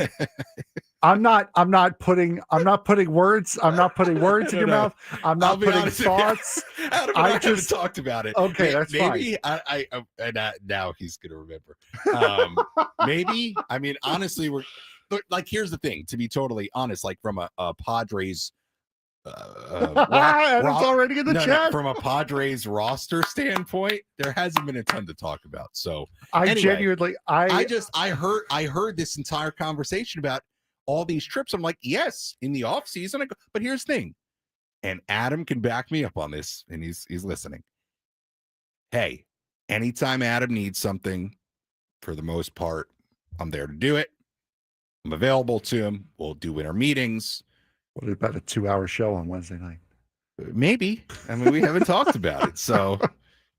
I'm not putting words in your mouth. I'm not putting thoughts. I just talked about it. Okay, that's maybe fine. Now he's gonna remember. Maybe. I mean, honestly, but like, here's the thing. To be totally honest, like from a Padres. Adam's already in the chat. From a Padres roster standpoint, there hasn't been a ton to talk about. So I heard this entire conversation about all these trips. I'm like, yes, in the off season. But here's the thing, and Adam can back me up on this, and he's listening. Hey, anytime Adam needs something, for the most part, I'm there to do it. I'm available to him. We'll do winter meetings. What about a 2-hour show on Wednesday night? Maybe. I mean, we haven't talked about it, so I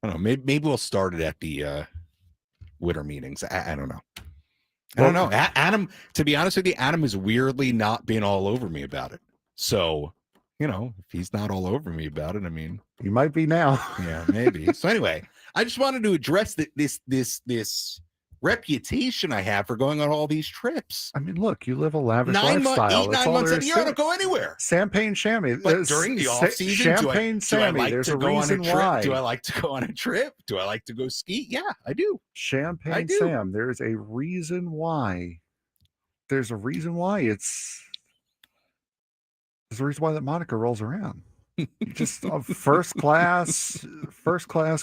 don't know. Maybe we'll start it at the winter meetings. I don't know. I don't know. Adam, to be honest with you, Adam has weirdly not been all over me about it. So, if he's not all over me about it, I mean, he might be now. Yeah, maybe. So anyway, I just wanted to address this reputation I have for going on all these trips. I mean, look, you live a lavish lifestyle. 9 months of the year, I don't go anywhere. Champagne Sammy. But during the off season, Champagne Sammy. There's a reason why. Do I like to go on a trip? Do I like to go ski? Yeah, I do. Champagne Sam. There's a reason why. There's a reason why that moniker rolls around. Just first class,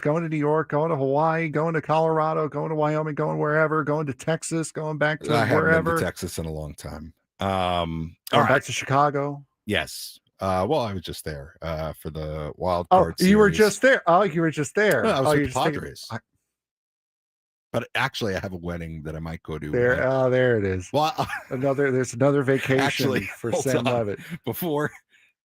going to New York, going to Hawaii, going to Colorado, going to Wyoming, going wherever, going to Texas, going back to I wherever. haven't been to Texas in a long time. Going back to Chicago. Yes. Well, I was just there for the wild card series. You were just there. Oh, you were just there. No, I was with the Padres. But actually, I have a wedding that I might go to. There, there it is. Well, there's another vacation for Sam Levitt.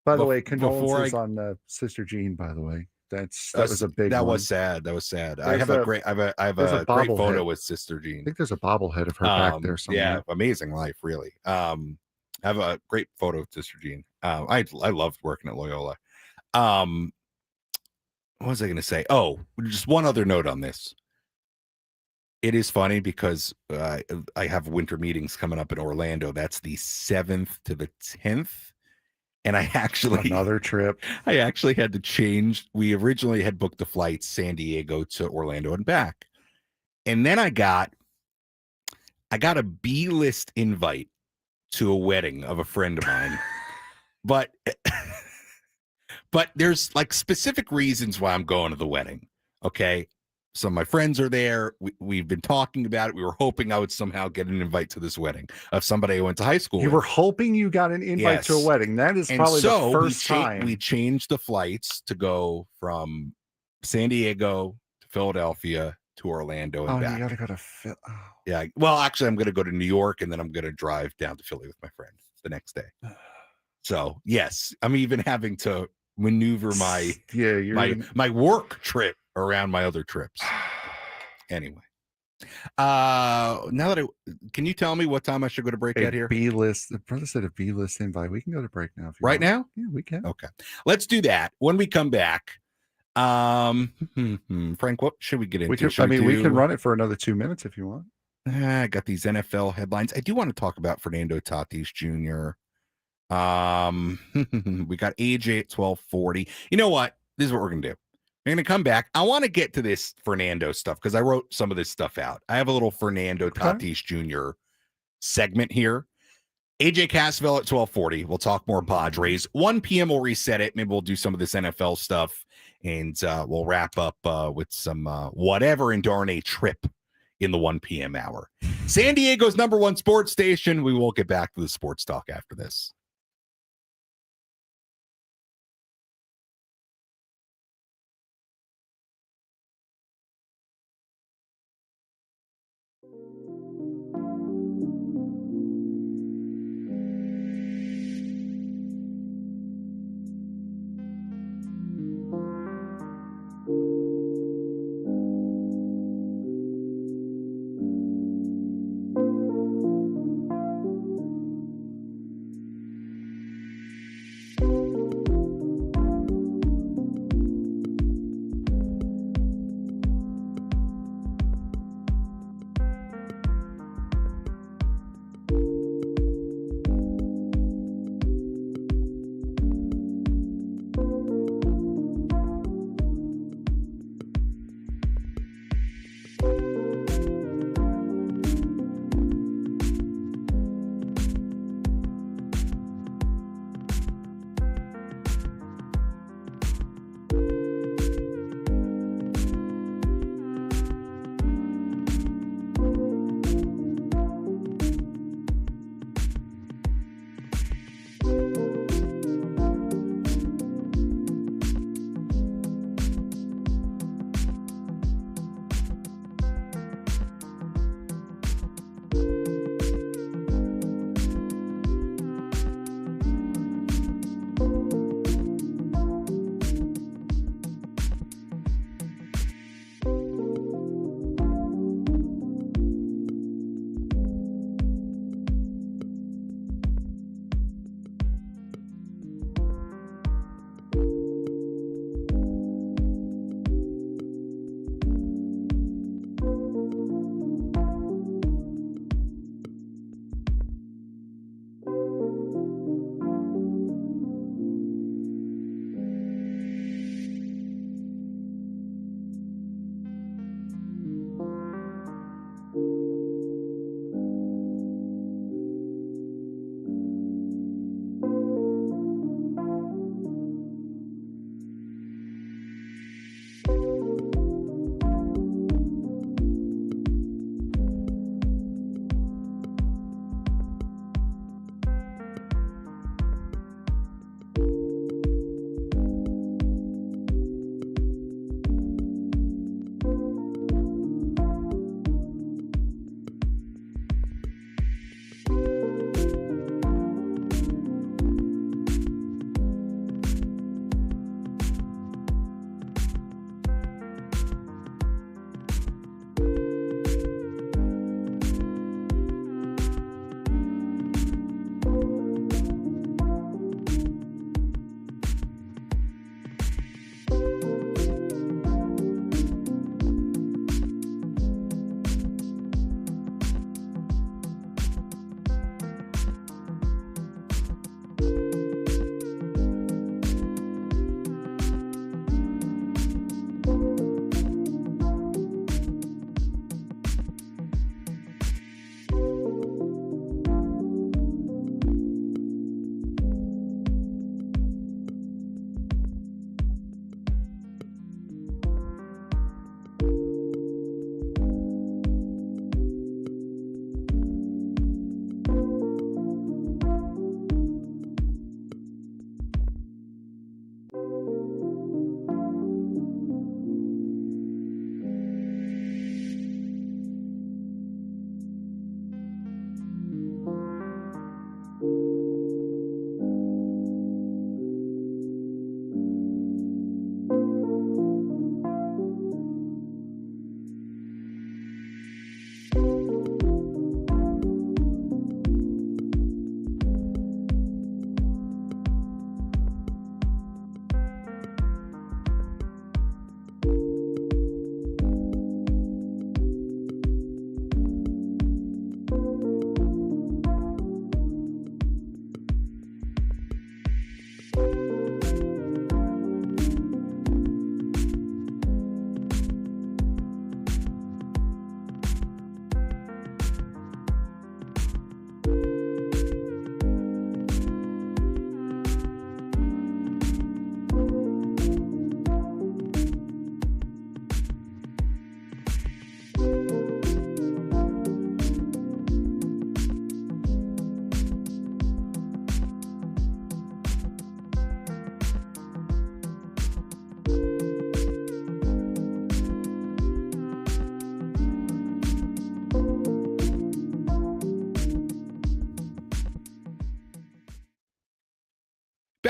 By the way, condolences on Sister Jean. By the way, that was a big. That one. was sad. That was sad. I have a great great photo with Sister Jean. I think there's a bobblehead of her back there somewhere. Yeah, amazing life, really. I have a great photo of Sister Jean. I loved working at Loyola. What was I going to say? Oh, just one other note on this. It is funny because I have winter meetings coming up in Orlando. That's the 7th to the 10th. And another trip. I actually had to change. We originally had booked the flight San Diego to Orlando and back. And then I got a B-list invite to a wedding of a friend of mine. but there's like specific reasons why I'm going to the wedding. Okay. Some of my friends are there. We've been talking about it. We were hoping I would somehow get an invite to this wedding of somebody I went to high school with. You were hoping you got an invite to a wedding. That is probably the first time. We changed the flights to go from San Diego to Philadelphia to Orlando and back. You got to go to Philly. Oh. Yeah. Well, actually, I'm going to go to New York, and then I'm going to drive down to Philly with my friend the next day. So, yes, I'm even having to maneuver my work trip around my other trips. Anyway, now that can you tell me what time I should go to break out here? B-list. The brother said a B-list invite. We can go to break now. If you right want. now? Yeah, we can. Okay, let's do that. When we come back, Frank, what should we get into? We can run it for another 2 minutes if you want. I got these NFL headlines. I do want to talk about Fernando Tatis Jr. We got AJ at 12:40. You know what? This is what we're gonna do. We're going to come back. I want to get to this Fernando stuff because I wrote some of this stuff out. I have a little Fernando Tatis Jr. segment here. AJ Cassavell at 12:40. We'll talk more Padres. 1 p.m. we'll reset it. Maybe we'll do some of this NFL stuff, and we'll wrap up with some whatever in Darnay Tripp in the 1 p.m. hour. San Diego's #1 sports station. We will get back to the sports talk after this.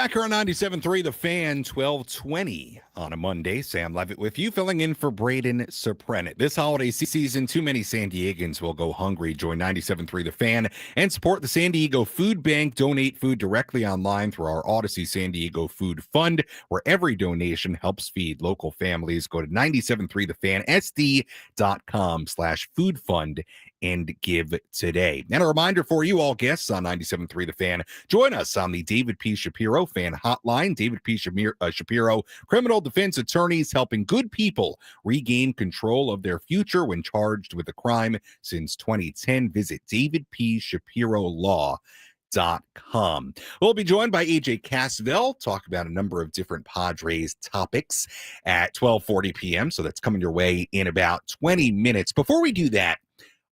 Back here on 97.3 The Fan, 12:20 on a Monday. Sam Levitt with you, filling in for Braden Surprenant. This holiday season, too many San Diegans will go hungry. Join 97.3 The Fan and support the San Diego Food Bank. Donate food directly online through our Odyssey San Diego Food Fund, where every donation helps feed local families. Go to 973thefansd.com/food fund and give today. And a reminder for you, all guests on 97.3 The Fan, join us on the David P. Shapiro Fan Hotline. David P. Shapiro, criminal defense attorneys helping good people regain control of their future when charged with a crime since 2010. Visit davidpshapirolaw.com. We'll be joined by AJ Cassavell, talk about a number of different Padres topics at 12:40 p.m. So that's coming your way in about 20 minutes. Before we do that,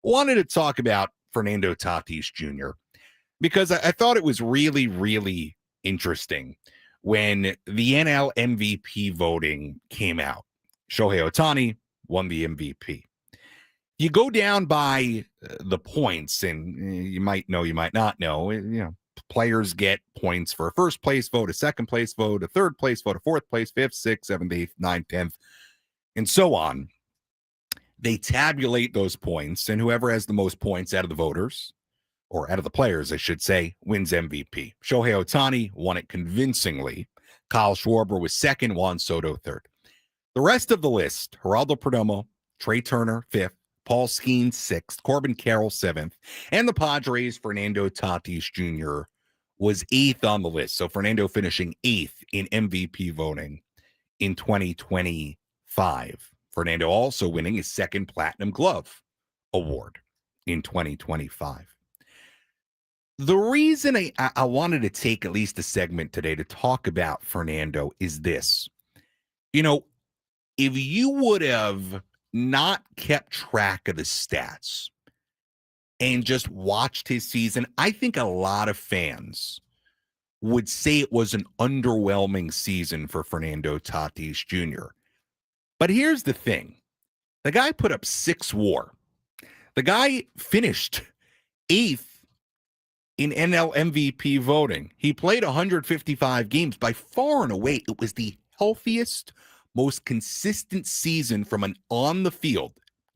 wanted to talk about Fernando Tatis Jr. because I thought it was really, really interesting when the NL MVP voting came out. Shohei Ohtani won the MVP. You go down by the points, and you might know, you might not know, players get points for a first place vote, a second place vote, a third place vote, a fourth place, fifth, sixth, seventh, eighth, ninth, 10th, and so on. They tabulate those points, and whoever has the most points out of the voters, or out of the players, I should say, wins MVP. Shohei Ohtani won it convincingly. Kyle Schwarber was second, Juan Soto third. The rest of the list, Geraldo Perdomo, Trey Turner fifth, Paul Skeens sixth, Corbin Carroll seventh, and the Padres' Fernando Tatis Jr. was eighth on the list. So Fernando finishing eighth in MVP voting in 2025. Fernando also winning his second Platinum Glove award in 2025. The reason I wanted to take at least a segment today to talk about Fernando is this. If you would have not kept track of the stats and just watched his season, I think a lot of fans would say it was an underwhelming season for Fernando Tatis Jr. But here's the thing. The guy put up 6 WAR. The guy finished 8th in NL MVP voting. He played 155 games. By far and away, it was the healthiest, most consistent season from an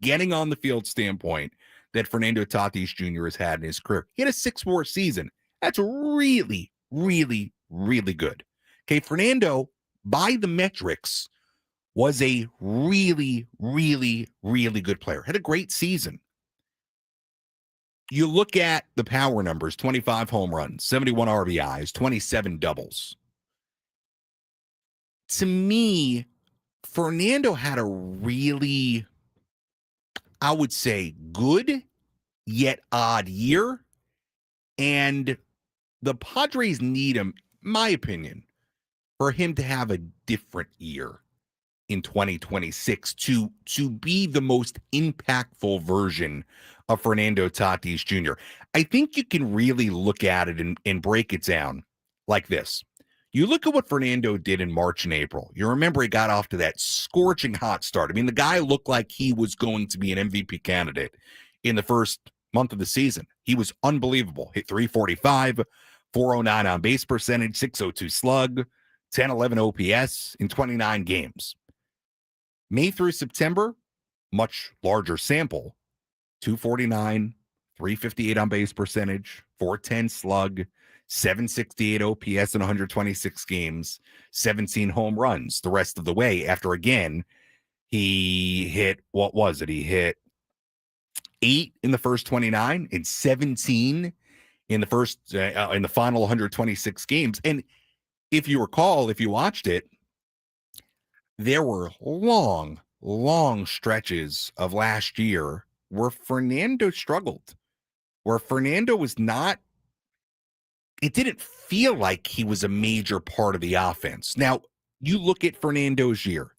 getting on the field standpoint that Fernando Tatis Jr. has had in his career. He had a 6 WAR season. That's really, really, really good. Okay, Fernando, by the metrics, was a really, really, really good player. Had a great season. You look at the power numbers, 25 home runs, 71 RBIs, 27 doubles. To me, Fernando had a really, I would say, good yet odd year. And the Padres need him, in my opinion, for him to have a different year in 2026 to be the most impactful version of Fernando Tatis Jr. I think you can really look at it and break it down like this. You look at what Fernando did in March and April. You remember he got off to that scorching hot start. I mean, the guy looked like he was going to be an MVP candidate in the first month of the season. He was unbelievable. Hit 345, 409 on base percentage, 602 slug, 1011 OPS in 29 games. May through September, much larger sample, 249, 358 on base percentage, 410 slug, 768 OPS in 126 games, 17 home runs the rest of the way. After, again, he hit, what was it? He hit 8 in the first 29 and 17 in the final 126 games. And if you recall, if you watched it, there were long, long stretches of last year where Fernando struggled, where Fernando was not, it didn't feel like he was a major part of the offense. Now, you look at Fernando's year,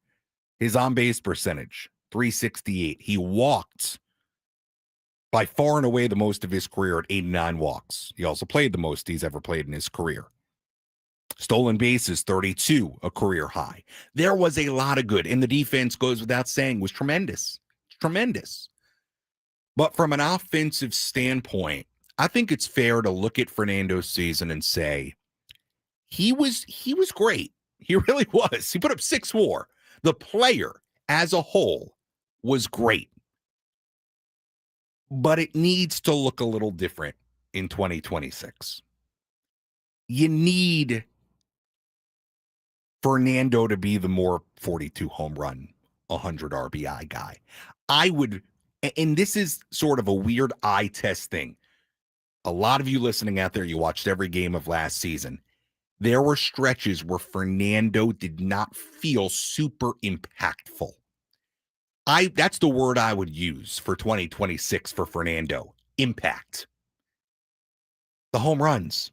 his on-base percentage, 368. He walked by far and away the most of his career at 89 walks. He also played the most he's ever played in his career. Stolen bases, 32, a career high. There was a lot of good, and the defense, goes without saying, was tremendous. Tremendous. But from an offensive standpoint, I think it's fair to look at Fernando's season and say he was great. He really was. He put up 6 WAR. The player as a whole was great. But it needs to look a little different in 2026. You need Fernando to be the more 42 home run, 100 RBI guy. I would, and this is sort of a weird eye test thing. A lot of you listening out there, you watched every game of last season. There were stretches where Fernando did not feel super impactful. That's the word I would use for 2026 for Fernando. Impact. The home runs.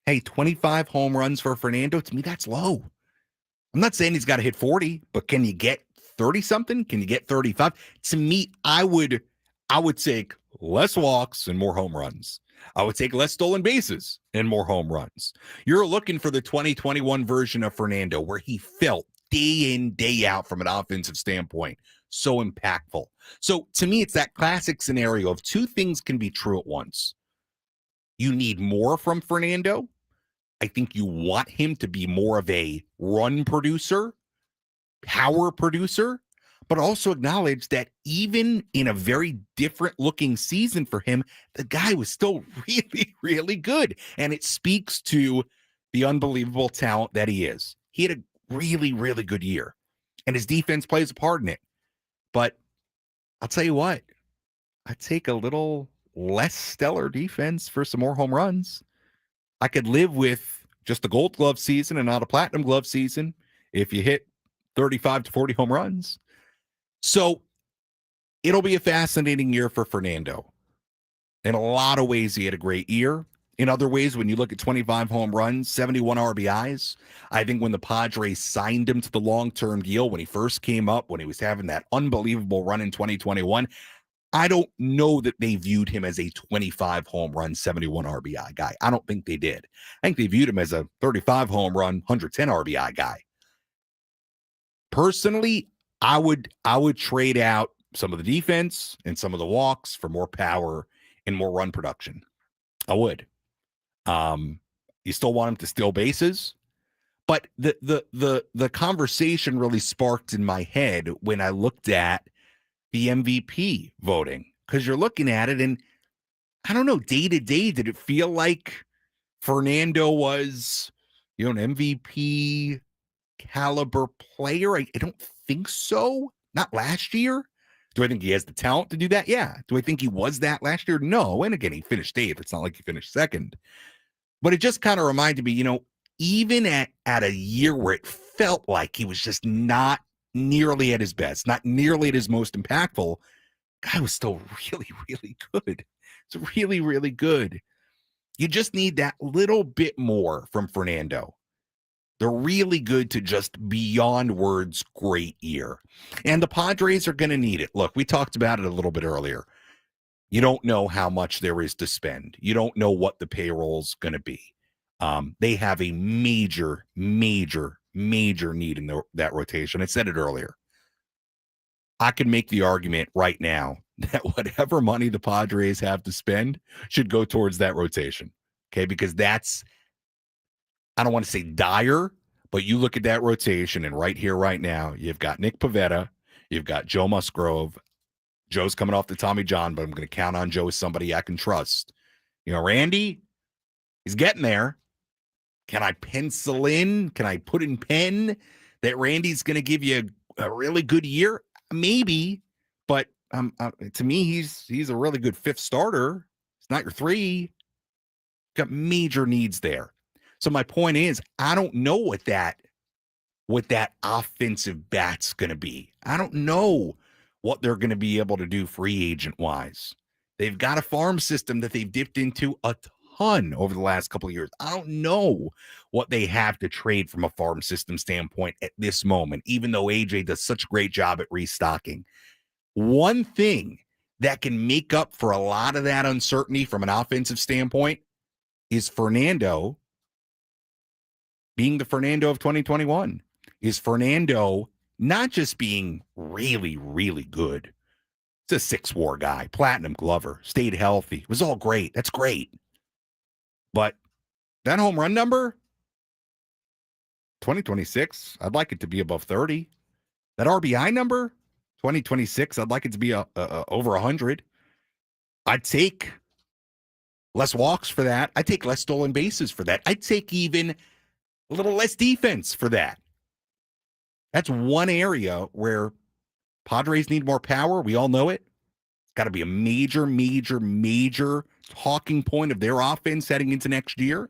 Hey, 25 home runs for Fernando, to me, that's low. I'm not saying he's got to hit 40, but can you get 30-something? Can you get 35? To me, I would take less walks and more home runs. I would take less stolen bases and more home runs. You're looking for the 2021 version of Fernando where he felt day in, day out from an offensive standpoint so impactful. So to me, it's that classic scenario of 2 things can be true at once. You need more from Fernando. I think you want him to be more of a run producer, power producer, but also acknowledge that even in a very different looking season for him, the guy was still really, really good. And it speaks to the unbelievable talent that he is. He had a really, really good year, and his defense plays a part in it. But I'll tell you what, I take a little less stellar defense for some more home runs. I could live with just a Gold Glove season and not a Platinum Glove season if you hit 35 to 40 home runs. So it'll be a fascinating year for Fernando. In a lot of ways, he had a great year. In other ways, when you look at 25 home runs, 71 RBIs, I think when the Padres signed him to the long-term deal, when he first came up, when he was having that unbelievable run in 2021, I don't know that they viewed him as a 25 home run, 71 RBI guy. I don't think they did. I think they viewed him as a 35 home run, 110 RBI guy. Personally, I would trade out some of the defense and some of the walks for more power and more run production. I would. You still want him to steal bases, but the conversation really sparked in my head when I looked at the MVP voting, because you're looking at it and I don't know, day to day, did it feel like Fernando was, an MVP caliber player? I don't think so. Not last year. Do I think he has the talent to do that? Yeah. Do I think he was that last year? No. And again, he finished 8th. It's not like he finished 2nd. But it just kind of reminded me, even at a year where it felt like he was just not nearly at his best, not nearly at his most impactful, guy was still really, really good. It's really, really good. You just need that little bit more from Fernando. They're really good to just beyond words great year. And the Padres are going to need it. Look, we talked about it a little bit earlier. You don't know how much there is to spend. You don't know what the payroll's going to be. They have a major, major, major need in that rotation. I said it earlier. I could make the argument right now that whatever money the Padres have to spend should go towards that rotation. Okay, because that's, I don't want to say dire, but you look at that rotation, and right here, right now, you've got Nick Pivetta, you've got Joe Musgrove. Joe's coming off the Tommy John, but I'm going to count on Joe as somebody I can trust. Randy, he's getting there. Can I pencil in? Can I put in pen that Randy's going to give you a really good year? Maybe, but to me, he's a really good 5th starter. It's not your 3. Got major needs there. So my point is, I don't know what that offensive bat's going to be. I don't know what they're going to be able to do free agent wise. They've got a farm system that they've dipped into a ton over the last couple of years. I don't know what they have to trade from a farm system standpoint at this moment, even though AJ does such a great job at restocking. One thing that can make up for a lot of that uncertainty from an offensive standpoint is Fernando being the Fernando of 2021. Is Fernando not just being really, really good. It's a 6 WAR guy, Platinum Glover, stayed healthy. It was all great. That's great. But that home run number, 2026, I'd like it to be above 30. That RBI number, 2026, I'd like it to be over 100. I'd take less walks for that. I'd take less stolen bases for that. I'd take even a little less defense for that. That's one area where Padres need more power. We all know it. It's got to be a major, major, major talking point of their offense heading into next year.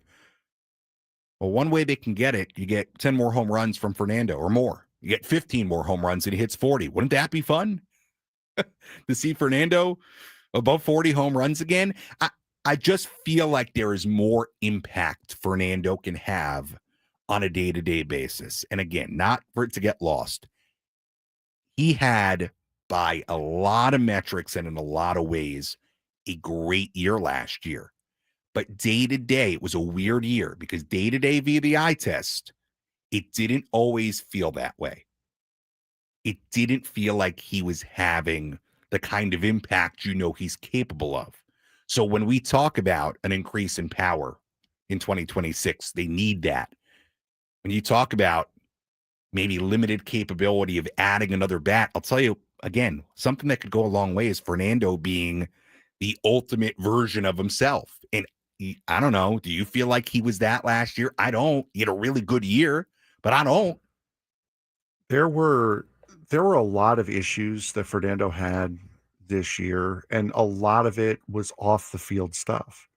Well, one way they can get it, you get 10 more home runs from Fernando or more. You get 15 more home runs and he hits 40. Wouldn't that be fun? To see Fernando above 40 home runs again? I just feel like there is more impact Fernando can have on a day-to-day basis. And again, not for it to get lost. He had, by a lot of metrics and in a lot of ways, a great year last year. But day-to-day, it was a weird year because day-to-day via the eye test, it didn't always feel that way. It didn't feel like he was having the kind of impact you know he's capable of. So when we talk about an increase in power in 2026, they need that. When you talk about maybe limited capability of adding another bat, I'll tell you, again, something that could go a long way is Fernando being the ultimate version of himself. And I don't know, do you feel like he was that last year? I don't. He had a really good year, but I don't. There were a lot of issues that Fernando had this year, and a lot of it was off the field stuff.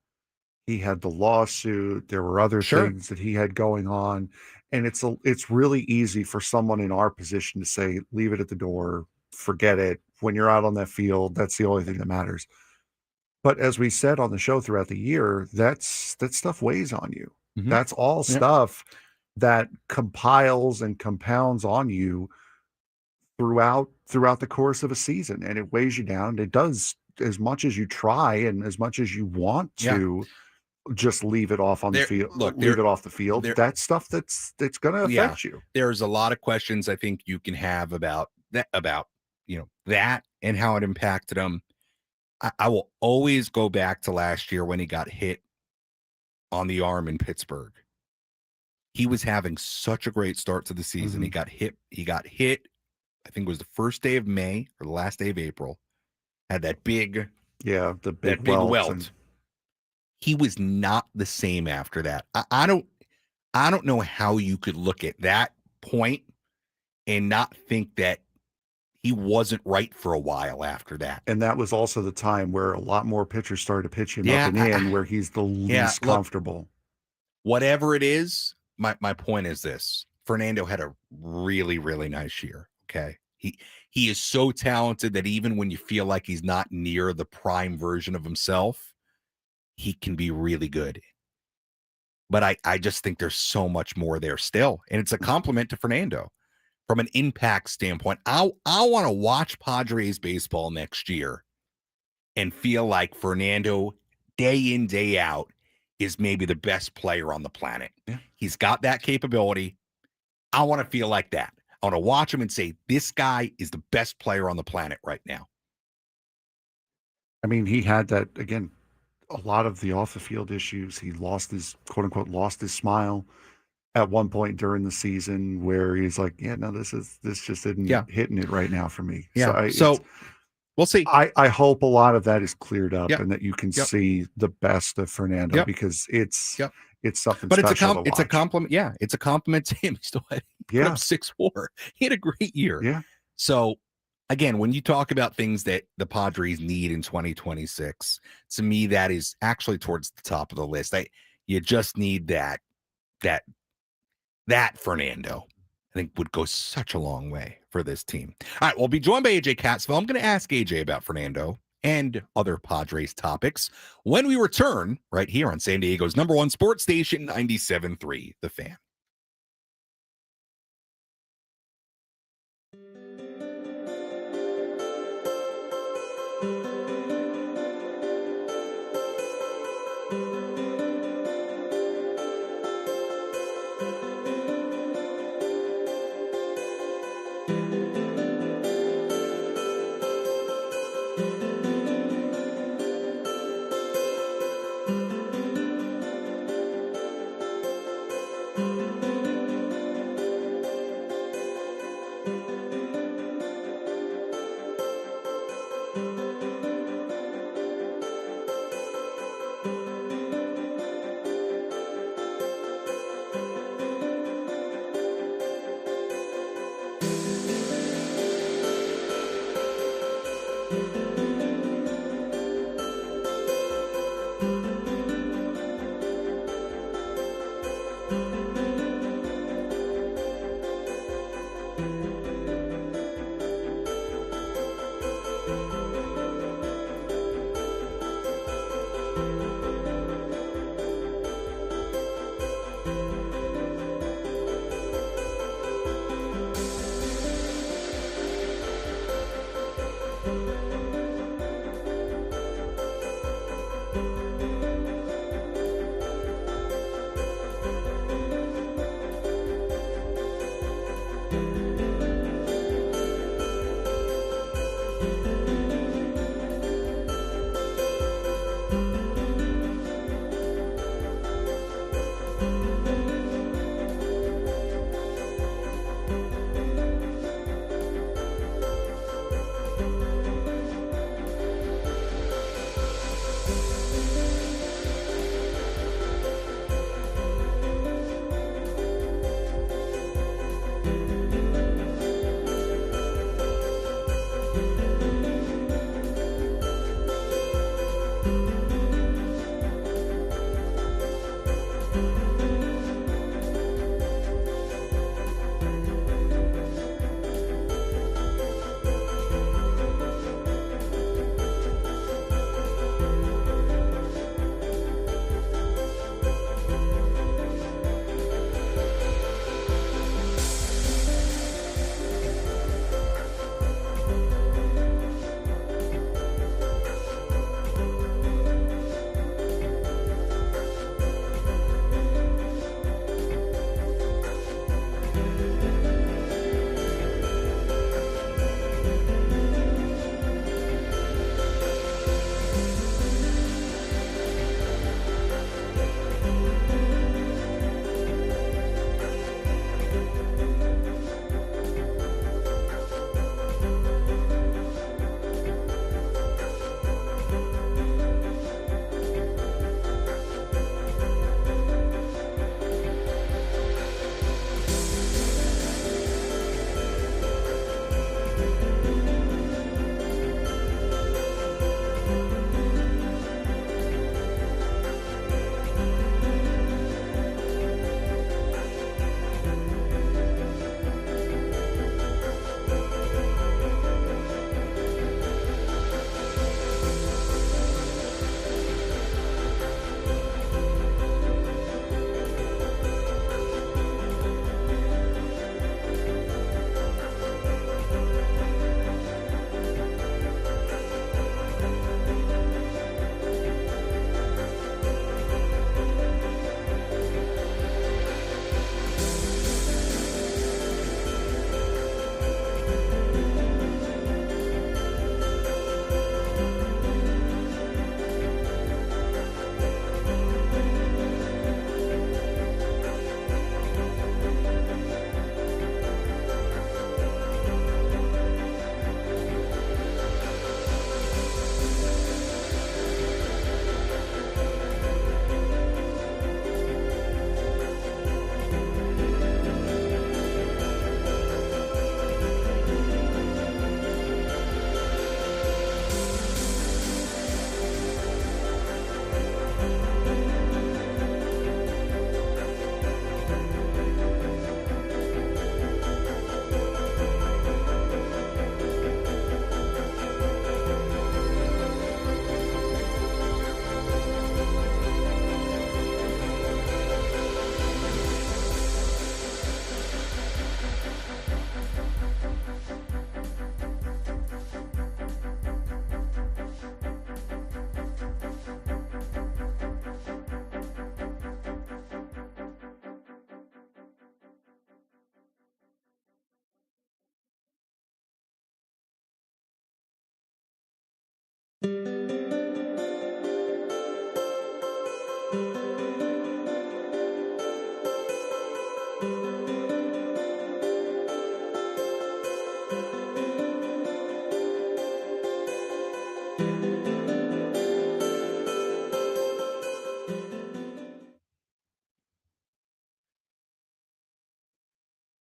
He had the lawsuit. There were other things that he had going on, and it's really easy for someone in our position to say, leave it at the door, forget it. When you're out on that field, that's the only thing that matters. But as we said on the show throughout the year, that stuff weighs on you. Mm-hmm. That's all stuff that compiles and compounds on you throughout the course of a season, and it weighs you down. It does, as much as you try and as much as you want to just leave it off on the field. Leave it off the field. That's stuff that's going to affect you. There's a lot of questions I think you can have about that and how it impacted him. I will always go back to last year when he got hit on the arm in Pittsburgh. He was having such a great start to the season. Mm-hmm. He got hit. I think it was the first day of May or the last day of April. Had that big, the big welt. He was not the same after that. I don't know how you could look at that point and not think that he wasn't right for a while after that. And that was also the time where a lot more pitchers started to pitch him up and in, where he's the least comfortable. Whatever it is, my point is this. Fernando had a really, really nice year. Okay. He is so talented that even when you feel like he's not near the prime version of himself, he can be really good. But I just think there's so much more there still. And it's a compliment to Fernando from an impact standpoint. I want to watch Padres baseball next year and feel like Fernando, day in, day out, is maybe the best player on the planet. Yeah. He's got that capability. I want to feel like that. I want to watch him and say, this guy is the best player on the planet right now. I mean, he had that, again, a lot of the off the field issues. He lost his, quote unquote, lost his smile at one point during the season, where he's like, this just isn't hitting it right now for me. Yeah. So we'll see. I hope a lot of that is cleared up and that you can see the best of Fernando, because it's something but special. It's a compliment. Yeah. It's a compliment to him. He still had 6'4". He had a great year. Yeah. So again, when you talk about things that the Padres need in 2026, to me, that is actually towards the top of the list. You just need that Fernando, I think, would go such a long way for this team. All right, we'll be joined by AJ Cassavell. I'm going to ask AJ about Fernando and other Padres topics when we return right here on San Diego's #1 sports station, 97.3 The Fan.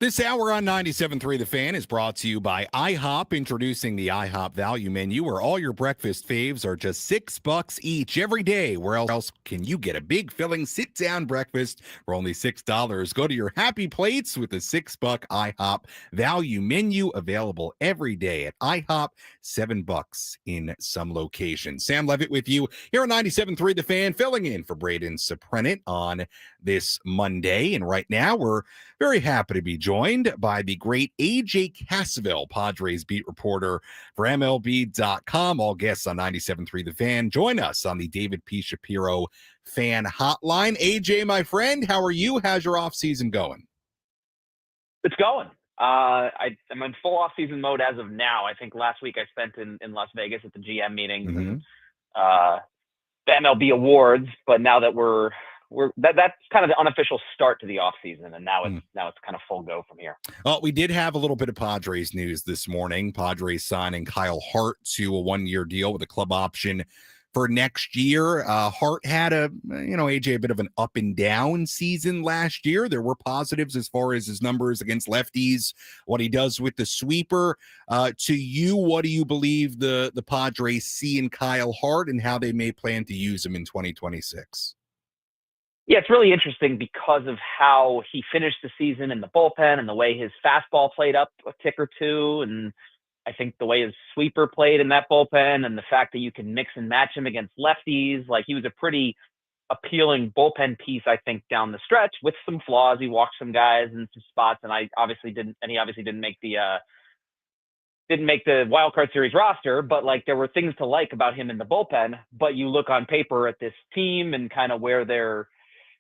This hour on 97.3 The Fan is brought to you by IHOP, introducing the IHOP value menu, where all your breakfast faves are just $6 each every day. Where else can you get a big, filling, sit-down breakfast for only $6? Go to your happy plates with the $6 IHOP value menu, available every day at IHOP, $7 in some locations. Sam Levitt with you here on 97.3 The Fan, filling in for Braden Surprenant on this Monday. And right now, we're very happy to be joined by the great AJ Cassavell, Padres beat reporter for MLB.com. All guests on 97.3 The Fan join us on the David P. Shapiro Fan Hotline. AJ, my friend, how are you? How's your offseason going? It's going. I'm in full off-season mode as of now. I think last week I spent in Las Vegas at the GM meetings and the MLB awards, but now that that's kind of the unofficial start to the off season, and now it's kind of full go from here. Well, we did have a little bit of Padres news this morning. Padres signing Kyle Hart to a 1-year deal with a club option for next year. Hart had AJ, a bit of an up and down season last year. There were positives as far as his numbers against lefties, what he does with the sweeper. To you, what do you believe the Padres see in Kyle Hart and how they may plan to use him in 2026? Yeah, it's really interesting because of how he finished the season in the bullpen and the way his fastball played up a tick or two. And I think the way his sweeper played in that bullpen and the fact that you can mix and match him against lefties, like he was a pretty appealing bullpen piece, I think, down the stretch with some flaws. He walked some guys in some spots, and he obviously didn't make the wild card series roster, but like there were things to like about him in the bullpen. But you look on paper at this team and kind of where their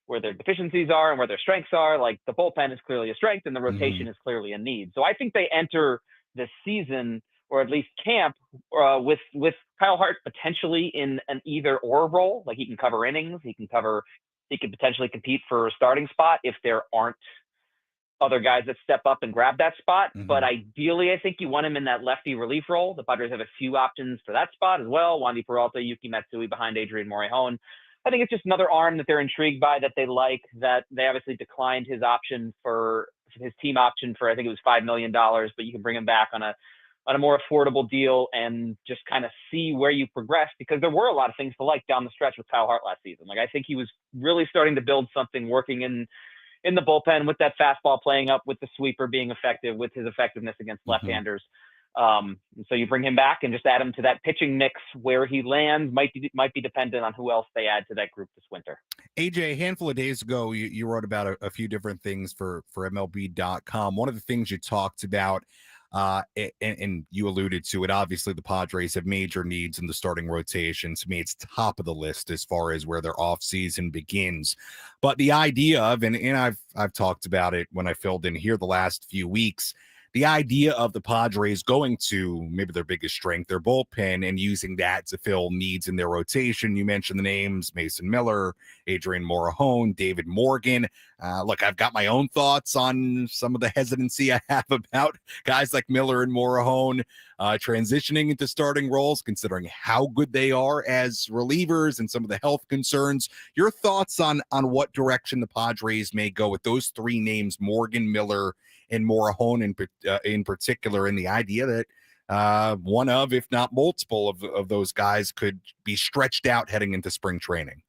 deficiencies are and where their strengths are, like the bullpen is clearly a strength and the rotation is clearly a need. So I think they enter this season, or at least camp, with Kyle Hart potentially in an either or role. Like he can cover innings, he can potentially compete for a starting spot if there aren't other guys that step up and grab that spot. But ideally, I think you want him in that lefty relief role. The Padres have a few options for that spot as well. Wandy Peralta, Yuki Matsui behind Adrian Morejon. I think it's just another arm that they're intrigued by, that they like, that they obviously declined his option for his team option for, I think it was $5 million, but you can bring him back on a more affordable deal and just kind of see where you progress, because there were a lot of things to like down the stretch with Kyle Hart last season. Like I think he was really starting to build something, working in the bullpen with that fastball playing up, with the sweeper being effective, with his effectiveness against left-handers. So you bring him back and just add him to that pitching mix. Where he lands might be dependent on who else they add to that group this winter. AJ, a handful of days ago, you wrote about a few different things for MLB.com. One of the things you talked about, and you alluded to it, obviously the Padres have major needs in the starting rotation. To me, it's top of the list as far as where their offseason begins. But the idea of, and I've talked about it when I filled in here the last few weeks, the idea of the Padres going to maybe their biggest strength, their bullpen, and using that to fill needs in their rotation. You mentioned the names, Mason Miller, Adrian Morejon, David Morgan. Look, I've got my own thoughts on some of the hesitancy I have about guys like Miller and Morejon transitioning into starting roles, considering how good they are as relievers and some of the health concerns. Your thoughts on what direction the Padres may go with those three names, Morgan, Miller, and Morejon in particular, and the idea that one of, if not multiple of those guys could be stretched out heading into spring training.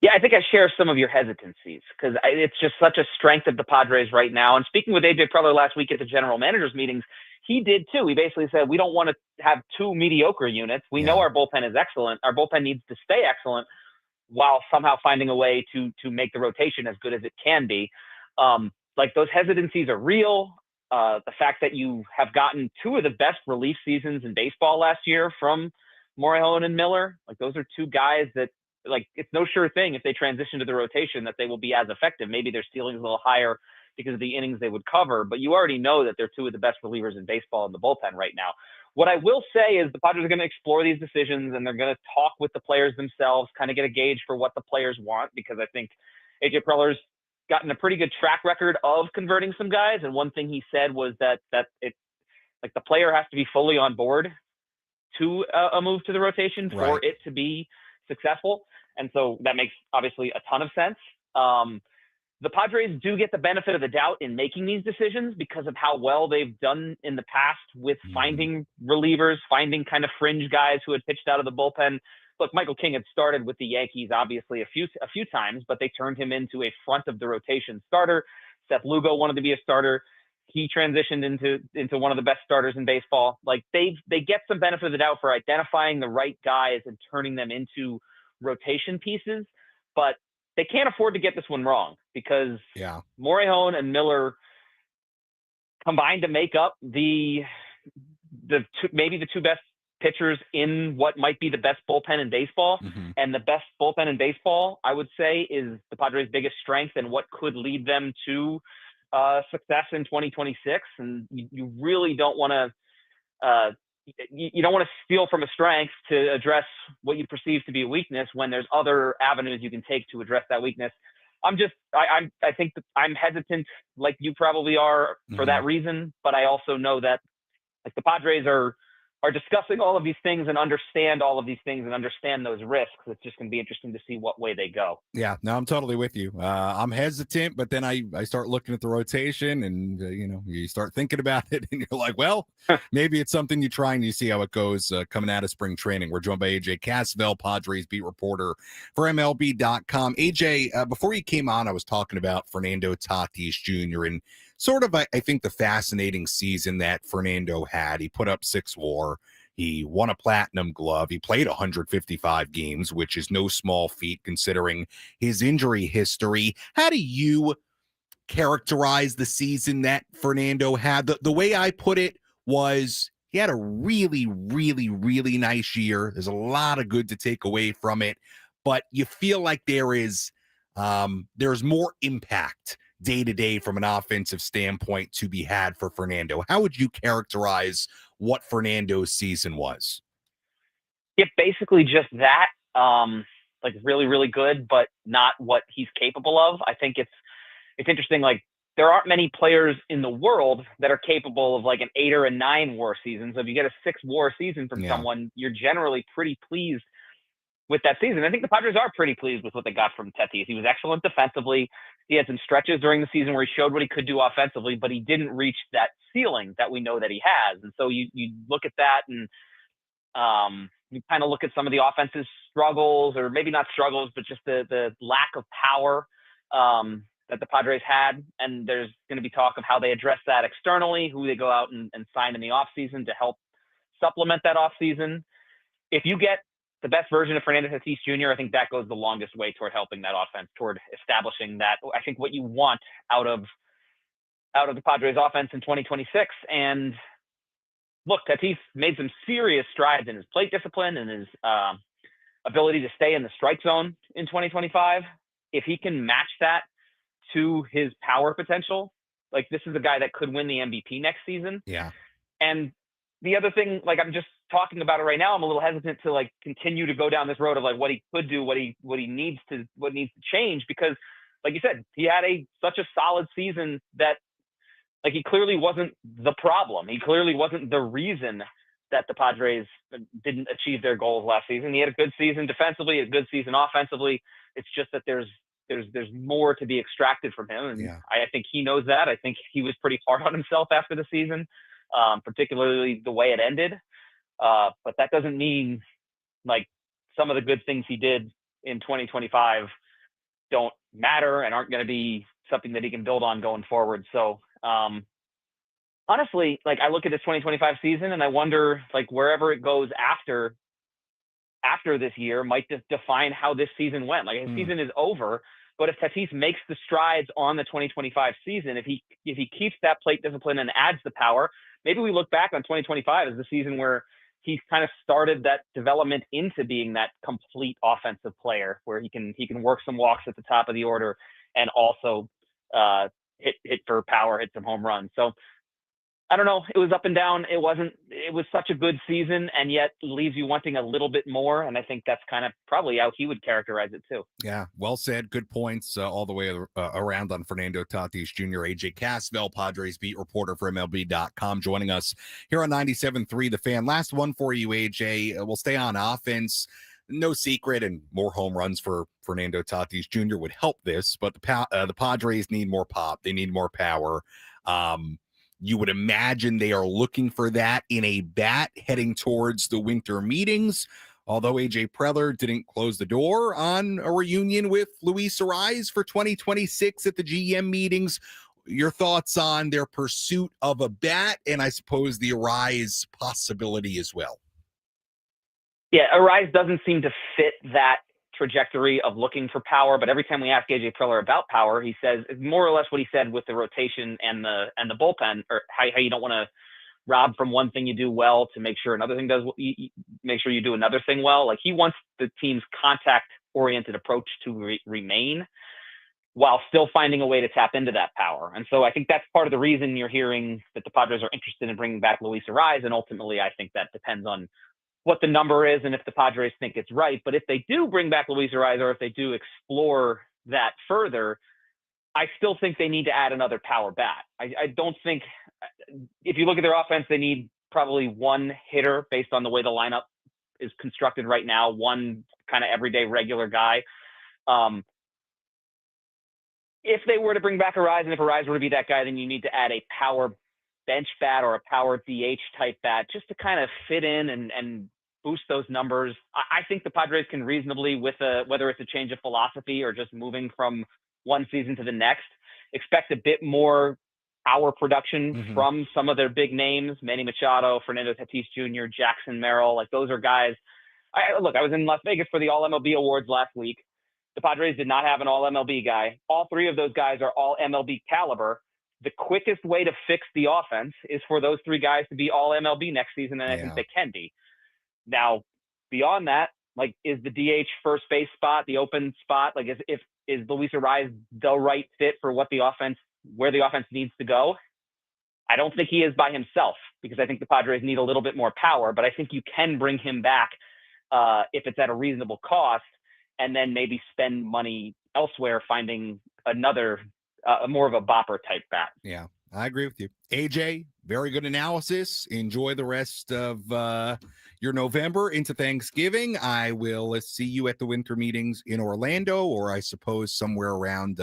Yeah, I think I share some of your hesitancies, because it's just such a strength of the Padres right now. And speaking with AJ Preller last week at the general managers meetings, he did too. He basically said, we don't want to have two mediocre units. We know our bullpen is excellent. Our bullpen needs to stay excellent while somehow finding a way to make the rotation as good as it can be. Like those hesitancies are real. The fact that you have gotten two of the best relief seasons in baseball last year from Morejon and Miller, like those are two guys that, like, it's no sure thing if they transition to the rotation that they will be as effective. Maybe their ceiling is a little higher because of the innings they would cover, but you already know that they're two of the best relievers in baseball in the bullpen right now. What I will say is the Padres are going to explore these decisions, and they're going to talk with the players themselves, kind of get a gauge for what the players want, because I think AJ Preller's gotten a pretty good track record of converting some guys. And one thing he said was that it, like, the player has to be fully on board to a move to the rotation for it to be successful. And so that makes obviously a ton of sense. the Padres do get the benefit of the doubt in making these decisions because of how well they've done in the past with finding relievers, finding kind of fringe guys who had pitched out of the bullpen. Look, Michael King had started with the Yankees, obviously, a few times, but they turned him into a front of the rotation starter. Seth Lugo wanted to be a starter. He transitioned into one of the best starters in baseball. Like they get some benefit of the doubt for identifying the right guys and turning them into rotation pieces, but they can't afford to get this one wrong because Morejon and Miller combined to make up maybe the two best pitchers in what might be the best bullpen in baseball. And the best bullpen in baseball, I would say, is the Padres' biggest strength and what could lead them to success in 2026. And you really don't want to you don't want to steal from a strength to address what you perceive to be a weakness when there's other avenues you can take to address that weakness. I think that I'm hesitant, like you probably are, for that reason. But I also know that like the Padres are discussing all of these things and understand all of these things and understand those risks. It's just going to be interesting to see what way they go. Yeah, no, I'm totally with you. I'm hesitant, but then I start looking at the rotation and, you start thinking about it and you're like, well, maybe it's something you try and you see how it goes coming out of spring training. We're joined by AJ Cassavell, Padres beat reporter for MLB.com. AJ, before you came on, I was talking about Fernando Tatis Jr. and sort of, I think, the fascinating season that Fernando had. He put up 6 WAR. He won a platinum glove. He played 155 games, which is no small feat considering his injury history. How do you characterize the season that Fernando had? The way I put it was he had a really, really, really nice year. There's a lot of good to take away from it, but you feel like there's more impact day to day from an offensive standpoint to be had for Fernando. How would you characterize what Fernando's season was? Yeah, basically just that, like really, really good, but not what he's capable of. I think it's interesting. Like there aren't many players in the world that are capable of like an 8 or a 9 WAR season. So if you get a 6 WAR season from someone, you're generally pretty pleased with that season. I think the Padres are pretty pleased with what they got from Tatis. He was excellent defensively. He had some stretches during the season where he showed what he could do offensively, but he didn't reach that ceiling that we know that he has. And so you look at that and you kind of look at some of the offensive struggles, or maybe not struggles, but just the lack of power that the Padres had. And there's going to be talk of how they address that externally, who they go out and sign in the offseason to help supplement that offseason. If you get the best version of Fernando Tatis Jr., I think that goes the longest way toward helping that offense, toward establishing that. I think what you want out of the Padres offense in 2026. And look, Tatis made some serious strides in his plate discipline and his ability to stay in the strike zone in 2025. If he can match that to his power potential, like this is a guy that could win the MVP next season. Yeah. And the other thing, like I'm just talking about it right now, I'm a little hesitant to like continue to go down this road of like what he could do, what needs to change, because like you said, he had such a solid season that like he clearly wasn't the problem. He clearly wasn't the reason that the Padres didn't achieve their goals last season. He had a good season defensively, a good season offensively. It's just that there's more to be extracted from him. And I think he knows that. I think he was pretty hard on himself after the season, particularly the way it ended. But that doesn't mean like some of the good things he did in 2025 don't matter and aren't going to be something that he can build on going forward. So honestly, like I look at this 2025 season and I wonder like wherever it goes after this year might just define how this season went. Like his season is over, but if Tatis makes the strides on the 2025 season, if he keeps that plate discipline and adds the power, maybe we look back on 2025 as the season where he kind of started that development into being that complete offensive player where he can work some walks at the top of the order and also hit for power, hit some home runs. So I don't know. It was up and down. It was such a good season and yet leaves you wanting a little bit more. And I think that's kind of probably how he would characterize it too. Yeah. Well said. Good points all the way around on Fernando Tatis Jr. AJ Cassavell, Padres beat reporter for MLB.com, joining us here on 97.3 The Fan. Last one for you, AJ. We'll stay on offense. no secret, and more home runs for Fernando Tatis Jr. would help this, but the Padres need more pop. They need more power. You would imagine they are looking for that in a bat heading towards the winter meetings, although AJ Preller didn't close the door on a reunion with Luis Arraez for 2026 at the GM meetings. Your thoughts on their pursuit of a bat, and I suppose the Arraez possibility as well? Yeah, Arraez doesn't seem to fit that trajectory of looking for power, but every time we ask AJ Preller about power, he says more or less what he said with the rotation and the bullpen, or how you don't want to rob from one thing you do well to make sure another thing make sure you do another thing well. Like, he wants the team's contact-oriented approach to remain while still finding a way to tap into that power. And so I think that's part of the reason you're hearing that the Padres are interested in bringing back Luis Arraez, and ultimately I think that depends on what the number is and if the Padres think it's right. But if they do bring back Luis Arraez, or if they do explore that further, I still think they need to add another power bat. I don't think, if you look at their offense, they need probably one hitter based on the way the lineup is constructed right now, one kind of everyday regular guy. If they were to bring back Arraez, and if Arraez were to be that guy, then you need to add a power bench bat or a power DH type bat just to kind of fit in and boost those numbers. I think the Padres can reasonably, with whether it's a change of philosophy or just moving from one season to the next, expect a bit more power production from some of their big names: Manny Machado, Fernando Tatis Jr., Jackson Merrill. Like, those are guys. I was in Las Vegas for the All MLB Awards last week. The Padres did not have an All MLB guy. All three of those guys are All MLB caliber. The quickest way to fix the offense is for those three guys to be All MLB next season, and I think they can be. Now, beyond that, like, is the DH first base spot the open spot? Like, is Luis Arraez the right fit for where the offense needs to go? I don't think he is by himself, because I think the Padres need a little bit more power, but I think you can bring him back if it's at a reasonable cost, and then maybe spend money elsewhere finding another more of a bopper type bat. Yeah, I agree with you. AJ, very good analysis. Enjoy the rest of your November into Thanksgiving. I will see you at the winter meetings in Orlando, or I suppose somewhere around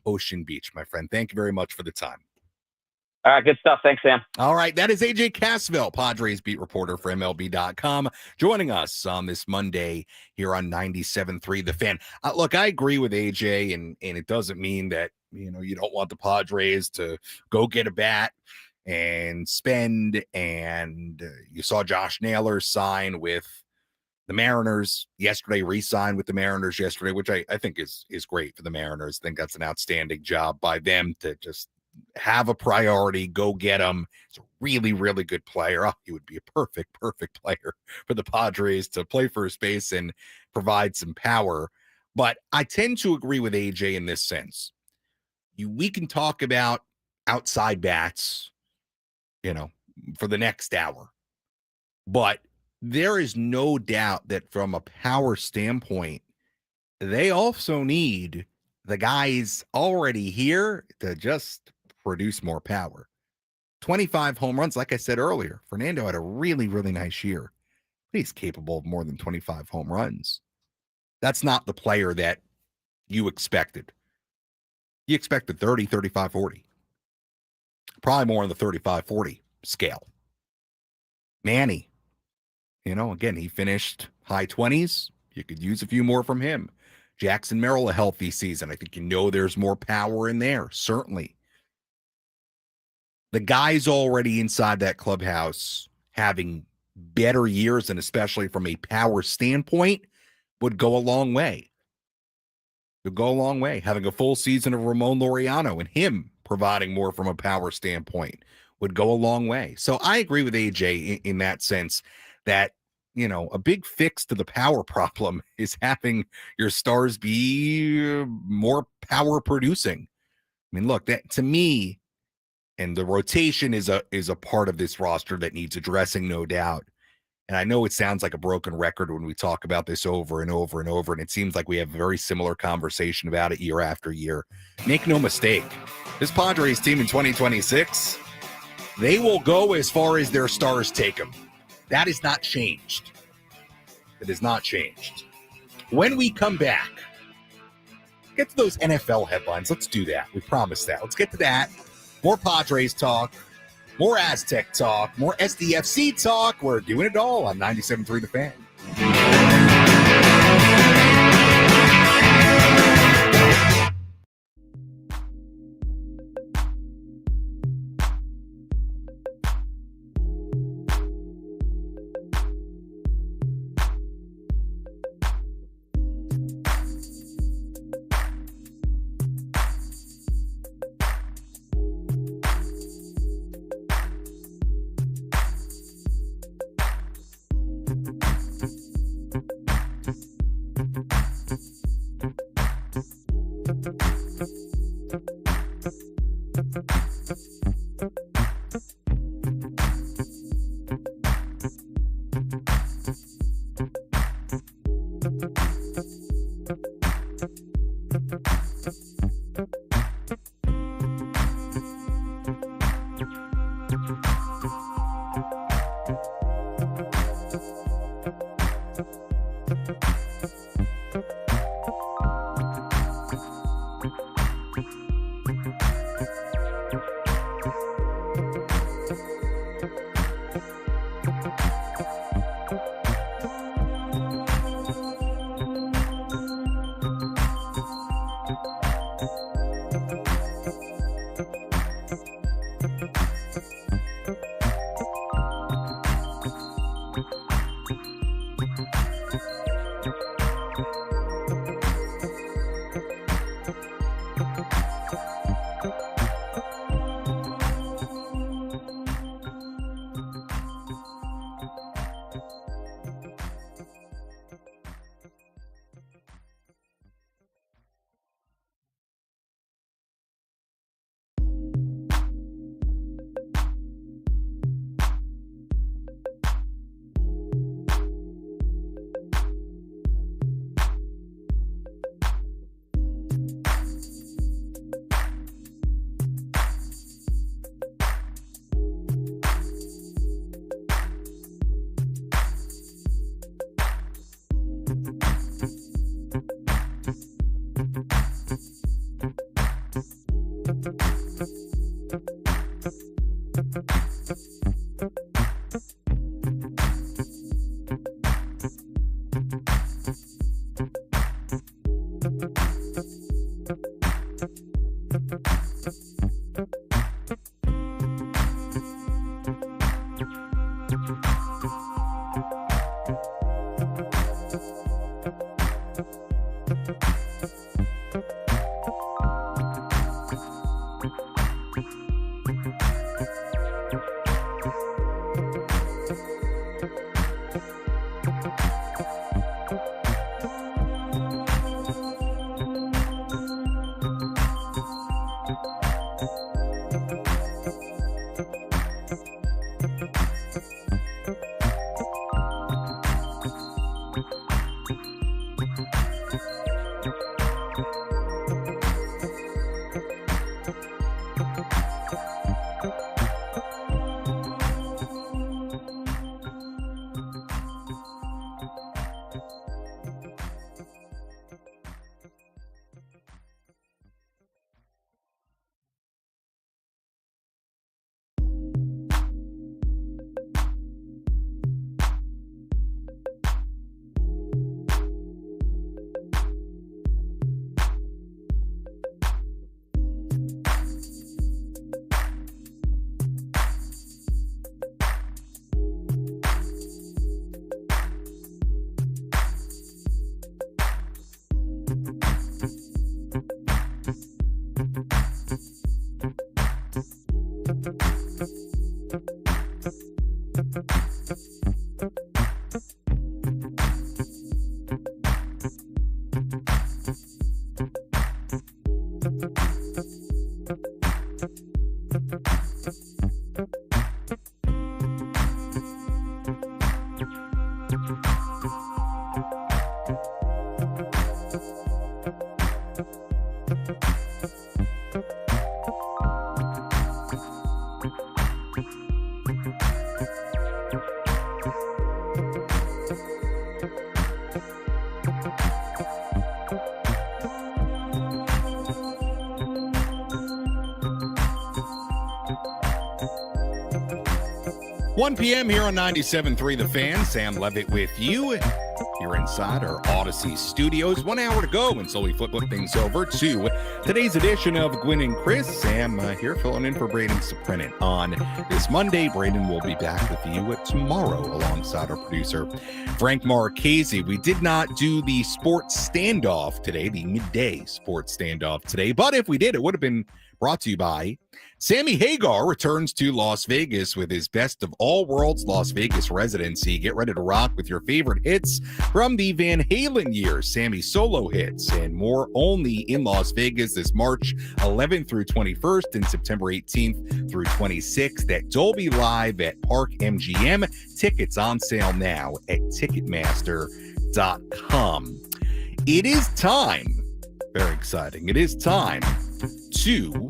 Ocean Beach, my friend. Thank you very much for the time. All right, good stuff. Thanks, Sam. All right, that is AJ Cassavell, Padres beat reporter for MLB.com, joining us on this Monday here on 97.3 The Fan. Look, I agree with AJ, and it doesn't mean that, you don't want the Padres to go get a bat and spend. And you saw Josh Naylor sign with the Mariners yesterday, re-signed with the Mariners yesterday, which I think is great for the Mariners. I think that's an outstanding job by them to just have a priority, go get him. He's a really, really good player. Oh, he would be a perfect player for the Padres to play first base and provide some power. But I tend to agree with AJ in this sense. We can talk about outside bats, for the next hour, but there is no doubt that from a power standpoint, they also need the guys already here to just produce more power. 25 home runs, like I said earlier. Fernando had a really, really nice year. But he's capable of more than 25 home runs. That's not the player that you expected. You expected 30, 35, 40. Probably more on the 35, 40 scale. Manny, again, he finished high 20s. You could use a few more from him. Jackson Merrill, a healthy season. I think there's more power in there, certainly. The guys already inside that clubhouse having better years, and especially from a power standpoint, would go a long way. Would go a long way. Having a full season of Ramon Laureano and him providing more from a power standpoint would go a long way. So I agree with AJ in that sense that, a big fix to the power problem is having your stars be more power producing. I mean, look, that to me, and the rotation is a part of this roster that needs addressing, no doubt. And I know it sounds like a broken record when we talk about this over and over and over, and it seems like we have a very similar conversation about it year after year. Make no mistake, this Padres team in 2026, they will go as far as their stars take them. That has not changed. that has not changed. When we come back, get to those NFL headlines. Let's do that. We promised that. Let's get to that. More Padres talk, more Aztec talk, more SDFC talk. We're doing it all on 97.3 The Fan. 1 p.m. here on 97.3 The Fan. Sam Levitt with you. You're inside our Odyssey studios. 1 hour to go until we flip things over to today's edition of Gwynn and Chris. Sam here filling in for Braden Surprenant on this Monday. Braden will be back with you tomorrow alongside our producer, Frank Marchese. We did not do the sports standoff today, the midday sports standoff today, but if we did, it would have been brought to you by Sammy Hagar. Returns to Las Vegas with his Best of All Worlds Las Vegas residency. Get ready to rock with your favorite hits from the Van Halen years, Sammy solo hits, and more only in Las Vegas this March 11th through 21st and September 18th through 26th at Dolby Live at Park MGM. Tickets on sale now at Ticketmaster.com. It is time, very exciting, it is time to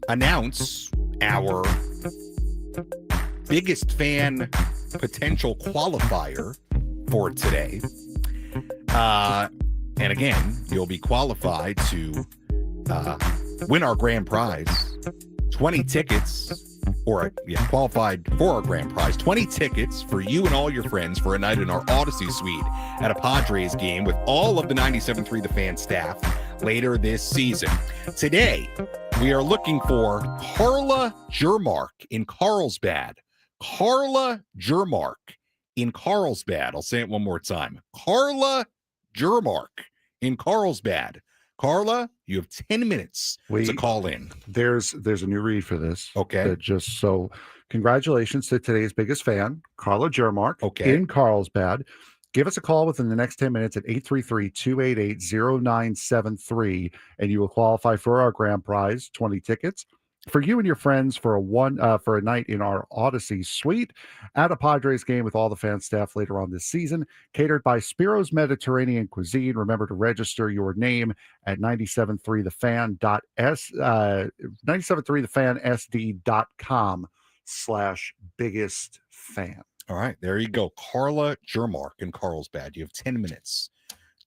announce our biggest fan potential qualifier for today. And again, you'll be qualified to win our grand prize, 20 tickets, or qualified for our grand prize, 20 tickets for you and all your friends for a night in our Odyssey suite at a Padres game with all of the 97.3 The Fan staff later this season. Today, we are looking for Carla Jermark in Carlsbad. Carla Jermark in Carlsbad. I'll say it one more time. Carla Jermark in Carlsbad. Carla, you have 10 minutes to call in. There's a new read for this. Okay. Just so congratulations to today's biggest fan, Carla Jermark in Carlsbad. Give us a call within the next 10 minutes at 833-288-0973, and you will qualify for our grand prize, 20 tickets for you and your friends for a night in our Odyssey suite at a Padres game with all the fan staff later on this season, catered by Spiro's Mediterranean Cuisine. Remember to register your name at 973thefansd.com/biggest fan. All right, there you go. Carla Jermark in Carlsbad. You have 10 minutes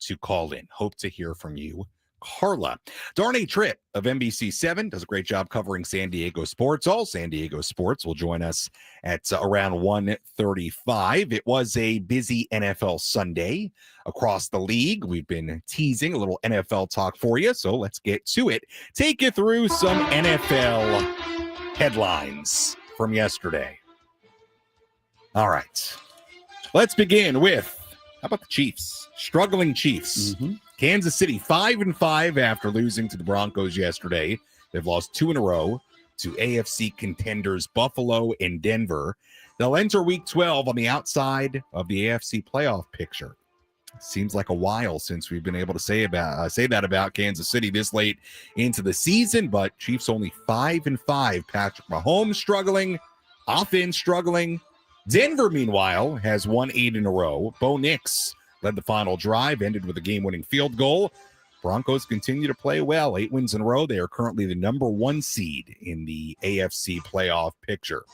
to call in. Hope to hear from you, Carla. Darnay Tripp of NBC 7 does a great job covering San Diego sports. All San Diego sports will join us at around 1:35. It was a busy NFL Sunday across the league. We've been teasing a little NFL talk for you, so let's get to it. Take you through some NFL headlines from yesterday. All right, let's begin with, how about the Chiefs? Struggling Chiefs. Kansas City 5-5 after losing to the Broncos yesterday. They've lost 2 in a row to AFC contenders Buffalo and Denver. They'll enter Week 12 on the outside of the AFC playoff picture. Seems like a while since we've been able to say that about Kansas City this late into the season, but Chiefs only 5-5. Patrick Mahomes struggling, offense struggling. Denver, meanwhile, has won 8 in a row. Bo Nix led the final drive, ended with a game-winning field goal. Broncos continue to play well. 8 wins in a row. They are currently the number 1 seed in the AFC playoff picture.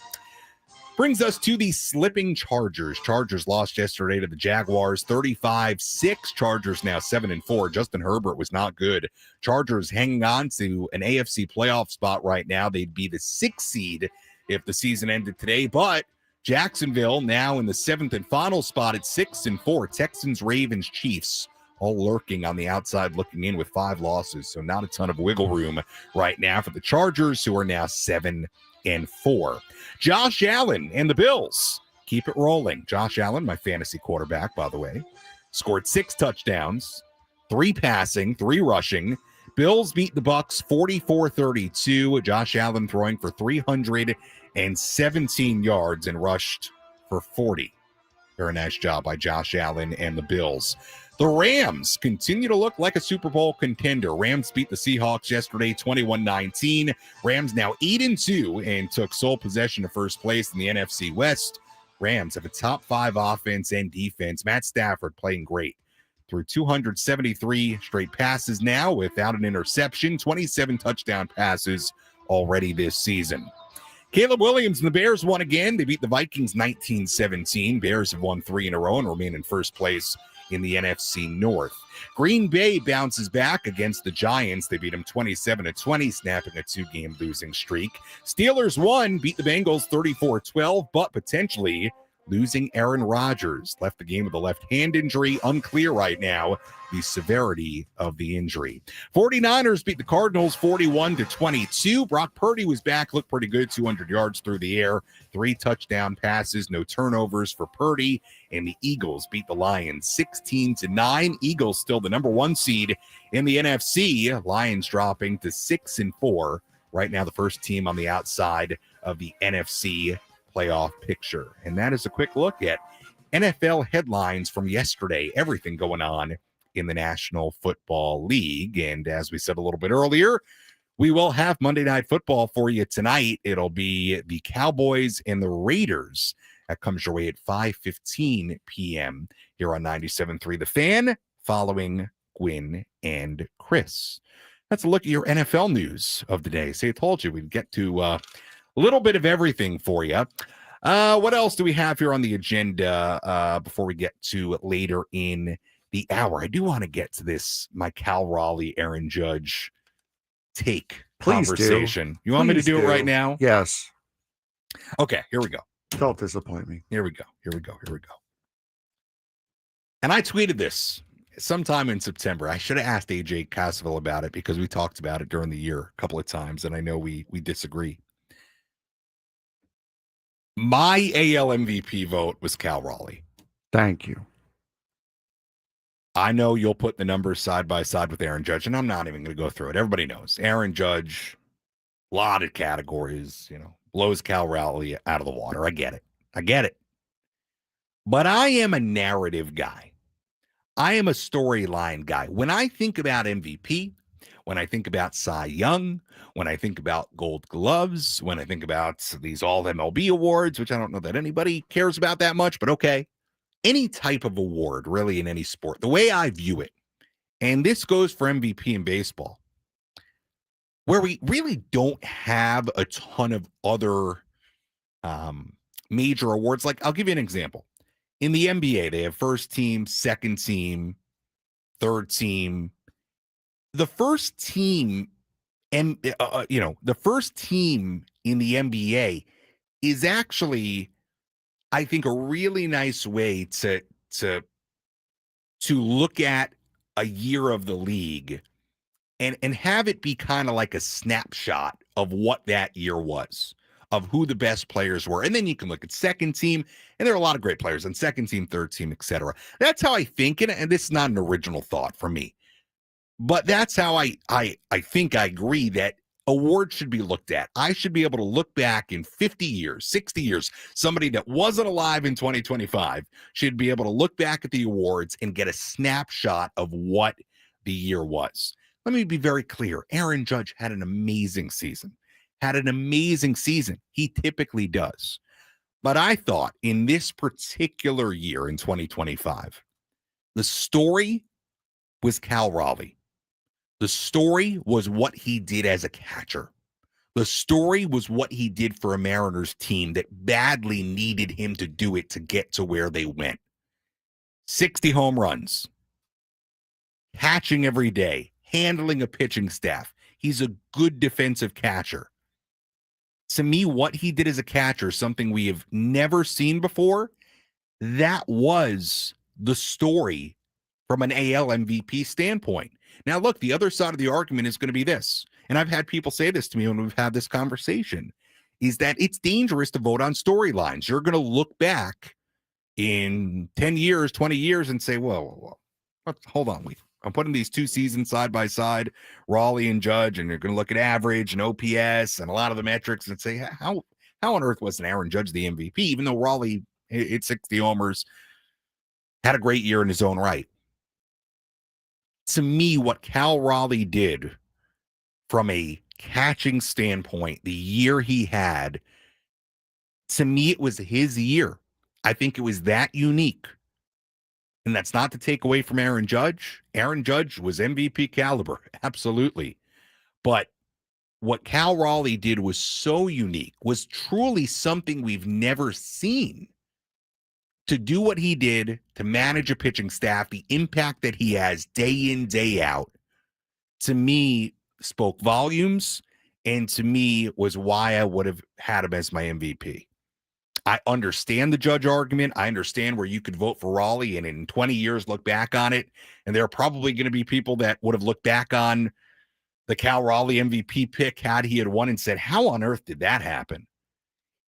Brings us to the slipping Chargers. Chargers lost yesterday to the Jaguars 35-6. Chargers now 7-4. Justin Herbert was not good. Chargers hanging on to an AFC playoff spot right now. They'd be the 6th seed if the season ended today, but Jacksonville now in the 7th and final spot at 6-4. Texans, Ravens, Chiefs all lurking on the outside looking in with 5 losses. So not a ton of wiggle room right now for the Chargers, who are now 7-4. Josh Allen and the Bills keep it rolling. Josh Allen, my fantasy quarterback, by the way, scored 6 touchdowns, 3 passing, 3 rushing. Bills beat the Bucs 44-32. Josh Allen throwing for 317 yards and rushed for 40. Very nice job by Josh Allen and the Bills. The Rams continue to look like a Super Bowl contender. Rams beat the Seahawks yesterday 21-19. Rams now 8-2 and took sole possession of first place in the NFC West. Rams have a top 5 offense and defense. Matt Stafford playing great. Through 273 straight passes now without an interception, 27 touchdown passes already this season. Caleb Williams and the Bears won again. They beat the Vikings 19-17. Bears have won 3 in a row and remain in first place in the NFC North. Green Bay bounces back against the Giants. They beat them 27-20, snapping a 2-game losing streak. Steelers won, beat the Bengals 34-12, but potentially losing Aaron Rodgers. Left the game with a left hand injury. Unclear right now the severity of the injury. 49ers beat the Cardinals 41-22. Brock Purdy was back, looked pretty good, 200 yards through the air, 3 touchdown passes, no turnovers for Purdy. And the Eagles beat the Lions 16-9. Eagles still the number 1 seed in the NFC. Lions dropping to 6-4. Right now the first team on the outside of the NFC playoff picture. And that is a quick look at NFL headlines from yesterday, everything going on in the National Football League. And as we said a little bit earlier, we will have Monday Night Football for you tonight. It'll be the Cowboys and the Raiders. That comes your way at 5:15 p.m. here on 97.3 The Fan, following Gwynn and Chris. That's a look at your NFL news of the day. See, I told you we'd get to a little bit of everything for you. What else do we have here on the agenda before we get to later in the hour? I do want to get to this, my Cal Raleigh, Aaron Judge take conversation. You want me to do it right now? Yes. Okay, here we go. Don't disappoint me. Here we go. And I tweeted this sometime in September. I should have asked AJ Cassavell about it because we talked about it during the year a couple of times, and I know we disagree. My AL MVP vote was Cal Raleigh. Thank you. I know you'll put the numbers side by side with Aaron Judge, and I'm not even going to go through it. Everybody knows Aaron Judge, a lot of categories, blows Cal Raleigh out of the water. I get it. But I am a narrative guy. I am a storyline guy. When I think about MVP, when I think about Cy Young, when I think about Gold Gloves, when I think about these All-MLB awards, which I don't know that anybody cares about that much, but okay. Any type of award, really, in any sport, the way I view it, and this goes for MVP in baseball, where we really don't have a ton of other major awards. Like, I'll give you an example. In the NBA, they have first team, second team, third team. The first team, and the first team in the NBA is actually, I think, a really nice way to look at a year of the league and have it be kind of like a snapshot of what that year was, of who the best players were. And then you can look at second team, and there are a lot of great players on second team, third team, etc. That's how I think, and this is not an original thought for me, but that's how I think I agree that awards should be looked at. I should be able to look back in 50 years, 60 years. Somebody that wasn't alive in 2025 should be able to look back at the awards and get a snapshot of what the year was. Let me be very clear. Aaron Judge had an amazing season. He typically does. But I thought in this particular year in 2025, the story was Cal Raleigh. The story was what he did as a catcher. The story was what he did for a Mariners team that badly needed him to do it to get to where they went. 60 home runs, catching every day, handling a pitching staff. He's a good defensive catcher. To me, what he did as a catcher, something we have never seen before, that was the story from an AL MVP standpoint. Now, look, the other side of the argument is going to be this, and I've had people say this to me when we've had this conversation, is that it's dangerous to vote on storylines. You're going to look back in 10 years, 20 years and say, whoa, hold on. I'm putting these two seasons side by side, Raleigh and Judge, and you're going to look at average and OPS and a lot of the metrics and say, how on earth wasn't Aaron Judge the MVP, even though Raleigh hit 60 homers, had a great year in his own right? To me, what Cal Raleigh did from a catching standpoint, the year he had, to me, it was his year. I think it was that unique. And that's not to take away from Aaron Judge. Aaron Judge was MVP caliber, absolutely. But what Cal Raleigh did was so unique, was truly something we've never seen. to do what he did, to manage a pitching staff, the impact that he has day in, day out, to me spoke volumes, and to me was why I would have had him as my MVP. I understand the Judge argument. I understand where you could vote for Raleigh and in 20 years look back on it. And there are probably going to be people that would have looked back on the Cal Raleigh MVP pick had he had won and said, how on earth did that happen?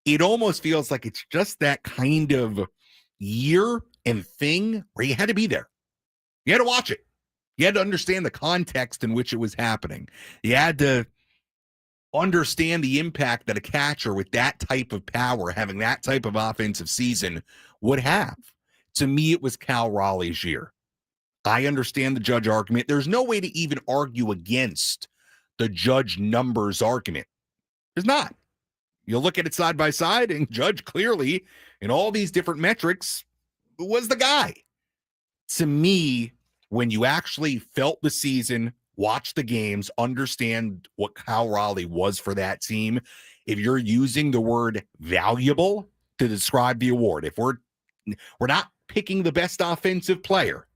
It almost feels like it's just that kind of year and thing where you had to be there. You had to watch it. You had to understand the context in which it was happening. You had to understand the impact that a catcher with that type of power, having that type of offensive season, would have. To me, it was Cal Raleigh's year. I understand the Judge argument. There's no way to even argue against the Judge numbers argument. There's not. You'll look at it side by side, and Judge clearly, in all these different metrics, was the guy. To me, when you actually felt the season, watch the games, understand what Cal Raleigh was for that team, if you're using the word valuable to describe the award, if we're not picking the best offensive player,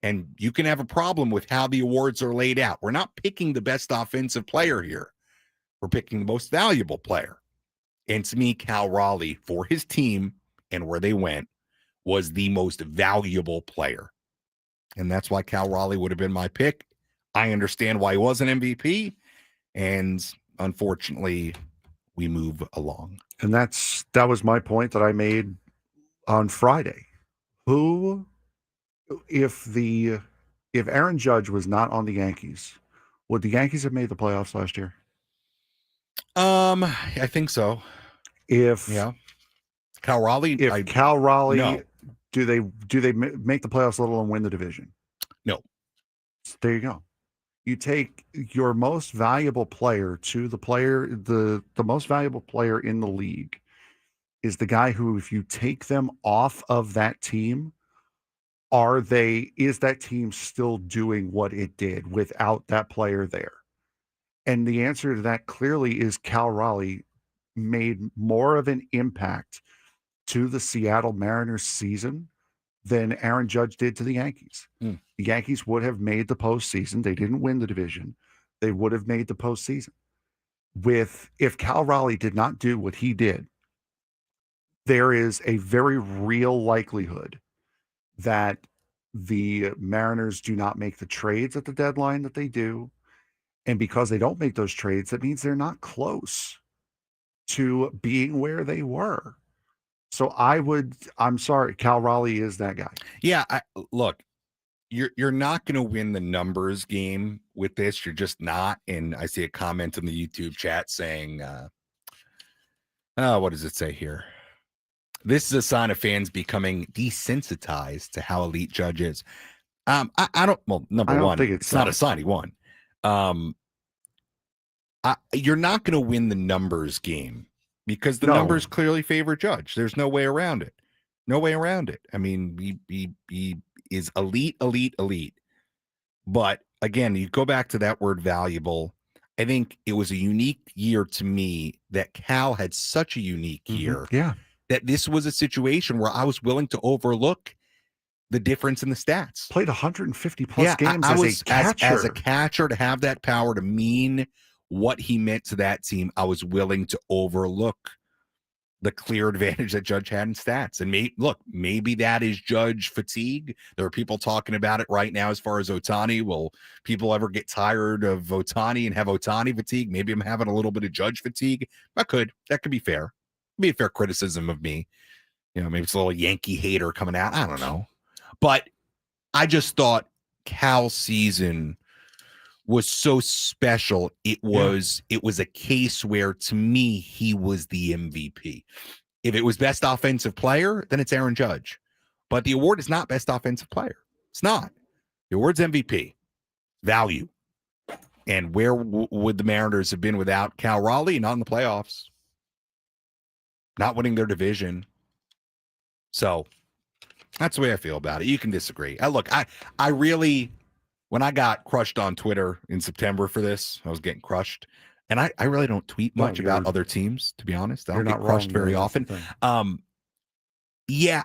and you can have a problem with how the awards are laid out. We're not picking the best offensive player here. We're picking the most valuable player. And to me, Cal Raleigh, for his team and where they went, was the most valuable player. And that's why Cal Raleigh would have been my pick. I understand why he was an MVP, and unfortunately, we move along. And that was my point that I made on Friday. If Aaron Judge was not on the Yankees, would the Yankees have made the playoffs last year? I think so. Cal Raleigh, no. do they make the playoffs a little and win the division? No. So there you go. You take your most valuable player to the most valuable player in the league is the guy who, if you take them off of that team, is that team still doing what it did without that player there? And the answer to that clearly is Cal Raleigh made more of an impact to the Seattle Mariners season than Aaron Judge did to the Yankees. The Yankees would have made the postseason. They didn't win the division. They would have made the postseason. If Cal Raleigh did not do what he did, there is a very real likelihood that the Mariners do not make the trades at the deadline that they do. And because they don't make those trades, that means they're not close to being where they were. So I'm sorry, Cal Raleigh is that guy. Yeah, look, you're not going to win the numbers game with this. You're just not. And I see a comment in the YouTube chat saying, what does it say here? This is a sign of fans becoming desensitized to how elite Judge is. Number one, it's not a sign he won. You're not going to win the numbers game because the numbers clearly favor Judge. There's no way around it. No way around it. I mean, he is elite. But again, you go back to that word valuable. I think it was a unique year to me that Cal had such a unique year. Yeah. That this was a situation where I was willing to overlook the difference in the stats. Played 150 plus games as a catcher to have that power to mean what he meant to that team. I was willing to overlook the clear advantage that Judge had in stats. And maybe that is Judge fatigue. There are people talking about it right now as far as Ohtani. Will people ever get tired of Ohtani and have Ohtani fatigue? Maybe I'm having a little bit of Judge fatigue. That could be fair. Be a fair criticism of me. Maybe it's a little Yankee hater coming out. I don't know. But I just thought Cal's season was so special. It was a case where, to me, he was the MVP. If it was best offensive player, then it's Aaron Judge. But the award is not best offensive player. It's not. The award's MVP. Value. And where would the Mariners have been without Cal Raleigh? Not in the playoffs. Not winning their division. So that's the way I feel about it. You can disagree. I really, when I got crushed on Twitter in September for this, I was getting crushed. And I really don't tweet much about other teams, to be honest. I don't get crushed very often. Yeah,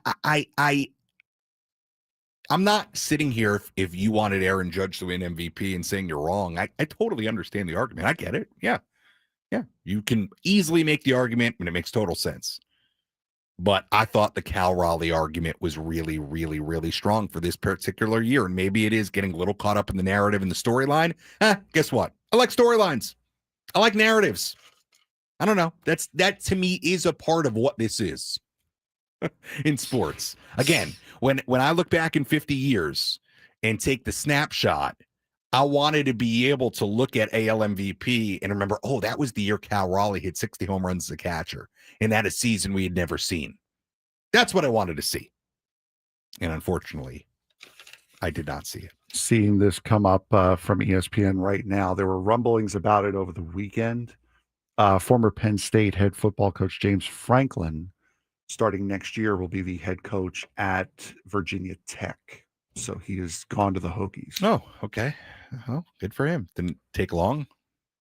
I'm not sitting here if you wanted Aaron Judge to win MVP and saying you're wrong. I totally understand the argument. I get it. Yeah. You can easily make the argument when it makes total sense. But I thought the Cal Raleigh argument was really, really, really strong for this particular year. And maybe it is getting a little caught up in the narrative and the storyline. Guess what? I like storylines. I like narratives. I don't know. That to me is a part of what this is in sports. Again, when I look back in 50 years and take the snapshot, I wanted to be able to look at AL MVP and remember, oh, that was the year Cal Raleigh hit 60 home runs as a catcher. And that is a season we had never seen. That's what I wanted to see. And unfortunately, I did not see it. Seeing this come up from ESPN right now, there were rumblings about it over the weekend. Former Penn State head football coach James Franklin, starting next year, will be the head coach at Virginia Tech. So he has gone to the Hokies. Oh, okay. Well, good for him. Didn't take long.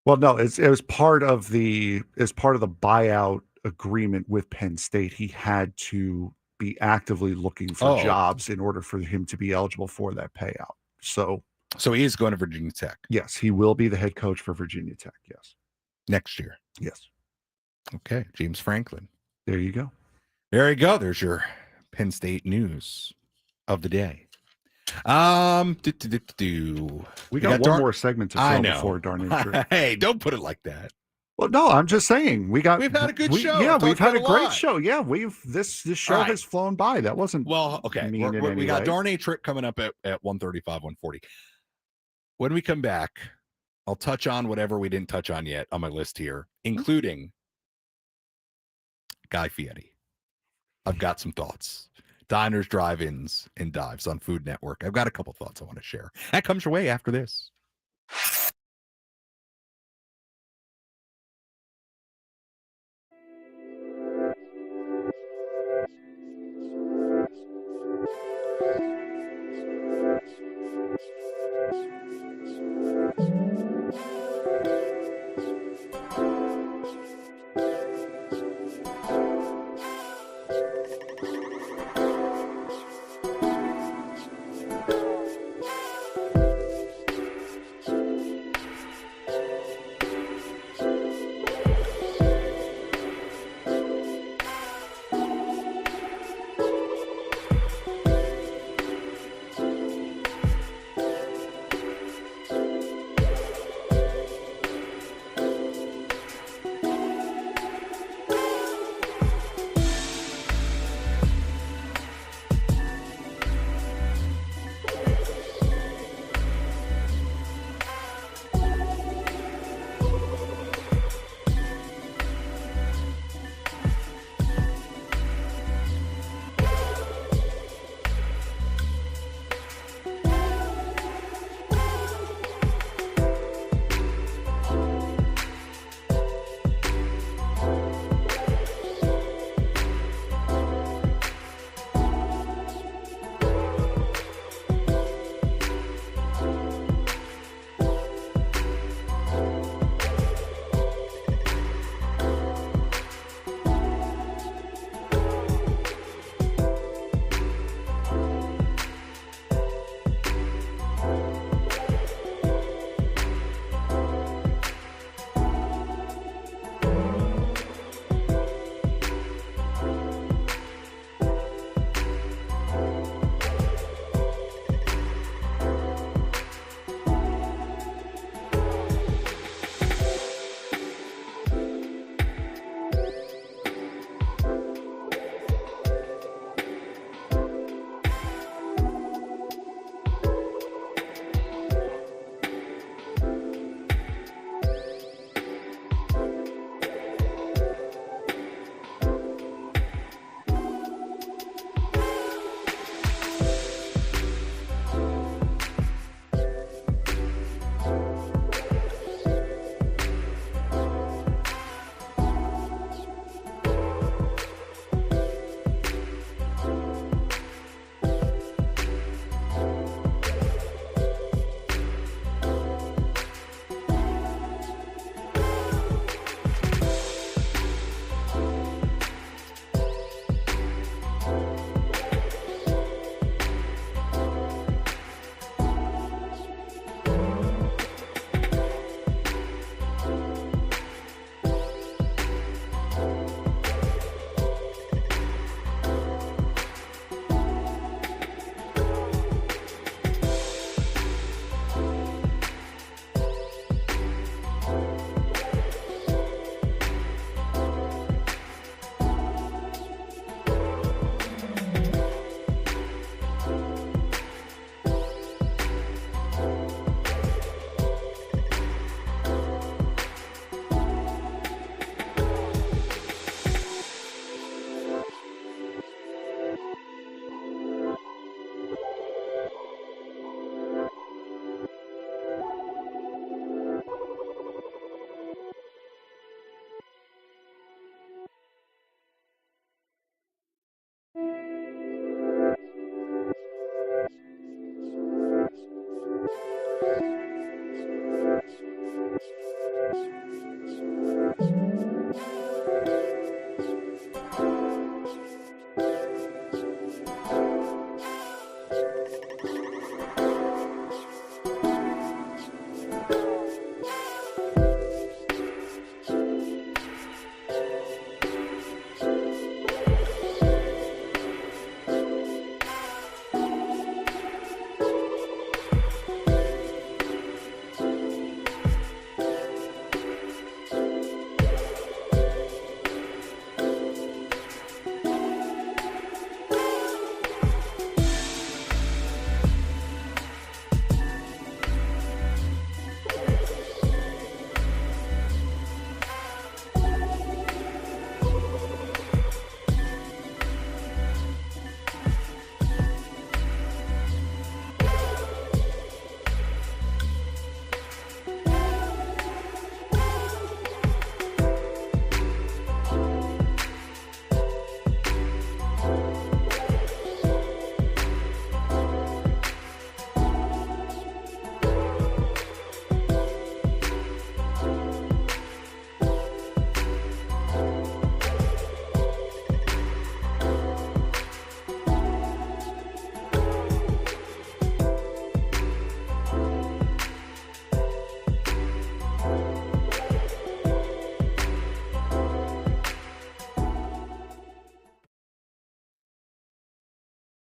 Well, no, it was part of the buyout agreement with Penn State. He had to be actively looking for jobs in order for him to be eligible for that payout. So he is going to Virginia Tech. Yes, he will be the head coach for Virginia Tech. Yes. Next year. Yes. Okay. James Franklin. There you go. There you go. There's your Penn State news of the day. We got one more segment to fill before Darnay. Hey, don't put it like that. Well, no, I'm just saying we've had a good show. Yeah, we've had a great show. Yeah, this show has flown by. That wasn't okay. We got Darnay Tripp coming up at 135, 140. When we come back, I'll touch on whatever we didn't touch on yet on my list here, including Guy Fieri. I've got some thoughts. Diners, drive-ins, and dives on Food Network. I've got a couple thoughts I want to share. That comes your way after this.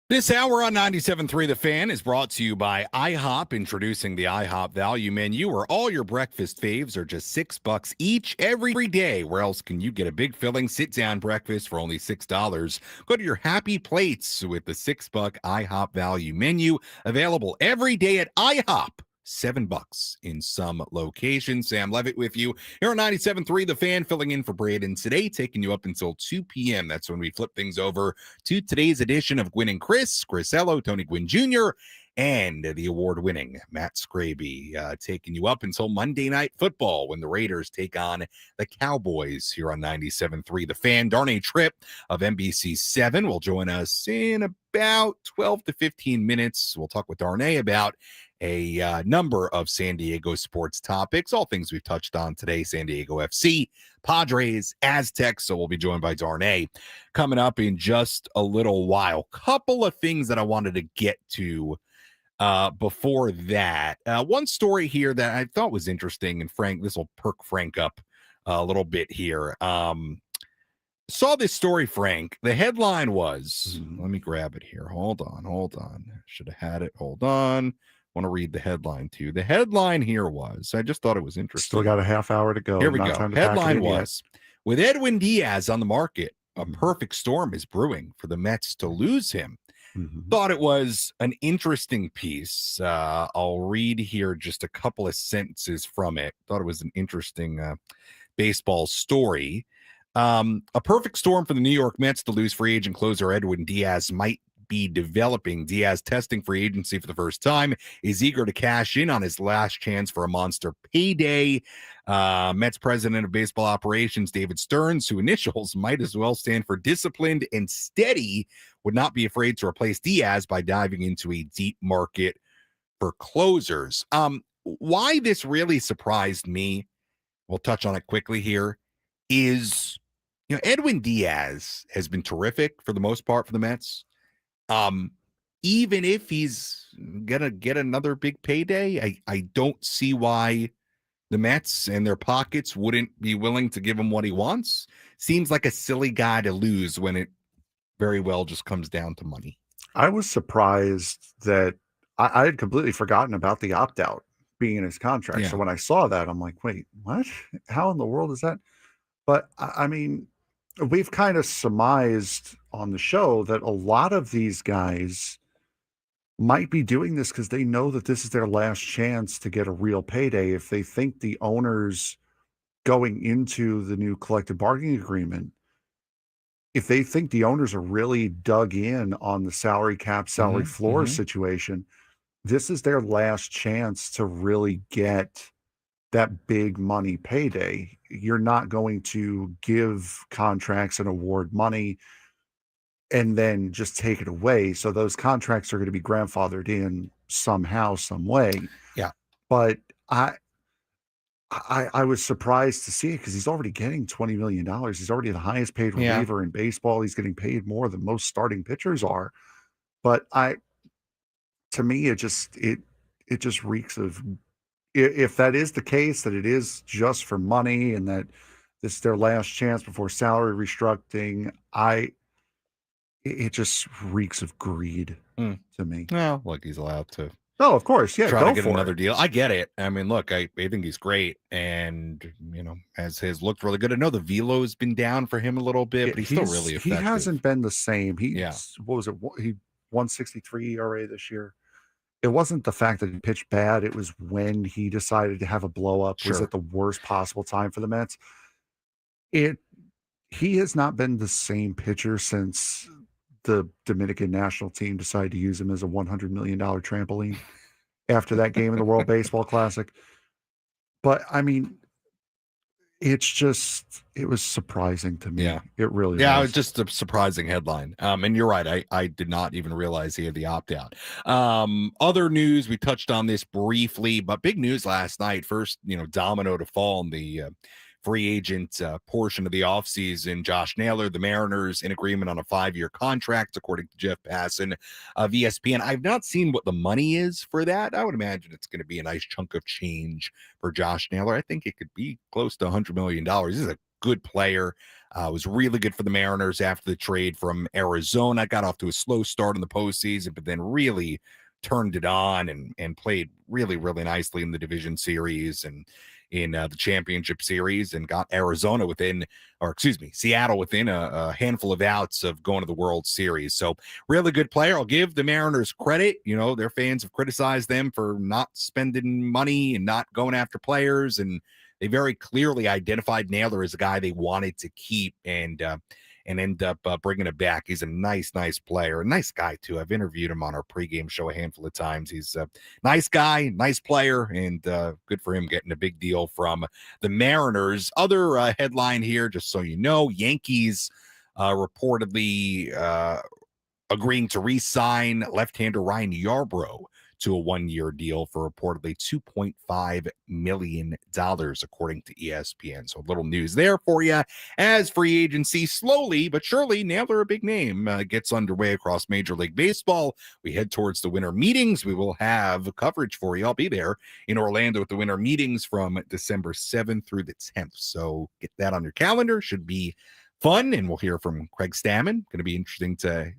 This hour on 97.3 The Fan is brought to you by IHOP, introducing the IHOP value menu, where all your breakfast faves are just $6 each every day. Where else can you get a big filling sit-down breakfast for only $6? Go to your happy plates with the $6 IHOP value menu, available every day at IHOP. $7 in some locations. Sam Levitt with you here on 97.3 The Fan, filling in for Braden today, taking you up until 2 p.m. That's when we flip things over to today's edition of Gwynn and Chris Ello, Tony Gwynn Jr., and the award-winning Matt Scraby, taking you up until Monday Night Football when the Raiders take on the Cowboys here on 97.3 The Fan. Darnay Tripp of NBC 7 will join us in about 12 to 15 minutes. We'll talk with Darnay about a number of San Diego sports topics, all things we've touched on today: San Diego FC, Padres, Aztecs. So we'll be joined by Darnay coming up in just a little while. Couple of things that I wanted to get to before that. One story here that I thought was interesting, and Frank, this will perk Frank up a little bit here. Saw this story, Frank. The headline was, let me grab it here. Hold on. Should have had it. Hold on. Want to read the headline to you. The headline here was, I just thought it was interesting. Still got a half hour to go. Here we go. Headline was, with Edwin Diaz on the market, a perfect storm is brewing for the Mets to lose him. Thought it was an interesting piece. I'll read here just a couple of sentences from it. Thought it was an interesting baseball story. A perfect storm for the New York Mets to lose free agent closer Edwin Diaz might be developing. Diaz, testing free agency for the first time, is eager to cash in on his last chance for a monster payday. Mets president of baseball operations David Stearns, whose initials might as well stand for disciplined and steady, would not be afraid to replace Diaz by diving into a deep market for closers. Why this really surprised me, we'll touch on it quickly here, is, Edwin Diaz has been terrific for the most part for the Mets. Even if he's gonna get another big payday, I don't see why the Mets and their pockets wouldn't be willing to give him what he wants. Seems like a silly guy to lose when it very well just comes down to money. I was surprised that I had completely forgotten about the opt-out being in his contract. Yeah. So when I saw that, I'm like, wait, what? How in the world is that? But I mean, we've kind of surmised on the show that a lot of these guys might be doing this because they know that this is their last chance to get a real payday. If they think the owners going into the new collective bargaining agreement, if they think the owners are really dug in on the salary cap, salary floor situation, this is their last chance to really get that big money payday. You're not going to give contracts and award money and then just take it away. So those contracts are going to be grandfathered in somehow, some way. Yeah. But I was surprised to see it because he's already getting $20 million. He's already the highest paid reliever in baseball. He's getting paid more than most starting pitchers are. But to me, it just reeks of, if that is the case, that it is just for money and that this is their last chance before salary restructuring, it just reeks of greed to me. Well, look, he's allowed to. Oh, of course. Yeah. Try go to get for another it. deal. I get it. I mean, look, I think he's great. And, has looked really good. I know the velo has been down for him a little bit, but he's still really effective. He hasn't been the same. What was it? He 163 ERA this year. It wasn't the fact that he pitched bad. It was when he decided to have a blow up. Was at the worst possible time for the Mets. He has not been the same pitcher since the Dominican national team decided to use him as a $100 million trampoline after that game in the World Baseball Classic. But I mean, it was surprising to me. Yeah. It really was. Yeah, it was just a surprising headline. And you're right. I did not even realize he had the opt-out. Other news, we touched on this briefly, but big news last night. First, domino to fall in the free agent portion of the offseason. Josh Naylor, the Mariners, in agreement on a 5-year contract, according to Jeff Passan of ESPN. I've not seen what the money is for that. I would imagine it's going to be a nice chunk of change for Josh Naylor. I think it could be close to $100 million. This is a good player. Was really good for the Mariners after the trade from Arizona. Got off to a slow start in the postseason, but then really turned it on and played really, really nicely in the division series and in the championship series, and got Seattle within a handful of outs of going to the World Series. So really good player. I'll give the Mariners credit. You know, their fans have criticized them for not spending money and not going after players, and they very clearly identified Naylor as a guy they wanted to keep and end up bringing it back. He's a nice player, a nice guy too. I've interviewed him on our pregame show a handful of times. He's a nice guy, nice player, and good for him getting a big deal from the Mariners. Other headline here, just so you know, Yankees reportedly agreeing to re-sign left-hander Ryan Yarbrough to a 1-year deal for reportedly $2.5 million, according to ESPN. So a little news there for you. As free agency slowly but surely, Naylor, a big name, gets underway across Major League Baseball. We head towards the winter meetings. We will have coverage for you. I'll be there in Orlando at the winter meetings from December 7th through the 10th. So get that on your calendar. Should be fun. And we'll hear from Craig Stammen. Going to be interesting to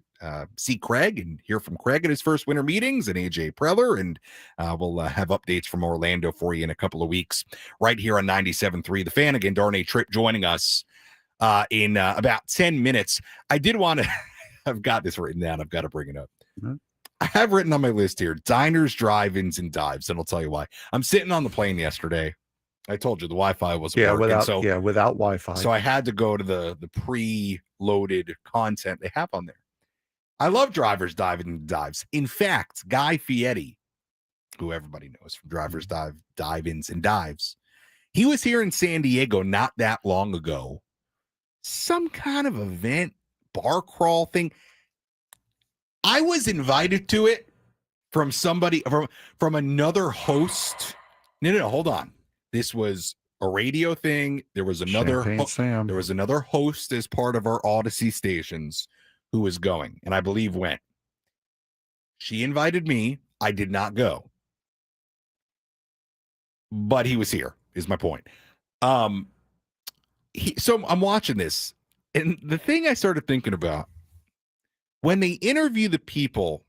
see Craig and hear from Craig at his first winter meetings, and AJ Preller, and we'll have updates from Orlando for you in a couple of weeks right here on 97.3 The Fan. Again, Darnay Tripp joining us in about 10 minutes. I did want to I've got this written down. I've got to bring it up. Mm-hmm. I have written on my list here diners, drive-ins, and dives, and I'll tell you why. I'm sitting on the plane yesterday. I told you the Wi-Fi wasn't working. Without Wi-Fi. So I had to go to the pre-loaded content they have on there. I love drivers, dives. In fact, Guy Fieri, who everybody knows from Drivers, Dive-Ins, and Dives, he was here in San Diego not that long ago. Some kind of event, bar crawl thing. I was invited to it from somebody, from another host. No, hold on. This was a radio thing. There was another There was another host as part of our Odyssey stations who was going, and I believe went. She invited me. I did not go. But he was here, is my point. So I'm watching this, and the thing I started thinking about, when they interview the people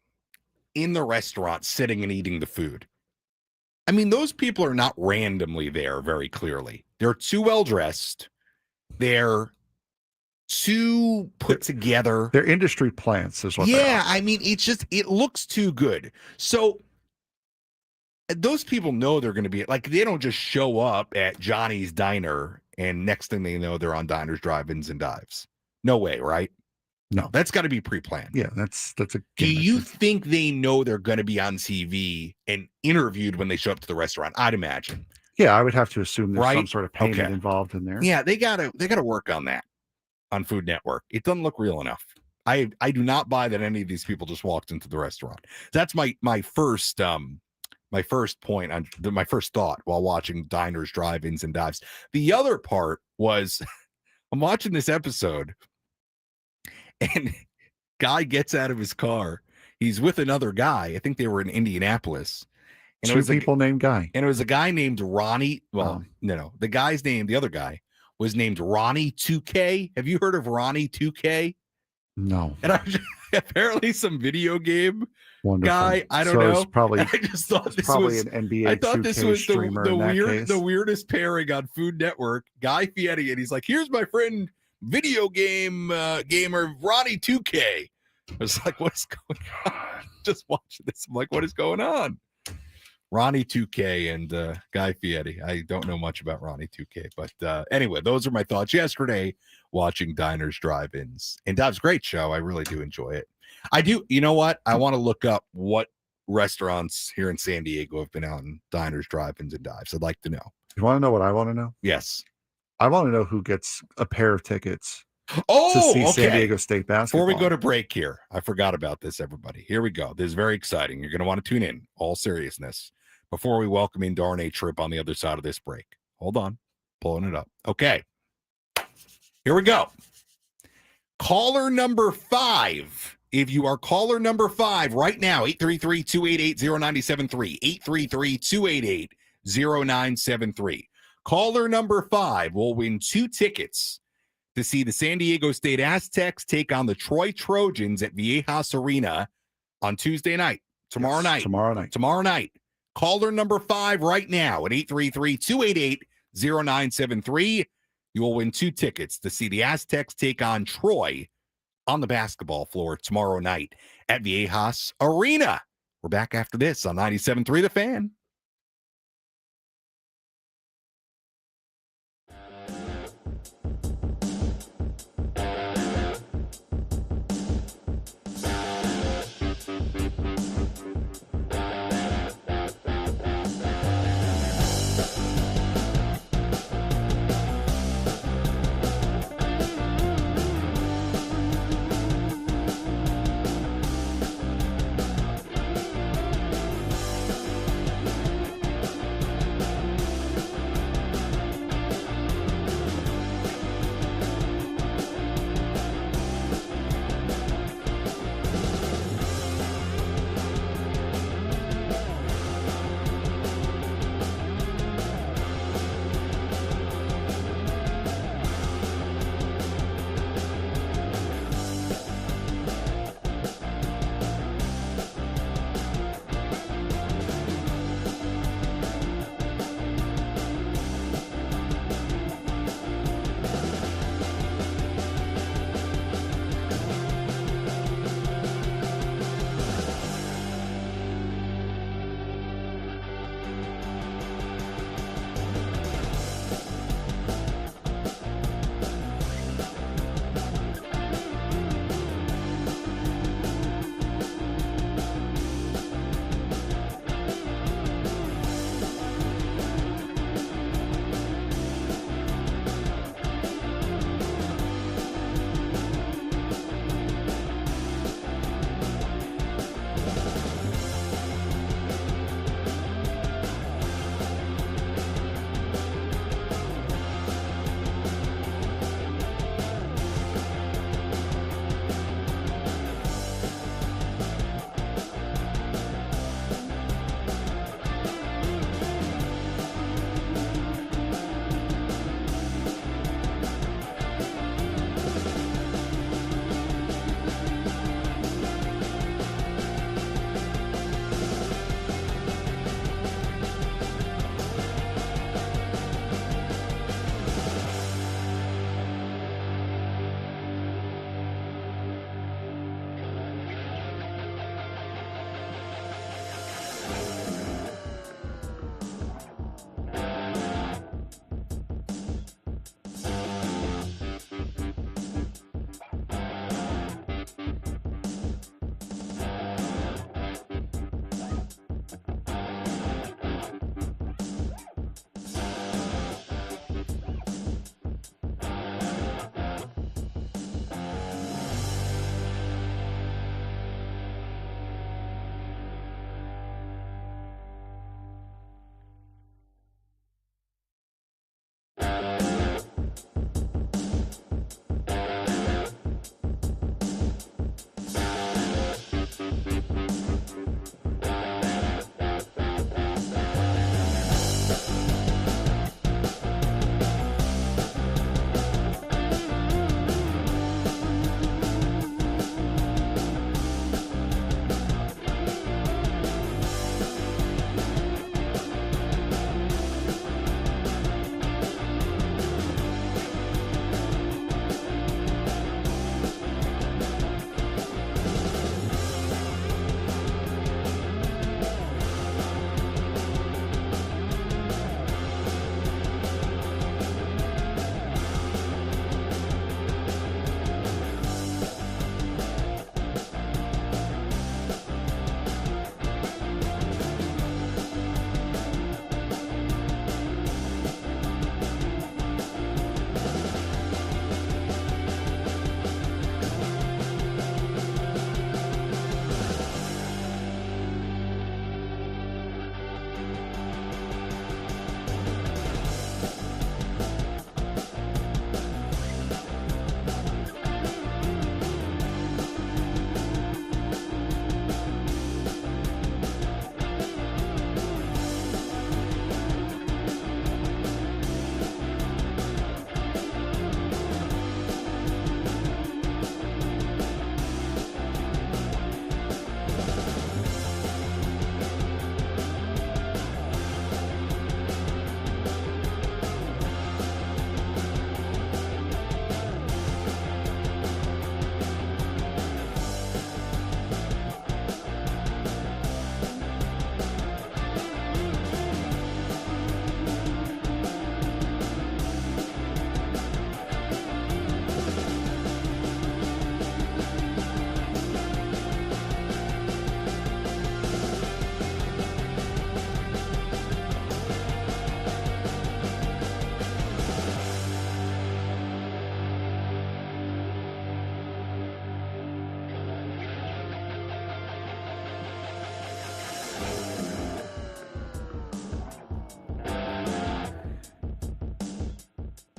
in the restaurant sitting and eating the food, I mean, those people are not randomly there very clearly. They're too well-dressed. They're too put together. They're industry plants is what they are. I mean, it looks too good. So those people know they're going to be, like, they don't just show up at Johnny's Diner and next thing they know they're on Diners, Drive-Ins, and Dives. No way, right? No, that's got to be pre-planned. Yeah, that's a gimmick. Do you think they know they're going to be on TV and interviewed when they show up to the restaurant? I'd imagine. Yeah, I would have to assume there's some sort of payment involved in there. Yeah, they gotta work on that on Food Network. It doesn't look real enough. I do not buy that any of these people just walked into the restaurant. That's my first point on my first thought while watching Diners, Drive-Ins, and Dives. The other part was I'm watching this episode and guy gets out of his car. He's with another guy. I think they were in Indianapolis. And Two people named Guy. And it was a guy named Ronnie. Well, no. The other guy was named Ronnie 2K. Have you heard of Ronnie 2K? No. And apparently some video game Wonderful. Guy. I don't know. Probably, I just thought this probably was an NBA. I thought this was the weirdest pairing on Food Network. Guy Fieri, and he's like, "Here's my friend, video game gamer Ronnie 2K." I was like, "What is going on?" Just watching this, I'm like, "What is going on?" Ronnie 2K and Guy Fieri. I don't know much about Ronnie 2K, but anyway, those are my thoughts yesterday watching Diners, Drive-Ins, and Dives. Great show. I really do enjoy it. I do. You know what? I want to look up what restaurants here in San Diego have been out in Diners, Drive-Ins, and Dives. I'd like to know. You want to know what I want to know? Yes. I want to know who gets a pair of tickets to see okay. San Diego State basketball. Before we go to break here, I forgot about this, everybody. Here we go. This is very exciting. You're going to want to tune in, all seriousness, before we welcome in Darnay Tripp on the other side of this break. Hold on. Pulling it up. Okay. Here we go. Caller number 5. If you are caller number 5 right now, 833-288-0973, 833-288-0973. Caller number 5 will win 2 tickets to see the San Diego State Aztecs take on the Troy Trojans at Viejas Arena on Tuesday night, tomorrow night. Tomorrow night. Caller number 5 right now at 833-288-0973. You will win 2 tickets to see the Aztecs take on Troy on the basketball floor tomorrow night at Viejas Arena. We're back after this on 97.3 The Fan.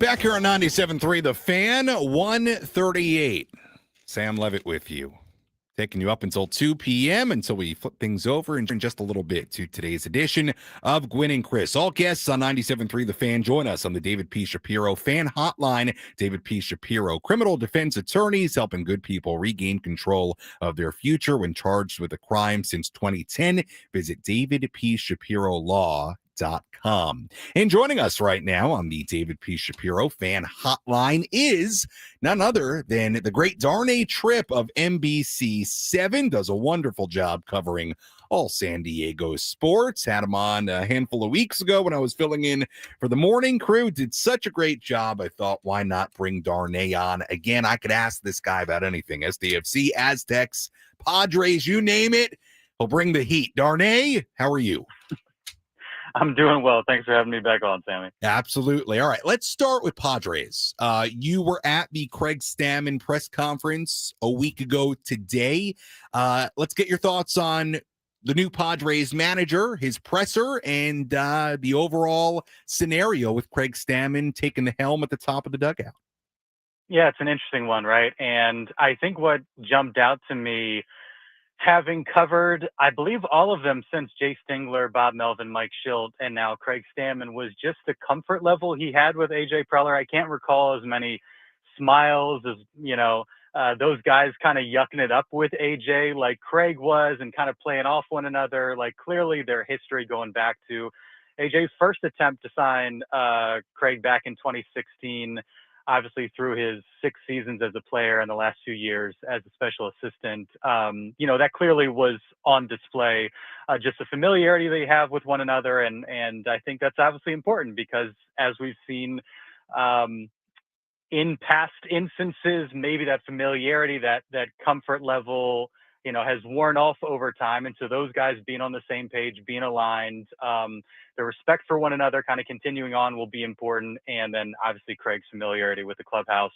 Back here on 97.3 The Fan, 1:38. Sam Levitt with you. Taking you up until 2 p.m. until we flip things over in just a little bit to today's edition of Gwynn and Chris. All guests on 97.3 The Fan join us on the David P. Shapiro Fan Hotline. David P. Shapiro, criminal defense attorneys helping good people regain control of their future when charged with a crime since 2010. Visit davidpshapirolaw.com. And joining us right now on the David P. Shapiro Fan Hotline is none other than the great Darnay Tripp of NBC 7. Does a wonderful job covering all San Diego sports. Had him on a handful of weeks ago when I was filling in for the morning crew. Did such a great job. I thought, why not bring Darnay on again? I could ask this guy about anything. SDFC, Aztecs, Padres, you name it. He'll bring the heat. Darnay, how are you? I'm doing well. Thanks for having me back on, Sammy. Absolutely. All right, let's start with Padres. You were at the Craig Stammen press conference a week ago today. Let's get your thoughts on the new Padres manager, his presser, and the overall scenario with Craig Stammen taking the helm at the top of the dugout. Yeah, it's an interesting one, right? And I think what jumped out to me, having covered, I believe, all of them since Jay Stingler, Bob Melvin, Mike Schilt, and now Craig Stammen, was just the comfort level he had with AJ Preller. I can't recall as many smiles as, those guys kind of yucking it up with AJ like Craig was and kind of playing off one another. Like, clearly their history going back to AJ's first attempt to sign Craig back in 2016, obviously through his 6 seasons as a player and the last 2 years as a special assistant. That clearly was on display, just the familiarity they have with one another. And I think that's obviously important because, as we've seen in past instances, maybe that familiarity, that comfort level, has worn off over time. And so those guys being on the same page, being aligned, the respect for one another kind of continuing on will be important. And then obviously Craig's familiarity with the clubhouse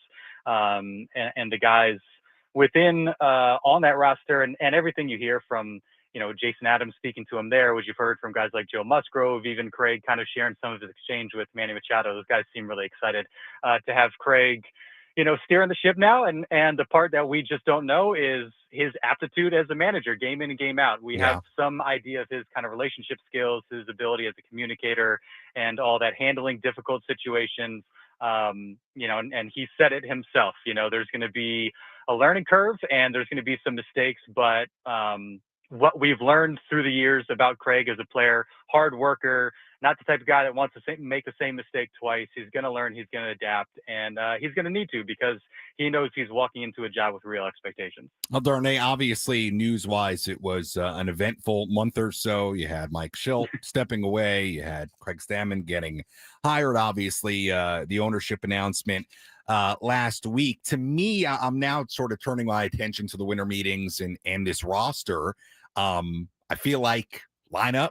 and the guys within on that roster and everything you hear from, Jason Adams speaking to him there, which you've heard from guys like Joe Musgrove, even Craig kind of sharing some of his exchange with Manny Machado. Those guys seem really excited to have Craig, steering the ship now. And the part that we just don't know is his aptitude as a manager, game in and game out. We have some idea of his kind of relationship skills, his ability as a communicator, and all that, handling difficult situations. And he said it himself. There's going to be a learning curve and there's going to be some mistakes, but what we've learned through the years about Craig as a player, hard worker, not the type of guy that wants to make the same mistake twice. He's going to learn, he's going to adapt, and he's going to need to because he knows he's walking into a job with real expectations. Well, Darnay, obviously, news-wise, it was an eventful month or so. You had Mike Schilt stepping away. You had Craig Stammen getting hired, obviously, the ownership announcement last week. To me, I'm now sort of turning my attention to the winter meetings and this roster. I feel like lineup,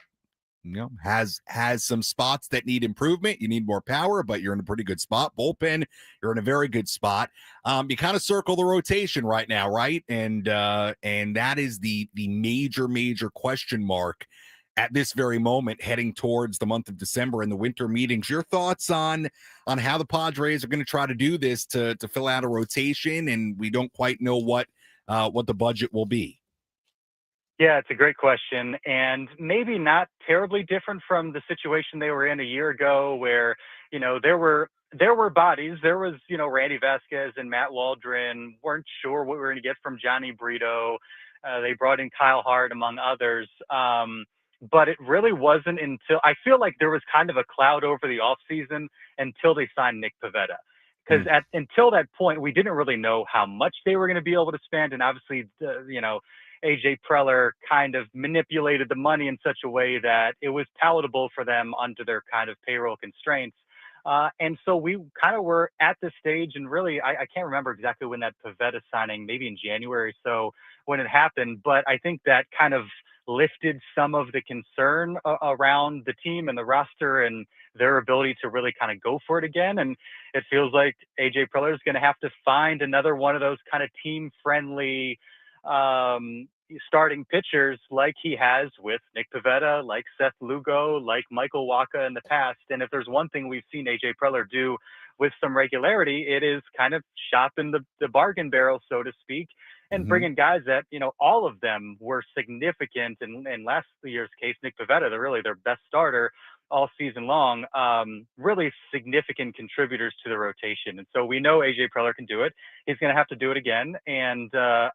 has some spots that need improvement. You need more power, but you're in a pretty good spot. Bullpen, you're in a very good spot. You kind of circle the rotation right now, right? And that is the major question mark at this very moment, heading towards the month of December and the winter meetings. Your thoughts on how the Padres are going to try to do this to fill out a rotation, and we don't quite know what the budget will be. Yeah, it's a great question, and maybe not terribly different from the situation they were in a year ago where, there were bodies. There was, Randy Vasquez and Matt Waldron, weren't sure what we were going to get from Johnny Brito. They brought in Kyle Hart, among others. But it really wasn't until I feel like there was kind of a cloud over the offseason until they signed Nick Pivetta. Because until that point, we didn't really know how much they were going to be able to spend. And obviously, AJ Preller kind of manipulated the money in such a way that it was palatable for them under their kind of payroll constraints. And so we kind of were at this stage, and really, I can't remember exactly when that Pivetta signing, maybe in January, so when it happened, but I think that kind of lifted some of the concern around the team and the roster and their ability to really kind of go for it again. And it feels like AJ Preller is going to have to find another one of those kind of team-friendly starting pitchers like he has with Nick Pivetta, like Seth Lugo, like Michael Wacha in the past. And if there's one thing we've seen AJ Preller do with some regularity, it is kind of shopping the bargain barrel, so to speak, and bringing guys that, all of them were significant. In last year's case, Nick Pivetta, really their best starter all season long, really significant contributors to the rotation. And so we know AJ Preller can do it. He's going to have to do it again. And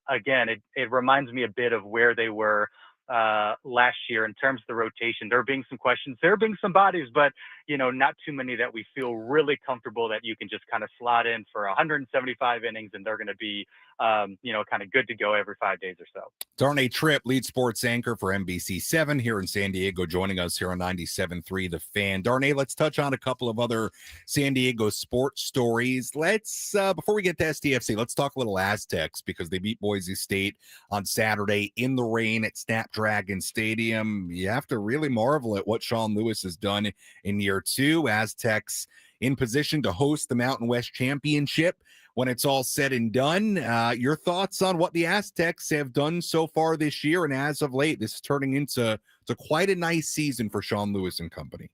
again, it reminds me a bit of where they were last year in terms of the rotation. There being some questions, there being some bodies, but not too many that we feel really comfortable that you can just kind of slot in for 175 innings and they're going to be kind of good to go every 5 days or so. Darnay Tripp, lead sports anchor for NBC7 here in San Diego, joining us here on 97.3 The Fan. Darnay, let's touch on a couple of other San Diego sports stories. Let's, before we get to SDFC, let's talk a little Aztecs because they beat Boise State on Saturday in the rain at Snapdragon Stadium. You have to really marvel at what Sean Lewis has done in year two. Aztecs in position to host the Mountain West Championship when it's all said and done. Your thoughts on what the Aztecs have done so far this year, and as of late, this is turning into quite a nice season for Sean Lewis and company.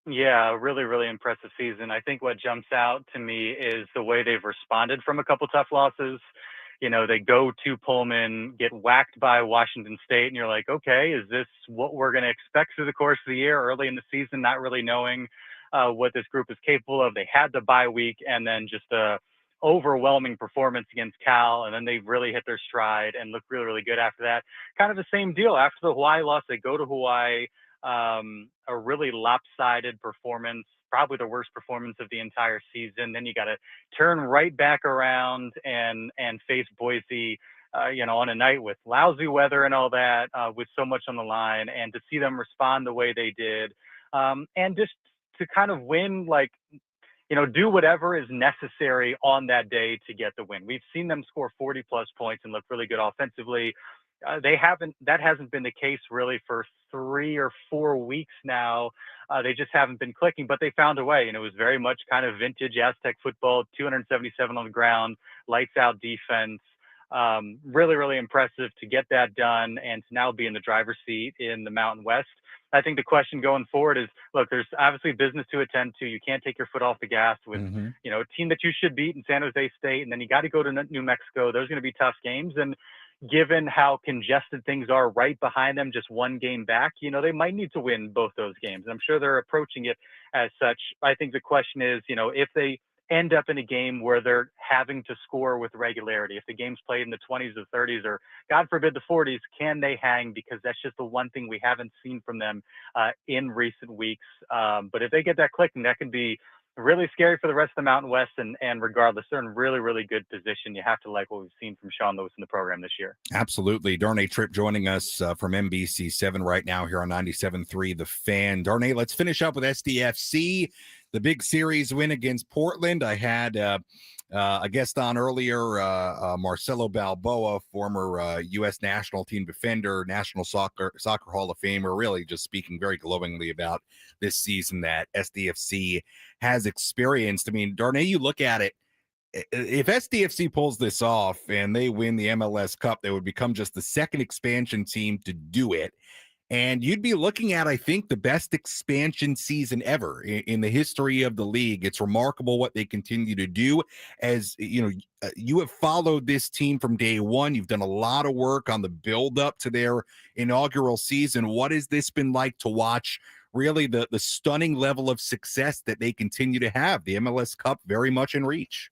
Yeah, really, really impressive season. I think what jumps out to me is the way they've responded from a couple tough losses. They go to Pullman, get whacked by Washington State, and you're like, okay, is this what we're going to expect through the course of the year, early in the season, not really knowing what this group is capable of. They had the bye week and then just a overwhelming performance against Cal, and then they really hit their stride and look really, really good after that. Kind of the same deal after the Hawaii loss. They go to Hawaii, a really lopsided performance, probably the worst performance of the entire season. Then you got to turn right back around and face Boise, on a night with lousy weather and all that, with so much on the line, and to see them respond the way they did, and just to kind of win, do whatever is necessary on that day to get the win. We've seen them score 40 plus points and look really good offensively. That hasn't been the case really for 3 or 4 weeks now. They just haven't been clicking, but they found a way. And it was very much kind of vintage Aztec football, 277 on the ground, lights out defense. Really, really impressive to get that done and to now be in the driver's seat in the Mountain West. I think the question going forward is, look, there's obviously business to attend to. You can't take your foot off the gas with, a team that you should beat in San Jose State, and then you got to go to New Mexico. Those are going to be tough games. And given how congested things are right behind them, just one game back, they might need to win both those games. And I'm sure they're approaching it as such. I think the question is, if they end up in a game where they're having to score with regularity, if the game's played in the 20s or 30s, or God forbid the 40s, can they hang? Because that's just the one thing we haven't seen from them in recent weeks. But if they get that clicking, that can be really scary for the rest of the Mountain West, and regardless, they're in really, really good position. You have to like what we've seen from Sean Lewis in the program this year. Absolutely. Darnay Tripp joining us from NBC7 right now here on 97.3 The Fan. Darnay, let's finish up with SDFC, the big series win against Portland. I had a guest on earlier, Marcelo Balboa, former U.S. national team defender, National Soccer Hall of Famer, really just speaking very glowingly about this season that SDFC has experienced. I mean, Darnay, you look at it, if SDFC pulls this off and they win the MLS Cup, they would become just the second expansion team to do it. And you'd be looking at, I think, the best expansion season ever in the history of the league. It's remarkable what they continue to do. As you have followed this team from day one. You've done a lot of work on the build up to their inaugural season. What has this been like to watch? Really, the stunning level of success that they continue to have. The MLS Cup very much in reach.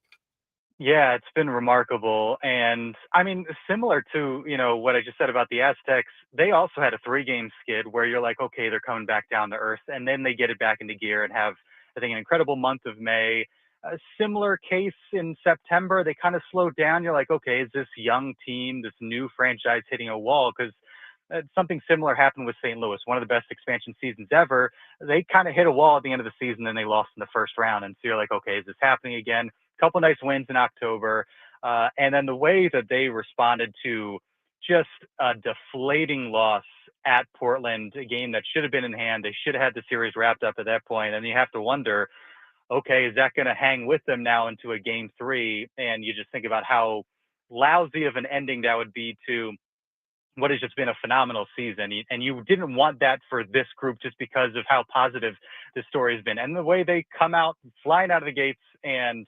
Yeah, it's been remarkable. And I mean, similar to, what I just said about the Aztecs, they also had a 3-game skid where you're like, okay, they're coming back down to earth. And then they get it back into gear and have, I think, an incredible month of May. A similar case in September, they kind of slowed down. You're like, okay, is this young team, this new franchise hitting a wall? Because something similar happened with St. Louis, one of the best expansion seasons ever. They kind of hit a wall at the end of the season and they lost in the first round. And so you're like, okay, is this happening again? Couple nice wins in October. And then the way that they responded to just a deflating loss at Portland, a game that should have been in hand. They should have had the series wrapped up at that point. And you have to wonder, okay, is that going to hang with them now into a game 3? And you just think about how lousy of an ending that would be to what has just been a phenomenal season. And you didn't want that for this group just because of how positive this story has been and the way they come out flying out of the gates and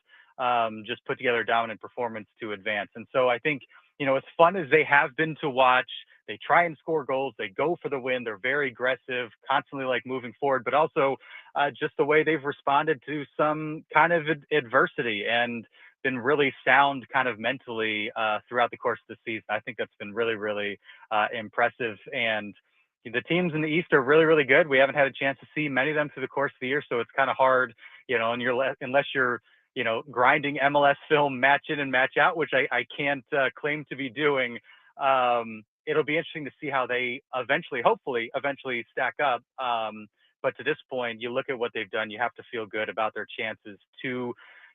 just put together a dominant performance to advance. And so I think, as fun as they have been to watch, they try and score goals, they go for the win, they're very aggressive, constantly like moving forward, but also just the way they've responded to some kind of adversity and been really sound kind of mentally throughout the course of the season. I think that's been really, really impressive. And the teams in the East are really, really good. We haven't had a chance to see many of them through the course of the year, so it's kind of hard, and unless you're, grinding MLS film match in and match out, which I can't claim to be doing. It'll be interesting to see how they hopefully stack up. But to this point, you look at what they've done, you have to feel good about their chances to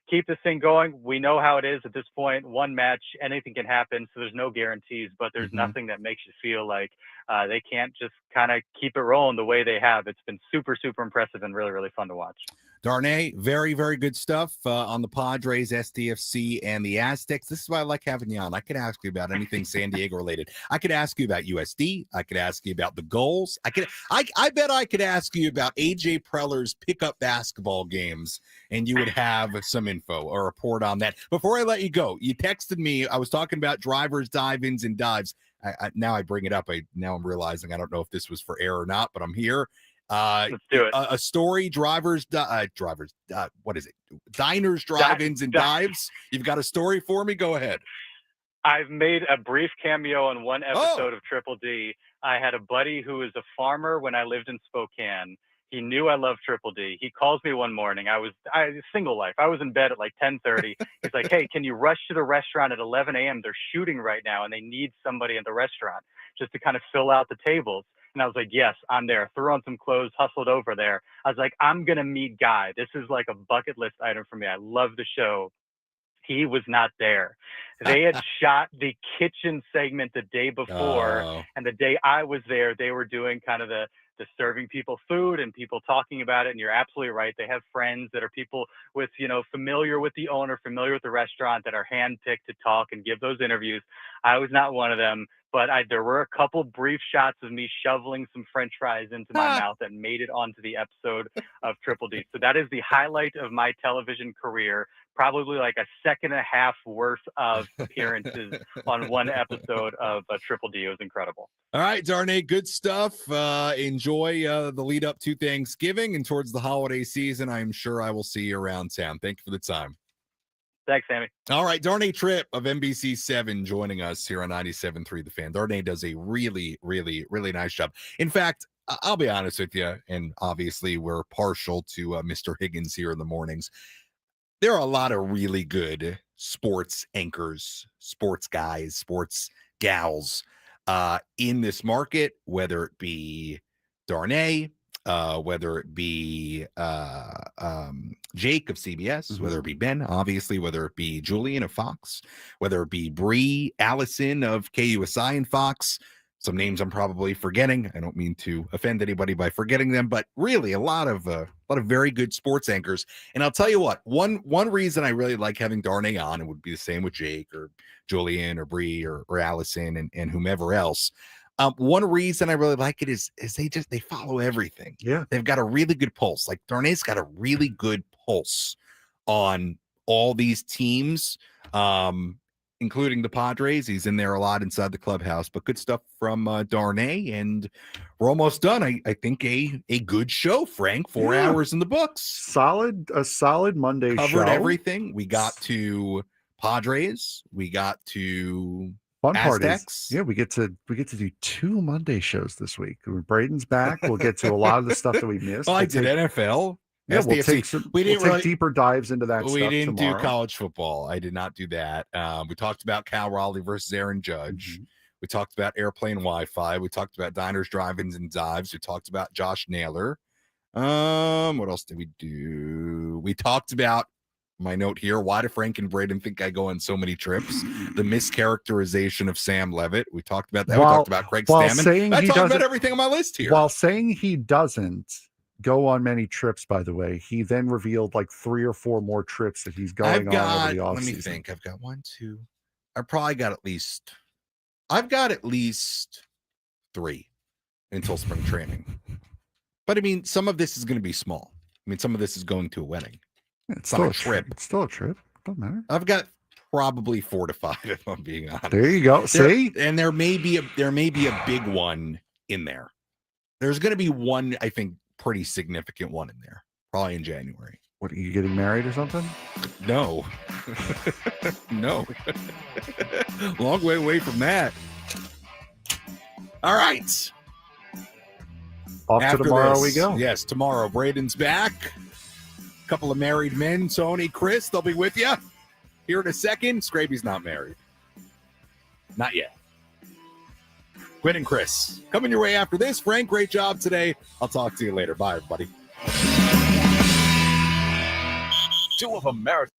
keep this thing going. We know how it is at this point. One match, anything can happen. So there's no guarantees, but there's nothing that makes you feel like they can't just kind of keep it rolling the way they have. It's been super, super impressive and really, really fun to watch. Darnay, very, very good stuff on the Padres, SDFC, and the Aztecs. This is why I like having you on. I could ask you about anything San Diego related. I could ask you about USD. I could ask you about the goals. I bet I could ask you about AJ Preller's pickup basketball games, and you would have some info or report on that. Before I let you go, you texted me. I was talking about drivers, dive-ins, and dives. Now I bring it up. Now I'm realizing I don't know if this was for air or not, but I'm here. Let's do it. A story, diners, drive-ins, and dives. You've got a story for me? Go ahead. I've made a brief cameo on one episode of Triple D. I had a buddy who was a farmer when I lived in Spokane. He knew I loved Triple D. He calls me one morning. I was single life. I was in bed at like 10:30. He's like, "Hey, can you rush to the restaurant at 11 a.m.? They're shooting right now, and they need somebody at the restaurant just to kind of fill out the tables." And I was like, yes, I'm there. Threw on some clothes, hustled over there. I was like, I'm going to meet Guy. This is like a bucket list item for me. I love the show. He was not there. They had shot the kitchen segment the day before. And the day I was there, they were doing kind of the serving people food and people talking about it. And you're absolutely right. They have friends that are people with, familiar with the owner, familiar with the restaurant, that are handpicked to talk and give those interviews. I was not one of them. But there were a couple brief shots of me shoveling some French fries into my mouth that made it onto the episode of Triple D. So that is the highlight of my television career. Probably like a second and a half worth of appearances on one episode of Triple D. It was incredible. All right, Darnay, good stuff. Enjoy the lead up to Thanksgiving and towards the holiday season. I'm sure I will see you around town. Thank you for the time. Thanks, Sammy. All right, Darnay Tripp of NBC7 joining us here on 97.3 The Fan. Darnay does a really, really, really nice job. In fact, I'll be honest with you, and obviously we're partial to Mr. Higgins here in the mornings. There are a lot of really good sports anchors, sports guys, sports gals in this market, whether it be Darnay, whether it be Jake of CBS, whether it be Ben, obviously, whether it be Julian of Fox, whether it be Bree Allison of KUSI and Fox. Some names I'm probably forgetting. I don't mean to offend anybody by forgetting them, but really a lot of very good sports anchors. And I'll tell you what, one reason I really like having Darnay on, and would be the same with Jake or Julian or Bree or Allison and whomever else. One reason I really like it is they follow everything. Yeah. They've got a really good pulse. Like Darnay's got a really good pulse on all these teams, including the Padres. He's in there a lot inside the clubhouse, but good stuff from Darnay. And we're almost done. I think a good show, Frank. 4 hours in the books. A solid Monday show. Covered everything. We got to Padres. We got to fun part Aztecs. is, we get to do 2 Monday shows this week. When Braden's back, we'll get to a lot of the stuff that we missed. I did NFL. Yeah, we'll take deeper dives into that stuff. We didn't tomorrow. do college football. I did not do that. We talked about Cal Raleigh versus Aaron Judge. We talked about airplane Wi-Fi. We talked about diners, drive-ins, and dives. We talked about Josh Naylor. What else did we do? We talked about, my note here, why do Frank and Braden think I go on so many trips? The mischaracterization of Sam Levitt. We talked about that. We talked about Craig Stammen. I talked about everything on my list here. While saying he doesn't go on many trips, by the way, he then revealed like 3 or 4 more trips that he's going on over the offseason. Let me think. I've got 1, 2. I probably got at least I've got at least 3 until spring training. But I mean, some of this is going to be small. I mean, some of this is going to a wedding. It's still a trip. It's still a trip. Doesn't matter. I've got probably 4 to 5, if I'm being honest. There you go. See? And there may be a big one in there. There's going to be one, I think, pretty significant one in there, probably in January. What, are you getting married or something? No. No. Long way away from that. All right. Off to tomorrow we go. Yes, tomorrow. Braden's back. A couple of married men, Tony, Chris, they'll be with you. Here in a second. Scraby's not married. Not yet. Quinn and Chris coming your way after this. Frank, great job today. I'll talk to you later. Bye, everybody. 2 of America.